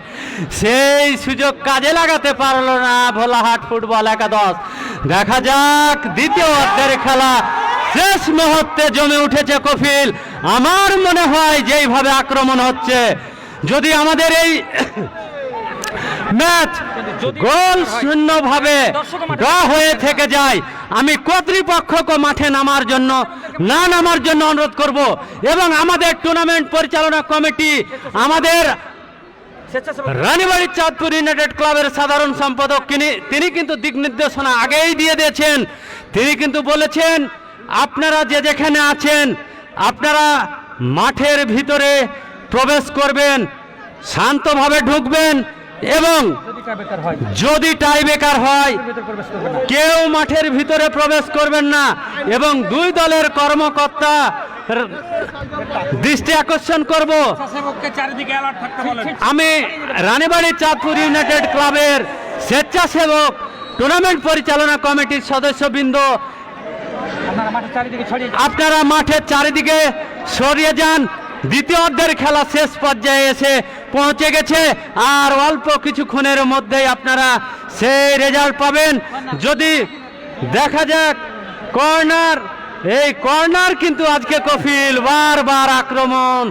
সেই সুযোগ কাজে লাগাতে পারলো না ভোলাহাট ফুটবল একাদশ। দেখা যাক দ্বিতীয় অর্ধের খেলা শেষ মুহূর্তে জমে উঠেছে কফিল। আমার মনে হয় যেইভাবে আক্রমণ হচ্ছে, যদি আমাদের এই ম্যাচ গোল শূন্যভাবে ড্র হয়ে থেকে যায়, আমি কর্তৃপক্ষকে মাঠে নামার জন্য অনুরোধ করব। এবং আমাদের টুর্নামেন্ট পরিচালনা কমিটি, আমাদের রানীবাড়ি চাঁদপুর ইউনাইটেড ক্লাবের সাধারণ সম্পাদক তিনি কিন্তু দিক নির্দেশনা আগেই দিয়ে দিয়েছেন। তিনি কিন্তু বলেছেন আপনারা যে যেখানে আছেন আপনারা মাঠের ভিতরে প্রবেশ করবেন, শান্তভাবে ঢুকবেন, এবং যদি টাইব্রেকার হয় কেউ মাঠের ভিতরে প্রবেশ করবেন না। এবং 2 দলের কর্মকর্তা দৃষ্টি আকর্ষণ করব, আমি রানীবাড়ি চাঁদপুর ইউনাইটেড ক্লাবের স্বেচ্ছাসেবক টুর্নামেন্ট পরিচালনা কমিটির সদস্যবৃন্দ, আপনারা মাঠের চারিদিকে সরিয়ে যান। দ্বিতীয় অর্ধের খেলা শেষ পর্যায়ে এসে পৌঁছে গেছে, আর অল্প কিছুক্ষণের মধ্যেই আপনারা সেই রেজাল্ট পাবেন। যদি দেখা যাক কর্নার, এই কর্নার কিন্তু আজকে কফিল বারবার আক্রমণ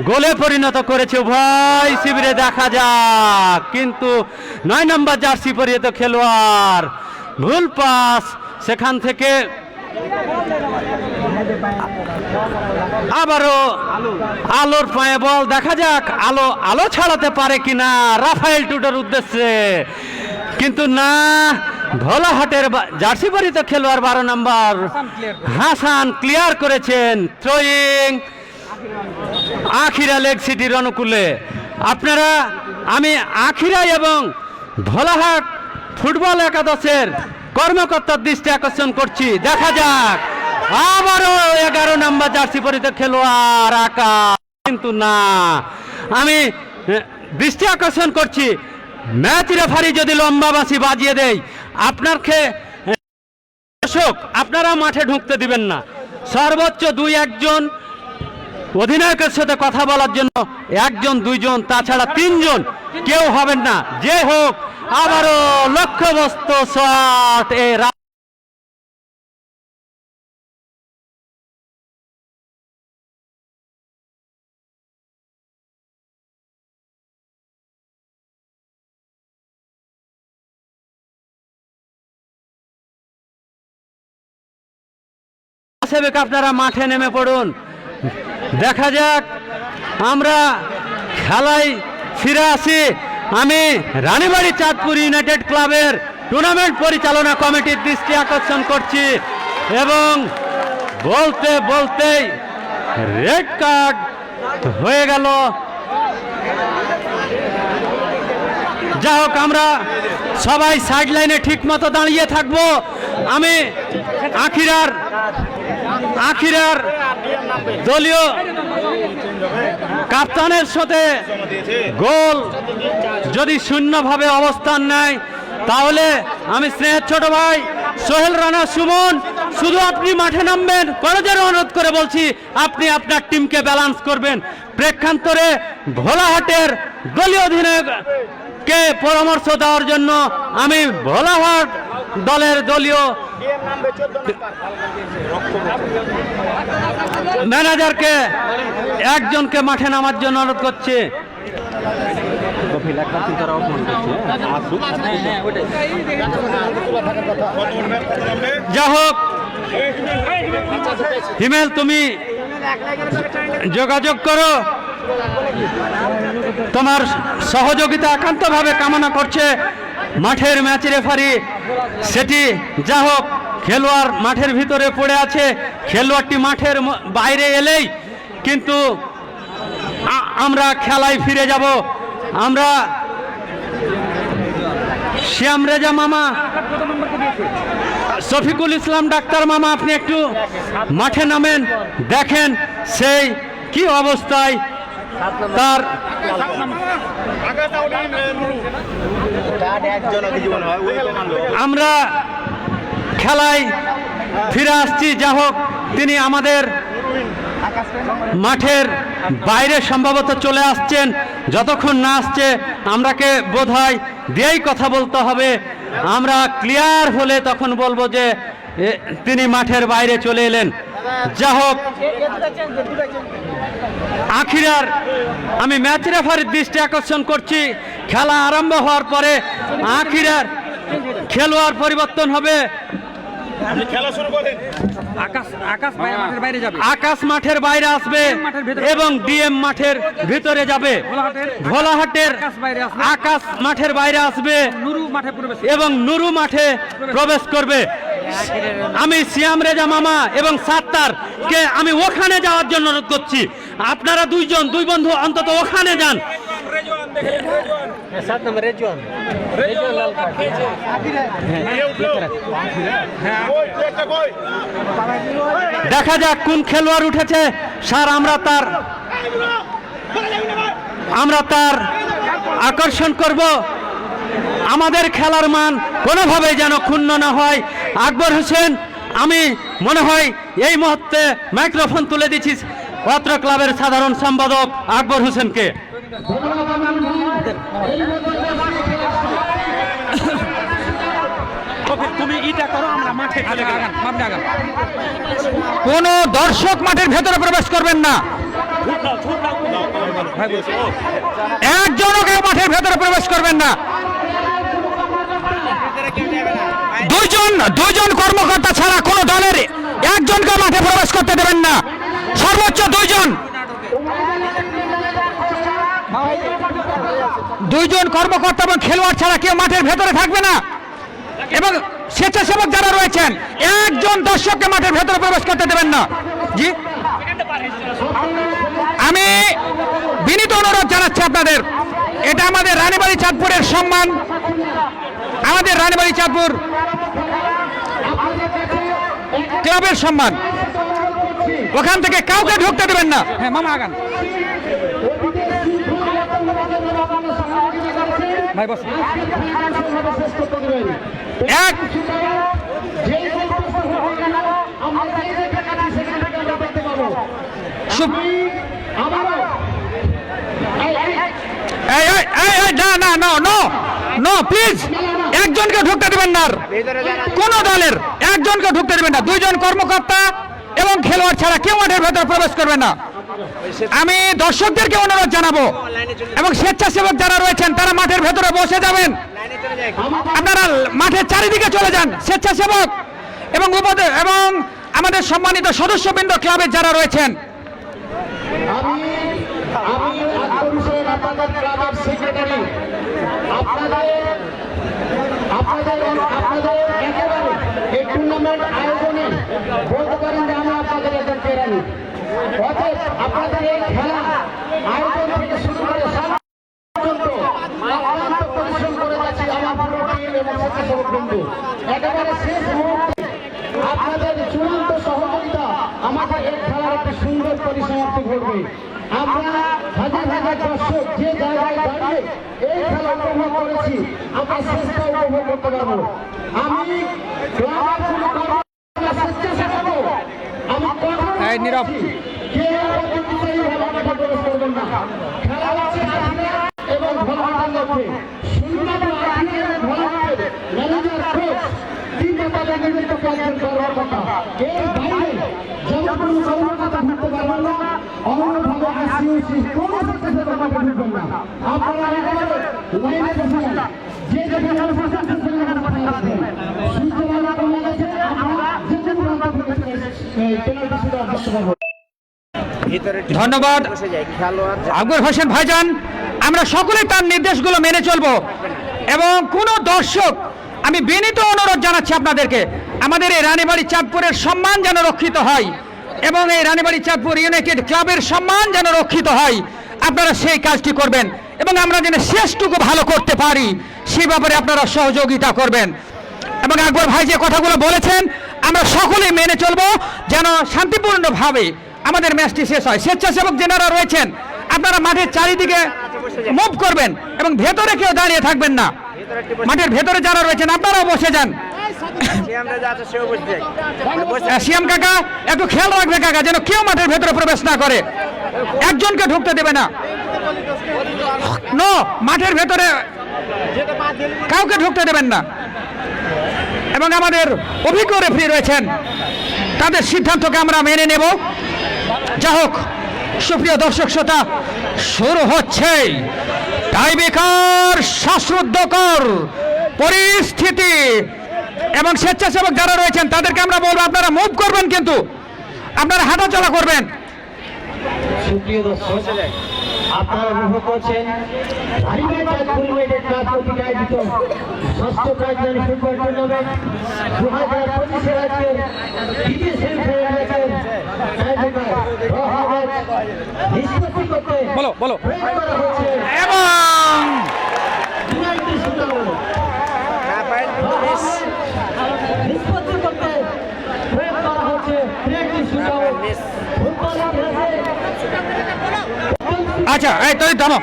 গোলে পরিণত করেছে উভয় শিবিরে। দেখা যাক কিন্তু 9 নম্বর জার্সি পরিহিত খেলোয়াড়, ভুল পাস, সেখান থেকে আবারও আলোর পায়ে বল। দেখা যাক আলো ছাড়াতে পারে কিনা রাফায়েল টুডুর উদ্দেশ্যে, কিন্তু না, ভোলাহাটের জার্সি পরিহিত খেলোয়াড় 12 নম্বর হাসান ক্লিয়ার করেছেন। থ্রোয়িং আখিরা লেগ সিটির অনুকূলে। আপনারা, আমি আখিরা এবং ভোলাহাট ফুটবল একাদশের কর্মকর্তার দৃষ্টি আকর্ষণ করছি। দেখা যাক আবারও 11 নম্বর জার্সি পরিহিত খেলোয়াড় আকাশ, কিন্তু না, আমি দৃষ্টি আকর্ষণ করছি ম্যাচ রেফারি যদি লম্বা বাঁশি বাজিয়ে দেয় দর্শক আপনারা মাঠে ঢুকতে দিবেন না। সর্বোচ্চ 2-1 জন অধিনায়কের সাথে কথা বলার জন্য একজন দুইজন তাছাড়া তিনজন কেউ হবেন না। যে হোক আবারও লক্ষ্যবস্তু শট সেবক আপনারা মাঠে নেমে পড়ুন। দেখা যাক আমরা খেলায় ফিরে আসি। আমি রানীবাড়ি চাঁদপুর ইউনাইটেড ক্লাবের টুর্নামেন্ট পরিচালনা কমিটির দৃষ্টি আকর্ষণ করছি এবং বলতে বলতেই রেড কার্ড হয়ে গেল। যা হোক আমরা সবাই সাইড লাইনে ঠিক মতো দাঁড়িয়ে থাকবো। আমি আখিরার দলীয় কাপ্তানের সাথে গোল যদি শূন্যভাবে অবস্থান নেয় তাহলে আমি স্নেহের ছোট ভাই সোহেল রানা সুমন শুধু আপনি মাঠে নামবেন, করজোর অনুরোধ করে বলছি আপনি আপনার টিমকে ব্যালেন্স করবেন। প্রেক্ষান্তরে ভোলাহাটের দলীয় অধিনায়ককে পরামর্শ দেওয়ার জন্য আমি ভোলাহাট দলের দলীয় ম্যানেজারকে একজনকে মাঠে নামার জন্য অনুরোধ করছি। যা হোক হিমেল তুমি যোগাযোগ করো, তোমার সহযোগিতা একান্তভাবে কামনা করছে মাঠের ম্যাচ রেফারি। সেটি যা হোক খেলোয়াড় মাঠের ভিতরে পড়ে আছে, খেলোয়াড়টি মাঠের বাইরে এলেই কিন্তু আমরা খেলায় ফিরে যাব। আমরা শ্যাম রেজা মামা, শফিকুল ইসলাম ডাক্তার মামা আপনি একটু মাঠে নামেন, দেখেন সেই কি অবস্থায় তার। আমরা খেলায় ফিরে আসছি। যা হোক তিনি আমাদের মাঠের বাইরে সম্ভবত চলে আসছেন, যতক্ষণ না আসছে আমরাকে বোধহয় দিয়েই কথা বলতে হবে। আমরা ক্লিয়ার হলে তখন বলবো যে তিনি মাঠের বাইরে চলে এলেন। যা হোক আখিরার আমি ম্যাচ রেফারির দৃষ্টি আকর্ষণ করছি, খেলা আরম্ভ হওয়ার পরে আখিরার খেলোয়াড় পরিবর্তন হবে। আকাশ মাঠের বাইরে আসবে এবং ডিএম মাঠের ভিতরে যাবে। ভোলাহাটের আকাশ মাঠের বাইরে আসবে এবং নুরু মাঠে প্রবেশ করবে। আমি শ্যাম রেজা মামা এবং সাত্তার কে আমি ওখানে যাওয়ার জন্য অনুরোধ করছি। আপনারা দুই বন্ধু অন্তত ওখানে যান। দেখা যাক কোন খেলোয়াড় উঠেছে স্যার। আমরা তার আকর্ষণ করব। আমাদের খেলার মান কোনোভাবে যেন ক্ষুণ্ণ না হয়। আকবর হোসেন, আমি মনে হয় এই মুহূর্তে মাইক্রোফোন তুলে দিচ্ছি পত্র ক্লাবের সাধারণ সম্পাদক আকবর হোসেনকে। কোন দর্শক মাঠের ভেতরে প্রবেশ করবেন না, একজনও কেউ মাঠের ভেতরে প্রবেশ করবেন না। দুইজন কর্মকর্তা ছাড়া কোন দলের একজনকে মাঠে প্রবেশ করতে দেবেন না, সর্বোচ্চ দুইজন কর্মকর্তা এবং খেলোয়াড় ছাড়া কেউ মাঠের ভেতরে থাকবে না। এবং স্বেচ্ছাসেবক যারা রয়েছেন একজন দর্শককে মাঠের ভেতরে প্রবেশ করতে দেবেন না। জি, আমি বিনীত অনুরোধ জানাচ্ছি আপনাদের, এটা আমাদের রানীবাড়ি চাঁদপুরের সম্মান, আমাদের রানীবাড়ি চাঁদপুর ক্লাবের সম্মান। ওখান থেকে কাউকে ঢুকতে দেবেন না। হ্যাঁ মামা আগান ভাই, বস। এক না নো নো নো প্লিজ, একজনকে ঢুকতে দেবেন না, কোন দলের একজনকে ঢুকতে দেবেন না, দুইজন কর্মকর্তা এবং খেলোয়াড় ছাড়া কেউ মাঠের ভেতরে প্রবেশ করবে না। আমি দর্শকদেরকে অনুরোধ জানাবো এবং স্বেচ্ছাসেবক যারা রয়েছেন তারা মাঠের ভেতরে বসে যাবেন, আপনারা মাঠের চারিদিকে চলে যান। স্বেচ্ছাসেবক এবং এবং আমাদের সম্মানিত সদস্যবৃন্দ ক্লাবের যারা রয়েছেন, আমি আকবর হোসেন, আপনাদের ক্লাবের সেক্রেটারি। আপনাদের একেবারে এই টুর্নামেন্ট আয়োজনে বলতে পারেন যে আমি আপনাদের একজন কেরানি। অতএব আপনাদের এই খেলা আয়োজন থেকে শুরু করে অক্লান্ত পরিশ্রম করে যাচ্ছি আমার পুরো টিম এবং স্বেচ্ছাসেবক বন্ধু। একেবারে শেষ মুহূর্তে আপনাদের চূড়ান্ত সহযোগিতা আমাদের এই খেলার একটি সুন্দর পরিসমাপ্তি ঘটবে। আমরা হাজার হাজার দর্শক যে জায়গায় দাঁড়িয়ে এই খেলা উপভোগ করেছি, আমরা শেষটা উপভোগ করতে পারবো। আমি ক্লাবের কোনো স্বেচ্ছাসেবক, আমি নীরব করবেন না। খেলা হচ্ছে এবং ভোলাহাটের মধ্যে শুধুমাত্র ভোলাহাটের ম্যানেজার, কোচ, তিন নেতাদের নেতৃত্বে একজন কর্মকর্তা। এর বাইরে যেমন কোনো কর্মকর্তা ঢুকতে পারবেন না, অন্যভাবে আইসিইউসি কোনো স্বেচ্ছাসেবক মাঠে ঢুকবেন না। আপনারা একেবারে লাইনে বসে যান, যে যেখানে বসেছেন সেখানে মাঠে আসবেন। সূর্যমালা কমে গেছে, আমরা যে কোনো প্রান্ত থেকে পেনাল্টি শুট করতে পারবো। ধন্যবাদ আকবর হোসেন ভাইজান। আমরা সকলে তার নির্দেশগুলো মেনে চলবো এবং কোনো দর্শক, আমি বিনীত অনুরোধ জানাচ্ছি আপনাদেরকে, আমাদের এই রানীবাড়ি চাঁদপুরের সম্মান যেন রক্ষিত হয় এবং এই রানীবাড়ি চাঁদপুর ইউনাইটেড ক্লাবের সম্মান যেন রক্ষিত হয়, আপনারা সেই কাজটি করবেন এবং আমরা যেন শেষটুকু ভালো করতে পারি সেই ব্যাপারে আপনারা সহযোগিতা করবেন। এবং আকবর ভাই যে কথাগুলো বলেছেন আমরা সকলেই মেনে চলবো যেন শান্তিপূর্ণভাবে আমাদের ম্যাচটি শেষ হয়। স্বেচ্ছাসেবক যারা রয়েছেন আপনারা মাঠের চারিদিকে মুভ করবেন এবং ভেতরে কেউ দাঁড়িয়ে থাকবেন না, মাঠের ভেতরে যারা রয়েছেন আপনারাও বসে যান। সিএম কাকা একটু খেয়াল রাখবে কাকা, যেন কেউ মাঠের ভেতরে প্রবেশ না করে, একজনকে ঢুকতে দেবে না। নো, মাঠের ভেতরে কাউকে ঢুকতে দেবেন না। এবং আমাদের অভিজ্ঞ রেফারি রয়েছেন, তাদের সিদ্ধান্তকে আমরা মেনে নেব। যা হোক, সুপ্রিয় দর্শক শ্রোতা, শুরু হচ্ছে টাইব্রেকার, শ্বাসরুদ্ধকর পরিস্থিতি এবং স্বেচ্ছাসেবক যারা রয়েছেন তাদেরকে আমরা বলবো আপনারা মুভ করবেন, কিন্তু আপনারা হাঁটাচলা করবেন। সুপ্রিয় দর্শক, আপনারা উপভোগ করছেন রানীবাড়ি চাঁদপুর ইউনাইটেড ক্লাব কর্তৃক আয়োজিত ষষ্ঠ প্রাইজমানি ফুটবল টুর্নামেন্ট 2025 আজকের দ্বিতীয় সেমিফাইনাল ম্যাচের টাইব্রেকার নিষ্পত্তি করতে বলো প্রয়োগ করা হচ্ছে এবং ইউনাইটেড সুন্দর নিষ্পত্তি করতে প্রয়োগ করা হচ্ছে ইউনাইটেড সুন্দর ফুটবল। আচ্ছা, এই তো দাঁড়ো,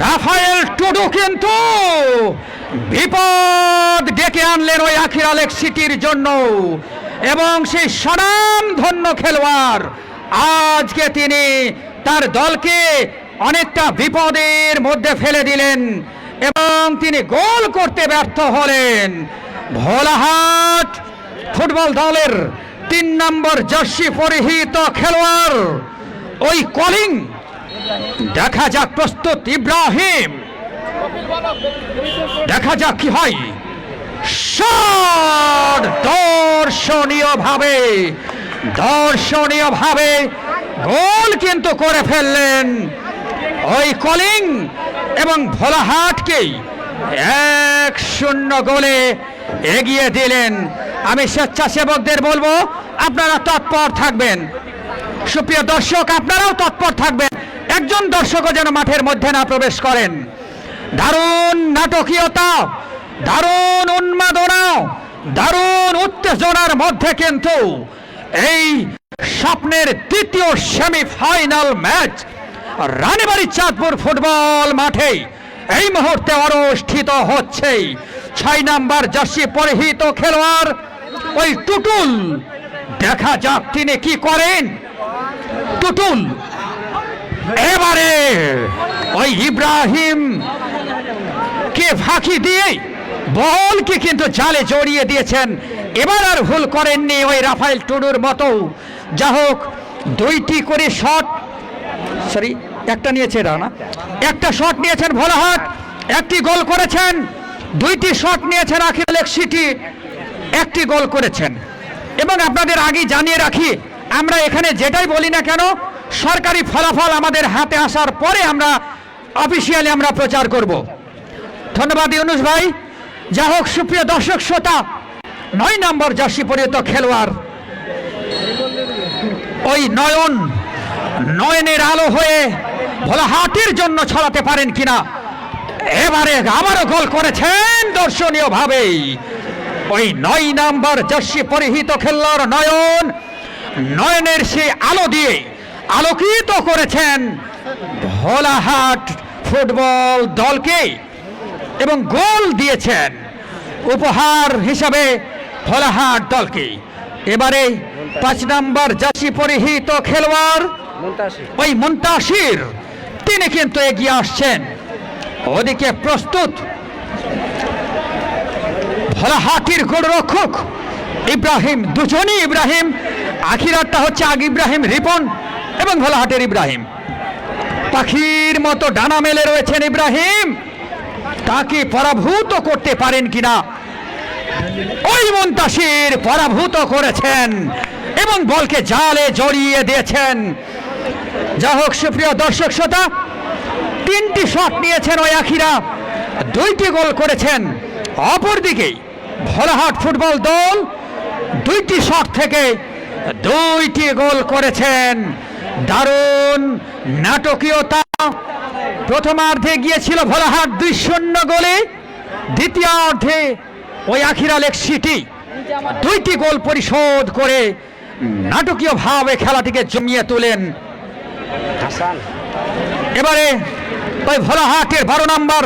রাফায়েল টুডু কিন্তু বিপদ ডেকে আনলেন ওই আখির আলেক সিটির জন্য এবং সেই স্বনামধন্য খেলোয়াড় আজকে তিনি তার দলকে অনেকটা বিপদের মধ্যে ফেলে দিলেন এবং তিনি গোল করতে ব্যর্থ হলেন। ভোলাহাট ফুটবল দলের 3 নম্বর জার্সি পরিহিত খেলোয়াড় ওই কলিং, দেখা যাক প্রস্তুত ইব্রাহিম, দেখা যাক কি হয়। শট দর্শনীয়ভাবে গোল কিন্তু করে ফেললেন ওই কলিং এবং ভোলাহাটকেই 1-0 গোলে এগিয়ে দিলেন। আমি স্বেচ্ছাসেবকদের বলবো আপনারা তৎপর থাকবেন। সুপ্রিয় দর্শক, আপনারাও তৎপর থাকবেন, একজন দর্শকও যেন মাঠের মধ্যে না প্রবেশ করেন। দারুণ নাটকীয়তা, দারুণ উন্মাদনা, দারুণ উত্তেজনার মধ্যে কিন্তু এই স্বপ্নের দ্বিতীয় semifinal match Ranibari Chandpur football মাঠে এই মুহূর্তে অনুষ্ঠিত হচ্ছে। 6 নম্বর জার্সি পরিহিত খেলোয়াড় ওই টুটুল, দেখা যাক তিনি কি করেন। টুটুল এবারে ওই ইব্রাহিম বলকে ফাঁকি দিয়ে বলকে কিন্তু জালে জড়িয়ে দিয়েছেন। এবার আর ভুল করেননি ওই রাফায়েল টুডুর মতো। যা হোক, 2টি করে শট, সরি একটা নিয়েছে এরা না, একটা শট নিয়েছেন ভোলাহাট, 1টি গোল করেছেন। 2টি শট নিয়েছেন আখির লেকসিটি, 1টি গোল করেছেন। এবং আপনাদের আগে জানিয়ে রাখি, আমরা এখানে যেটাই বলি না কেন, সরকারি ফলাফল আমাদের হাতে আসার পরে আমরা অফিসিয়ালি আমরা প্রচার করব। ধন্যবাদ ইউনুস ভাই। যা হোক, সুপ্রিয় দর্শক শ্রোতা, 9 নম্বর জার্সি পরিহিত খেলোয়াড় ওই নয়নের আলো হয়ে ভোলাহাটের জন্য ছড়াতে পারেন কিনা। এবারে আবারও গোল করেছেন দর্শনীয় ভাবেই ওই 9 নম্বর জার্সি পরিহিত খেলোয়াড় নয়নের সেই আলো দিয়ে আলোকিত করেছেন ভোলাহাট ফুটবল দলকে এবং গোল দিয়েছেন উপহার হিসাবে ভোলাহাট দলকে। এবারে 5 নম্বর জার্সি পরিহিত খেলোয়াড় ওই মুনতাসির, তিনি কিন্তু এগিয়ে আসছেন। ওদিকে প্রস্তুত ভোলাহাটির গোলরক্ষক ইব্রাহিম, দুজনই ইব্রাহিম। আখিরাতটা হচ্ছে ইব্রাহিম রিপন এবং ভোলাহাটের ইব্রাহিম। পাখির মতো ডানা মেলে রয়েছেন ইব্রাহিম, তাকে পরাভূত করতে পারেন কিনা। ওই মুনতাসির পরাভূত করেছেন এবং বলকে জালে জড়িয়ে দিয়েছেন। যা হোক, সুপ্রিয় দর্শক শ্রোতা, 3টি শট নিয়েছেন ওই আখিরা, 2টি গোল করেছেন। অপরদিকে ভোলাহাট ফুটবল দল 2টি শট থেকে 2টি গোল করেছেন। দারুণ নাটকীয়তা। প্রথমার্ধে গিয়েছিল ভোলাহাট 2-0 গোলে, দ্বিতীয়ার্ধে ওই আখিরা লেকসিটি 2টি গোল পরিশোধ করে নাটকীয়ভাবে খেলাটিকে জমিয়ে তোলেন। এবারে ওই ভোলাহাটের 12 নম্বর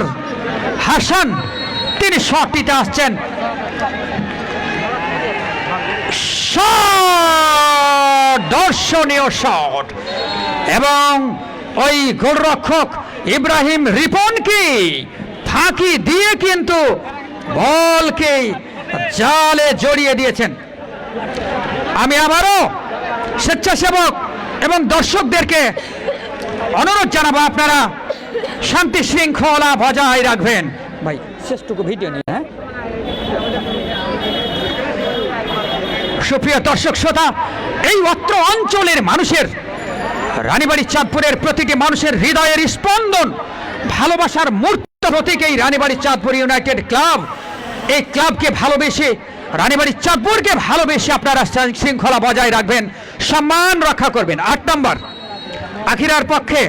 হাসান, তিনি শটটিতে আসছেন। দর্শনীয় শট এবং ওই গোলরক্ষক ইব্রাহিম রিপনকে ফাঁকি দিয়ে কিন্তু বলকে জালে জড়িয়ে দিয়েছেন। আমি আবারও স্বেচ্ছাসেবক এবং দর্শকদেরকে অনুরোধ জানাবো, আপনারা শান্তি শৃঙ্খলা বজায় রাখবেন। ভাই শেষটুকু ভিডিও নিয়ে। হ্যাঁ, সুপ্রিয় দর্শক শ্রোতা, এই অত্র অঞ্চলের মানুষের, রানীবাড়ি চাঁদপুরের প্রতিটি মানুষের হৃদয়ের স্পন্দন, ভালোবাসার মূর্ত প্রতীক এই রানীবাড়ি চাঁদপুর ইউনাইটেড ক্লাব। এই ক্লাবকে ভালোবেসে, রানীবাড়ি চাঁদপুরকে ভালোবেসে আপনারা শৃঙ্খলা বজায় রাখবেন, সম্মান রক্ষা করবেন। 8 নম্বর আখিরার পক্ষে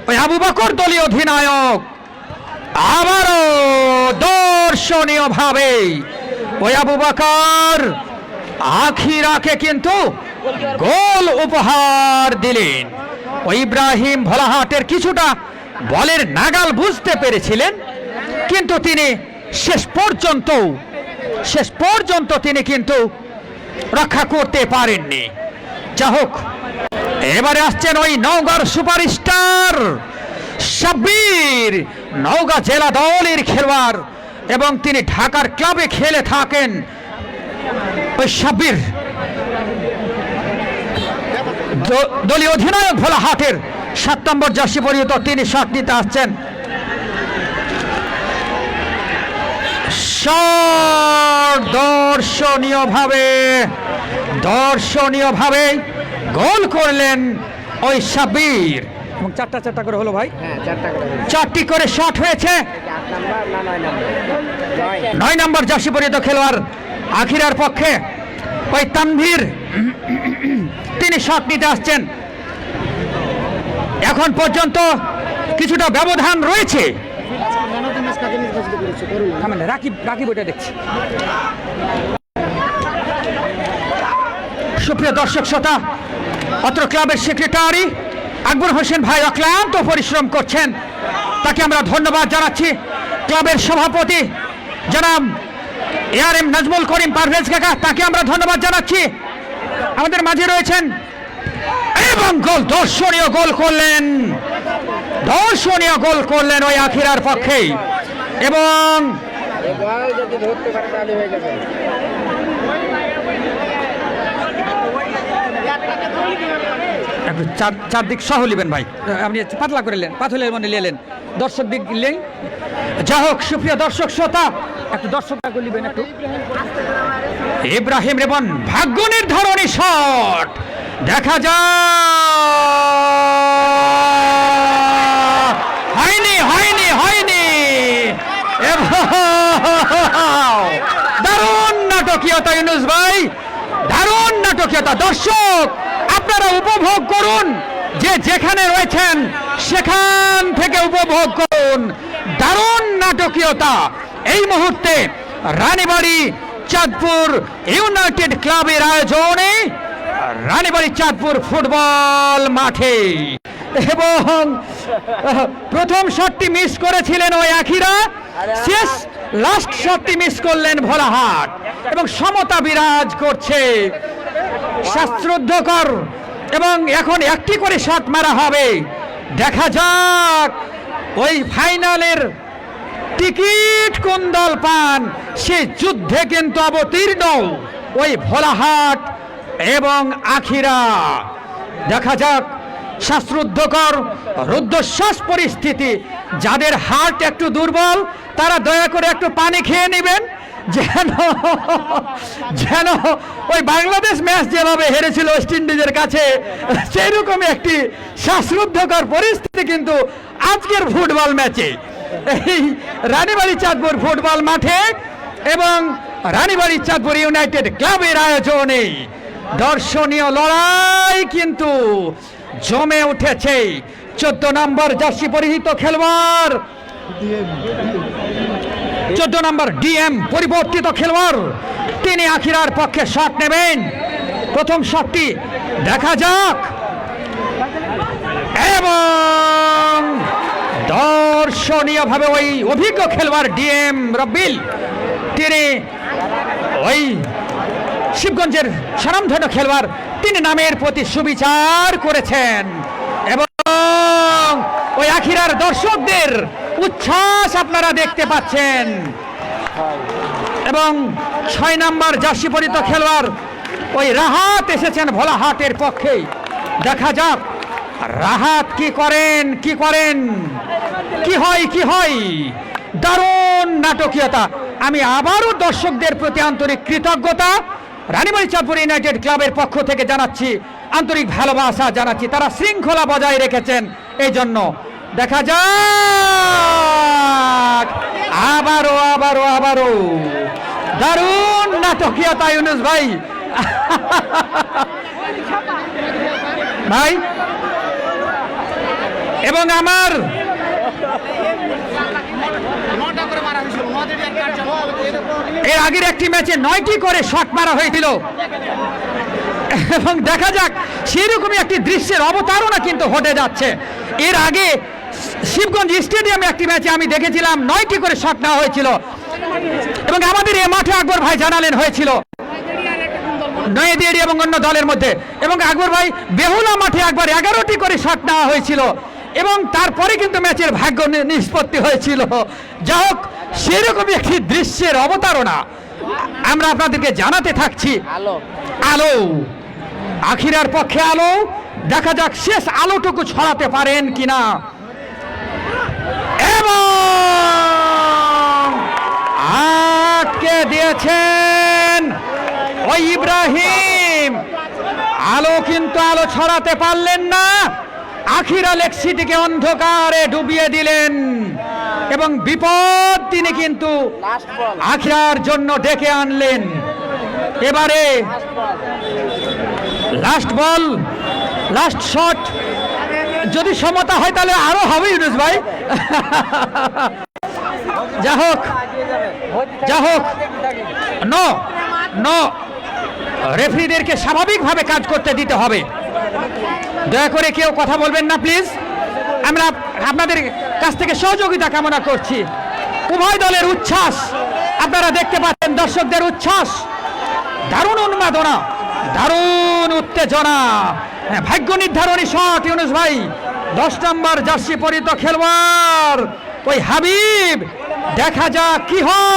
ওই আবু বকর দলীয় অধিনায়ক আবারও দর্শনীয় ভাবে ওই আবু বকর আখিরাকে কিন্তু গোল উপহার দিলেন। ওই ইব্রাহিম ভোলাহাটের কিছুটা বলের নাগাল বুঝতে পেরেছিলেন, কিন্তু তিনি শেষ পর্যন্ত তিনি কিন্তু রক্ষা করতে পারেননি। যা হোক, এবারে আসছেন ওই নওগাঁর সুপারস্টার সাব্বির, নওগাঁ জেলা দলের খেলোয়াড় এবং তিনি ঢাকার ক্লাবে খেলে থাকেন। ওই সাব্বির দলীয় অধিনায়ক ভোলাহাটের 7 নম্বর জার্সি পরিহিত, তিনি শট নিতে আসছেন। দর্শনীয়ভাবে গোল করলেন ওই সাব্বির এবং 4টা করে হলো ভাই। 4টি করে শট হয়েছে। 9 নম্বর জার্সি পরিহিত খেলোয়াড় আখিরার পক্ষে ওই তানভীর, তিনি শট নিতে আসছেন। এখন পর্যন্ত কিছুটা ব্যবধান রয়েছে। রাকিব ওইটা দেখছি। সুপ্রিয় দর্শক শ্রোতা, অত্র ক্লাবের সেক্রেটারি আকবর হোসেন ভাই অক্লান্ত পরিশ্রম করছেন, তাকে আমরা ধন্যবাদ জানাচ্ছি। ক্লাবের সভাপতি জনাব ARM নাজমুল করিম পারভেজ কাকা, তাকে আমরা ধন্যবাদ জানাচ্ছি। আমাদের মাঝে রয়েছেন এবং দর্শনীয় গোল করলেন ওই আখিরার পক্ষে এবং একটু চারদিক সহ নেবেন ভাই, আপনি পাতলা করে নেন, পাথরের মনে নিলেন, দর্শক দিক নিলেন। যা হোক সুপ্রিয় দর্শক শ্রোতা, একটু দর্শক নেবেন একটু। ইব্রাহিম রেবন ভাগ্য নির্ধারণী শট, দেখা যায় হয়নি হয়নি হয়নি। দারুণ নাটকীয়তা ইউনুস ভাই, দারুণ নাটকীয়তা। দর্শক আপনারা উপভোগ করুন, যে যেখানে রয়েছেন সেখান থেকে উপভোগ করুন দারুণ নাটকীয়তা। এই মুহূর্তে রানীবাড়ি চাঁদপুর ইউনাইটেড ক্লাবের আয়োজনে রানীবাড়ি চাঁদপুর ফুটবল মাঠে, এবং প্রথম শটটি মিস করেছিলেন ওই আখিরা, শেষ লাস্ট শটটি মিস করলেন ভোলাহাট, এবং সমতা বিরাজ করছে। শাস্ত্রোদ্ধকর, এবং এখন একটি করে শট মারা হবে। দেখা যাক ওই ফাইনালের টিকিট কোন দল পান, সে যুদ্ধে কিন্তু অবতীর্ণ ওই ভোলাহাট এবং আখিরা। দেখা যাক শাস্ত্রোদ্ধকর রুদ্ধশ্বাস পরিস্থিতি, যাদের হার্ট একটু দুর্বল তারা দয়া করে একটু পানি খেয়ে নেবেন, যেন যেন ওই বাংলাদেশ ম্যাচ যেভাবে হেরেছিল ওয়েস্ট ইন্ডিজের কাছে, সেই রকমই একটি শ্বাসরুদ্ধকর পরিস্থিতি কিন্তু আজকের ফুটবল ম্যাচে এই রানীবাড়ি চাঁদপুর ফুটবল মাঠে এবং রানীবাড়ি চাঁদপুর ইউনাইটেড ক্লাবের আয়োজনে দর্শনীয় লড়াই কিন্তু জমে উঠেছে। 14 নম্বর জার্সি পরিহিত খেলোয়াড়, 14 নম্বর ডিএম পরিবর্তিত খেলোয়াড়, তিনি আখিরার পক্ষে শট নেবেন। প্রথম শটটি দেখা যাক, এবং দর্শনীয়ভাবে ওই অভিজ্ঞ খেলোয়াড় ডিএম রব্বিল, তিনি ওই শিবগঞ্জের স্বনামধন্য খেলোয়াড়, তিনি নামের প্রতি সুবিচার করেছেন, এবং ওই আখিরার দর্শকদের উচ্ছ্বাস আপনারা দেখতে পাচ্ছেন। এবং 6 নম্বর জার্সি পরিহিত খেলোয়াড় ওই রাহাত এসেছেন ভোলাহাটের পক্ষে। দেখা যাক রাহাত কি করেন, কি করেন, কি হয়, কি হয়। দারুণ নাটকীয়তা। আমি আবারও দর্শকদের প্রতি আন্তরিক কৃতজ্ঞতা রানীবাড়ি চাঁদপুর ইউনাইটেড ক্লাবের পক্ষ থেকে জানাচ্ছি, আন্তরিক ভালোবাসা জানাচ্ছি, তারা শৃঙ্খলা বজায় রেখেছেন এই জন্য। দেখা যাক আবারও আবারও আবারও দারুণ নাটকীয়তা ইউনুস ভাই। ভাই এবং আমার এর আগের একটি ম্যাচে 9টি করে শট মারা হয়েছিল, এবং দেখা যাক সেরকমই একটি দৃশ্যের অবতারণা কিন্তু ঘটে যাচ্ছে। এর আগে শিবগঞ্জ স্টেডিয়ামে একটি ম্যাচে আমি দেখেছিলাম 9টি করে শট নেওয়া হয়েছিল, এবং আমাদের এ মাঠে আকবর ভাই জানালেন হয়েছিল নয়াদিয়ারি এবং অন্য দলের মধ্যে, এবং আকবর ভাই বেহুলা মাঠে একবার 11টি করে শট নেওয়া হয়েছিল, এবং তারপরে কিন্তু ম্যাচের ভাগ্য নিষ্পত্তি হয়েছিল। যা হোক সেরকমই একটি দৃশ্যের অবতারণা আমরা আপনাদেরকে জানাতে থাকছি। আলো আখিরার পক্ষে আলো, দেখা যাক শেষ আলোটুকু ছড়াতে পারেন কিনা। এবং আটকে দিয়েছেন ওই ইব্রাহিম, আলো কিন্তু আলো ছড়াতে পারলেন না। আখিরা লেক সিটিকে অন্ধকারে ডুবিয়ে দিলেন, এবং বিপদ তিনি কিন্তু আখিরার জন্য ডেকে আনলেন। এবারে লাস্ট বল, লাস্ট শট, যদি সমতা হয় তাহলে আরো হবে ইউনুস ভাই। যা হোক যা হোক, নো নো, রেফারিদেরকে স্বাভাবিকভাবে কাজ করতে দিতে হবে। দয়া করে কেউ কথা বলবেন না প্লিজ, আমরা আপনাদের কাছ থেকে সহযোগিতা কামনা করছি। উভয় দলের উচ্ছ্বাস আপনারা দেখতে পাচ্ছেন, দর্শকদের উচ্ছ্বাস, দারুণ উন্মাদনা, দারুণ উত্তেজনা। ভাগ্য নির্ধারণী শট ইউনুস ভাই, 10 নম্বর জার্সি পরিহিত খেলোয়াড় ওই হাবিব, দেখা যাক কি হয়,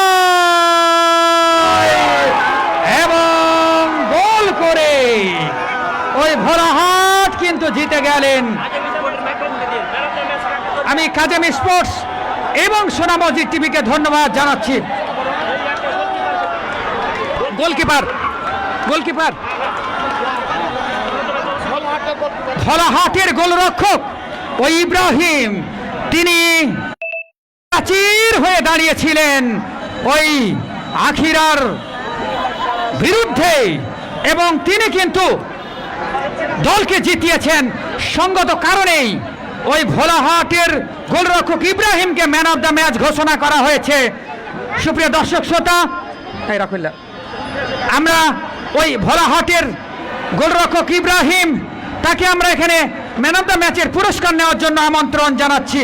এবং গোল করে ওই ভোলাহাট কিন্তু জিতে গেলেন। আমি কাজেম স্পোর্টস এবং সোনামসজিদ টিভিকে ধন্যবাদ জানাচ্ছি। গোলকিপার ভোলাহাটের গোলরক্ষক ওই ইব্রাহিম, তিনি প্রাচীর হয়ে দাঁড়িয়েছিলেন ওই আখিরার বিরুদ্ধে, এবং তিনি কিন্তু দলকে জিতিয়েছেন। সঙ্গত কারণেই ওই ভোলাহাটের গোলরক্ষক ইব্রাহিমকে ম্যান অফ দ্য ম্যাচ ঘোষণা করা হয়েছে। সুপ্রিয় দর্শক শ্রোতা, আমরা ওই ভোলাহাটের গোলরক্ষক ইব্রাহিম, তাকে আমরা এখানে ম্যান অফ দ্য ম্যাচের পুরস্কার নেওয়ার জন্য আমন্ত্রণ জানাচ্ছি।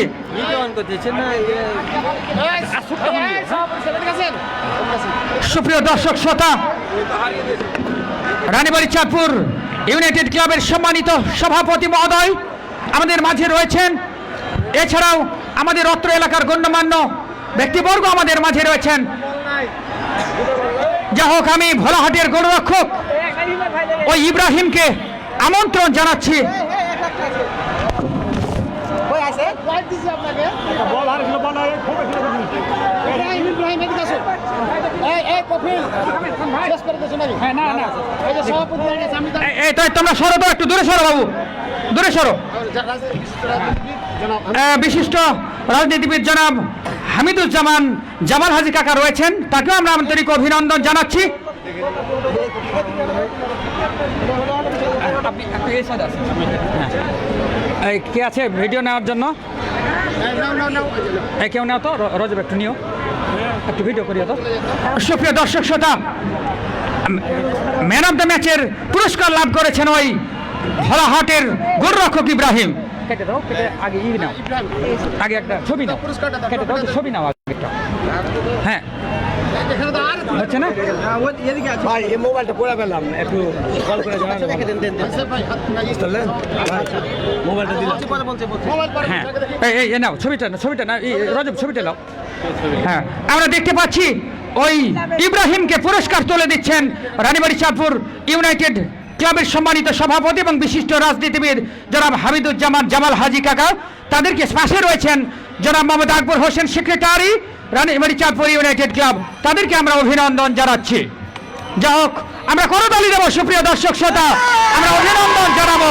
সুপ্রিয় দর্শক শ্রোতা, রানীবাড়ি চাঁদপুর ইউনাইটেড ক্লাবের সম্মানিত সভাপতি মহোদয় আমাদের মাঝে রয়েছেন। এছাড়াও আমাদের অত্র এলাকার গণ্যমান্য ব্যক্তিবর্গ আমাদের মাঝে রয়েছেন। যা হোক, আমি ভোলাহাটের গোলরক্ষক ওই ইব্রাহিমকে আমন্ত্রণ জানাচ্ছি। তোমরা সরো তো, একটু দূরে সরো বাবু, দূরে সরো। বিশিষ্ট রাজনীতিবিদ জনাব হামিদুজ্জামান জামাল হাজি কাকা রয়েছেন, তাকেও আমরা আন্তরিক অভিনন্দন জানাচ্ছি। কে আছে ভিডিও নেওয়ার জন্য? কেউ নেও তো, রজব একটু নিও, একটু ভিডিও করিও তো। সুপ্রিয় দর্শক শ্রোতা, ম্যান অফ দ্য ম্যাচের পুরস্কার লাভ করেছেন ওই ভোলাহাটের গোলরক্ষক ইব্রাহিম। কেটে দাও, আগে নাও, আগে একটা ছবি নাও, কেটে দাও, ছবি নাও আগে একটা। হ্যাঁ, হচ্ছে না? ভাই এই মোবাইলটা পড়ে পেলাম, একটু কল করে জানান। মোবাইলটা দিলাম। হ্যাঁ, এই নাও ছবিটা না, রজব ছবিটা নাও। হ্যাঁ, আমরা দেখতে পাচ্ছি ওই ইব্রাহিমকে পুরস্কার তুলে দিচ্ছেন রানীবাড়ি চাঁদপুর ইউনাইটেড ক্লাবের সম্মানিত সভাপতি এবং বিশিষ্ট রাজনীতিবিদ জনাব হামিদুজ্জামান জামাল হাজি কাকা। তাদেরকে পাশে রয়েছেন জনাব Mohammad Akbar Hossain, secretary Ranibari Chandpur united club. তাদেরকে আমরা অভিনন্দন জানাচ্ছি। যা হোক, আমরা করতালি দেব। সুপ্রিয় দর্শক শ্রোতা, আমরা অভিনন্দন জানাবো।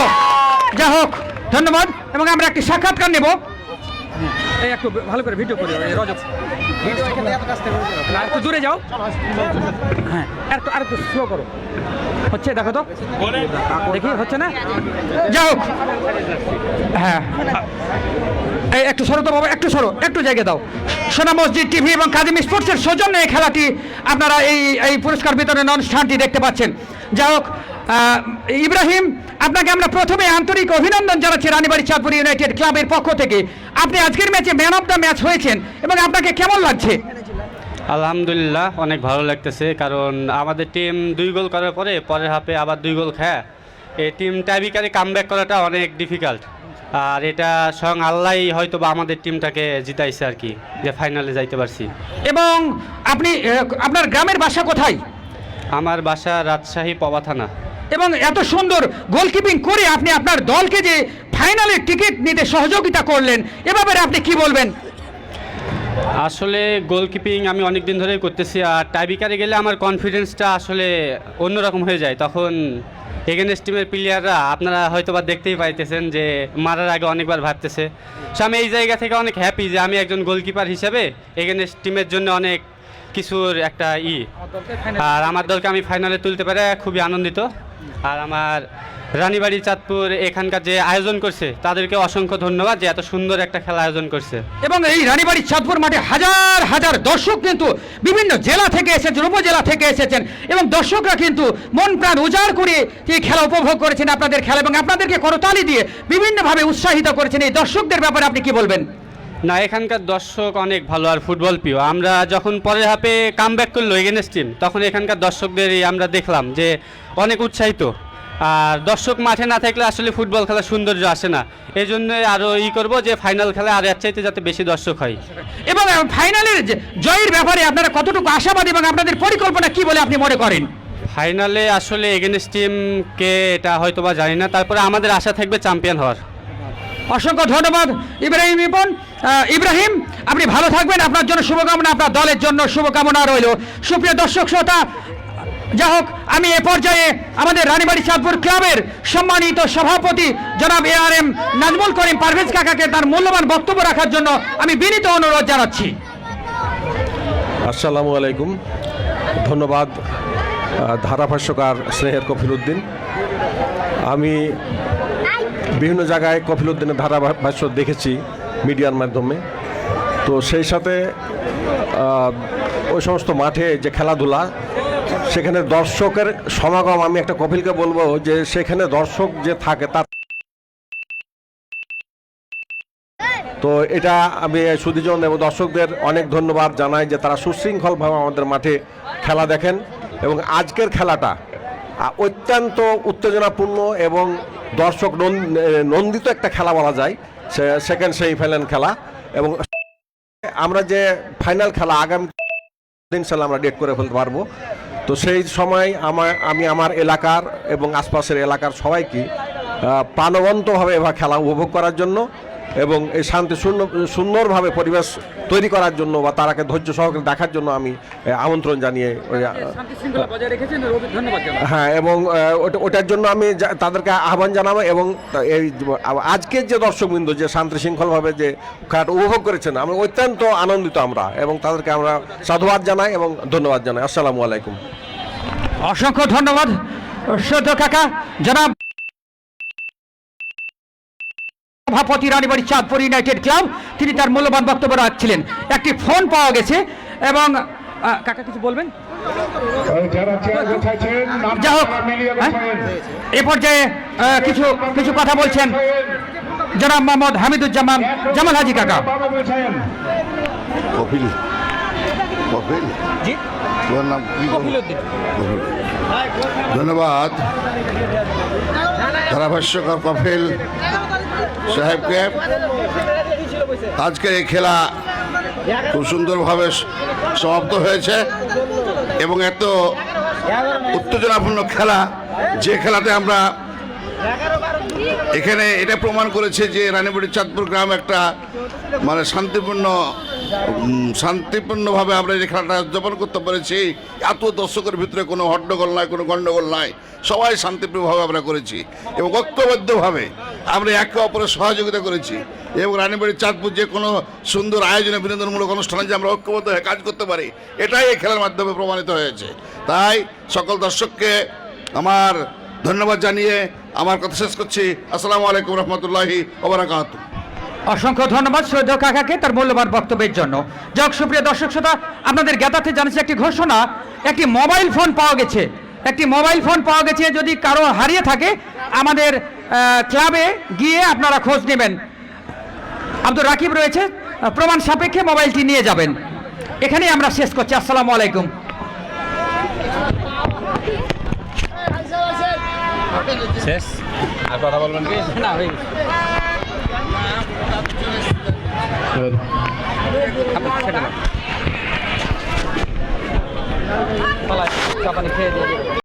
যা হোক, ধন্যবাদ। এবং আমরা একটি সাক্ষাৎকার নেব। এই একটু ভালো করে ভিডিও করি রজব, একটু দূরে যাও। হ্যাঁ, আর একটু স্লো করো। হচ্ছে, দেখো তো, দেখি হচ্ছে না? যা হোক, হ্যাঁ, এই একটু সরো তো বাবা, একটু সরো, একটু জায়গা দাও। সোনামসজিদ টিভি এবং কাজেম স্পোর্টসের সৌজন্যে এই খেলাটি, আপনারা এই পুরস্কার বিতরণের অনুষ্ঠানটি দেখতে পাচ্ছেন। যা হোক, ইব্রাহিম, আপনাকে আমরা প্রথমে আন্তরিক অভিনন্দন জানাচ্ছি রানীবাড়ি চাঁদপুর ইউনাইটেড ক্লাবের পক্ষ থেকে। আপনি আজকের ম্যাচে ম্যান অফ দ্য ম্যাচ হয়েছেন, এবং আপনাকে কেমন লাগছে? আলহামদুলিল্লাহ, অনেক ভালো লাগতেছে, কারণ আমাদের টিম 2 গোল করার পরের হাফে আবার 2 গোল খায়। এই টিম টাইব্রেকারে কামব্যাক করাটা অনেক ডিফিকাল্ট, আর এটা স্বয়ং আল্লাহই হয়তো বা আমাদের টিমটাকে জিতাইছে আর কি, যে ফাইনালে যাইতে পারছি। এবং আপনি, আপনার গ্রামের বাসা কোথায়? আমার বাসা রাজশাহী পবা থানা। এবং এত সুন্দর গোলকিপিং করে আপনি আপনার দলকে যে ফাইনালের টিকিট নিতে সহযোগিতা করলেন, এ ব্যাপারে আপনি কি বলবেন? আসলে গোলকিপিং আমি অনেক দিন ধরেই করতেছি, আর টাইব্রেকারে গেলে আমার কনফিডেন্সটা আসলে অন্যরকম হয়ে যায়। তখন এগেনস্ট টিমের প্লেয়াররা, আপনারা হয়তো বা দেখতেই পাইতেছেন যে মারার আগে অনেকবার ভাবতেছে। সো আমি এই জায়গা থেকে অনেক হ্যাপি যে আমি একজন গোলকিপার হিসেবে এগেনস্ট টিমের জন্য অনেক কিছুর একটা আর আমার দলকে আমি ফাইনালে তুলতে পারে খুবই আনন্দিত। আর আমার রানীবাড়ি চাঁদপুর এখানকার যে আয়োজন করছে তাদেরকে অসংখ্য ধন্যবাদ, যে এত সুন্দর একটা খেলা আয়োজন করছে। এবং এই রানীবাড়ি চাঁদপুর মাঠে হাজার হাজার দর্শক কিন্তু বিভিন্ন জেলা থেকে এসেছেন, উপজেলা থেকে এসেছেন, এবং দর্শকরা কিন্তু মন প্রাণ উজাড় করে এই খেলা উপভোগ করেছেন, আপনাদের খেলা, এবং আপনাদেরকে করতালি দিয়ে বিভিন্নভাবে উৎসাহিত করেছেন। এই দর্শকদের ব্যাপারে আপনি কি বলবেন? না, এখানকার দর্শক অনেক ভালো আর ফুটবল প্রিয়। আমরা যখন পরের হাফে কামব্যাক করলো এগেনস্ট টিম, তখন এখানকার দর্শকদের আমরা দেখলাম যে অনেক উৎসাহিত, আর দর্শক মাঠে না থাকলে আসলে ফুটবল খেলার সৌন্দর্য আসে না, এই জন্য আরও করব যে ফাইনাল খেলা আর এর চাইতে যাতে বেশি দর্শক হয়। এবং ফাইনালের জয়ের ব্যাপারে আপনারা কতটুকু আশাবাদী এবং আপনাদের পরিকল্পনা কি বলে আপনি মনে করেন? ফাইনালে আসলে এগেনস্ট টিমকে এটা হয়তো বা জানি না, তারপরে আমাদের আশা থাকবে চ্যাম্পিয়ন হওয়ার। অসংখ্য ধন্যবাদ ইব্রাহিম রিপন। ইব্রাহিম, আপনি ভালো থাকবেন, আপনার জন্য শুভকামনা, আপনার দলের জন্য শুভকামনা রইল। সুপ্রিয় দর্শক শ্রোতা, যাই হোক, আমি এ পর্যায়ে আমাদের রানীবাড়ি চাঁদপুর ক্লাবের সম্মানিত সভাপতি জনাব ARM নাজমুল করিম পারভেজ কাকাকে তার মূল্যবান বক্তব্য রাখার জন্য আমি বিনীত অনুরোধ জানাচ্ছি। আসসালামু আলাইকুম। ধন্যবাদ ধারাভাষ্যকার স্নেহের কফিলউদ্দিন। আমি বিভিন্ন জায়গায় কফিলউদ্দিনের ধারাভাষ্য দেখেছি মিডিয়ার মাধ্যমে, তো সেই সাথে ওই সমস্ত মাঠে যে খেলাধুলা, সেখানে দর্শকের সমাগম, আমি একটা কপিলকে বলবো যে সেখানে দর্শক যে থাকে তার, তো এটা আমি সুধীজন এবং দর্শকদের অনেক ধন্যবাদ জানাই যে তারা সুশৃঙ্খলভাবে আমাদের মাঠে খেলা দেখেন। এবং আজকের খেলাটা অত্যন্ত উত্তেজনাপূর্ণ এবং দর্শক নন্দিত একটা খেলা বলা যায়, সেকেন্ড সেমিফাইনাল খেলা। এবং আমরা যে ফাইনাল খেলা আগামী ইনশাল্লাহ আমরা ডেট করে ফেলতে পারবো। তো সেই সময় আমি আমার এলাকার এবং আশপাশের এলাকার সবাইকে প্রাণবন্তভাবে এবার খেলা উপভোগ করার জন্য এবং এই শান্তি সুন্দরভাবে পরিবেশ তৈরি করার জন্য বা তারাকে ধৈর্য সহকারে দেখার জন্য আমি আমন্ত্রণ জানিয়ে, হ্যাঁ, এবং ওটার জন্য আমি তাদেরকে আহ্বান জানাবো। এবং এই আজকের যে দর্শকবৃন্দ যে শান্তি শৃঙ্খলভাবে যে খেলাটা উপভোগ করেছেন, আমি অত্যন্ত আনন্দিত আমরা, এবং তাদেরকে আমরা সাধুবাদ জানাই এবং ধন্যবাদ জানাই। আসসালামু আলাইকুম। অসংখ্য ধন্যবাদ শ্রদ্ধেয় কাকা। জনাব সভাপতি রানীবাড়ি চাঁদপুর ইউনাইটেড ক্লাব, তিনি তার মূল্যবান বক্তব্য রাখছিলেন। একটি ফোন পাওয়া গেছে এবং কাকা কিছু বলবেন? যাই হোক, এ পর্যায়ে কিছু কথা বলছেন জনাব মোহাম্মদ হামিদুজ্জামান জামাল হাজি কাকা। ধন্যবাদ ধারাভাষ্যকার কফিল সাহেবকে। আজকের এই খেলা খুব সুন্দরভাবে সমাপ্ত হয়েছে এবং এত উত্তেজনাপূর্ণ খেলা, যে খেলাতে আমরা এখানে এটা প্রমাণ করেছে যে রানীবাড়ি চাঁদপুর গ্রাম একটা মানে শান্তিপূর্ণভাবে আমরা এই খেলাটা উদযাপন করতে পেরেছি। এত দর্শকের ভিতরে কোনো হট্টগোল নাই, কোনো গণ্ডগোল নাই, সবাই শান্তিপ্রিয়ভাবে আমরা করেছি এবং ঐক্যবদ্ধভাবে আমরা একে অপরের সহযোগিতা করেছি। এবং রানীবাড়ি চাঁদপুর যে কোনো সুন্দর আয়োজনে বিনোদনমূলক অনুষ্ঠানে যে আমরা ঐক্যবদ্ধ হয়ে কাজ করতে পারি, এটাই এই খেলার মাধ্যমে প্রমাণিত হয়েছে। তাই সকল দর্শককে আমার ধন্যবাদ জানিয়ে আমার কথা শেষ করছি। আসসালামু আলাইকুম রহমতুল্লাহি ওয়া বারাকাতুহু। অসংখ্য ধন্যবাদ শ্রদ্ধেয় কাকাকে তার মূল্যবান বক্তব্যের জন্য। যাক, সুপ্রিয় দর্শক শ্রোতা, আপনাদের জ্ঞাতার্থে জানাচ্ছি একটি ঘোষণা, একটি মোবাইল ফোন পাওয়া গেছে। যদি কারো হারিয়ে থাকে, আমাদের ক্লাবে গিয়ে আপনারা খোঁজ নেবেন। আব্দুর রাকিব রয়েছে, প্রমাণ সাপেক্ষে মোবাইলটি নিয়ে যাবেন। এখানেই আমরা শেষ করছি। আসসালামু আলাইকুম। শেষ আর কথা বলবেন কি না? হয়ে গেছে।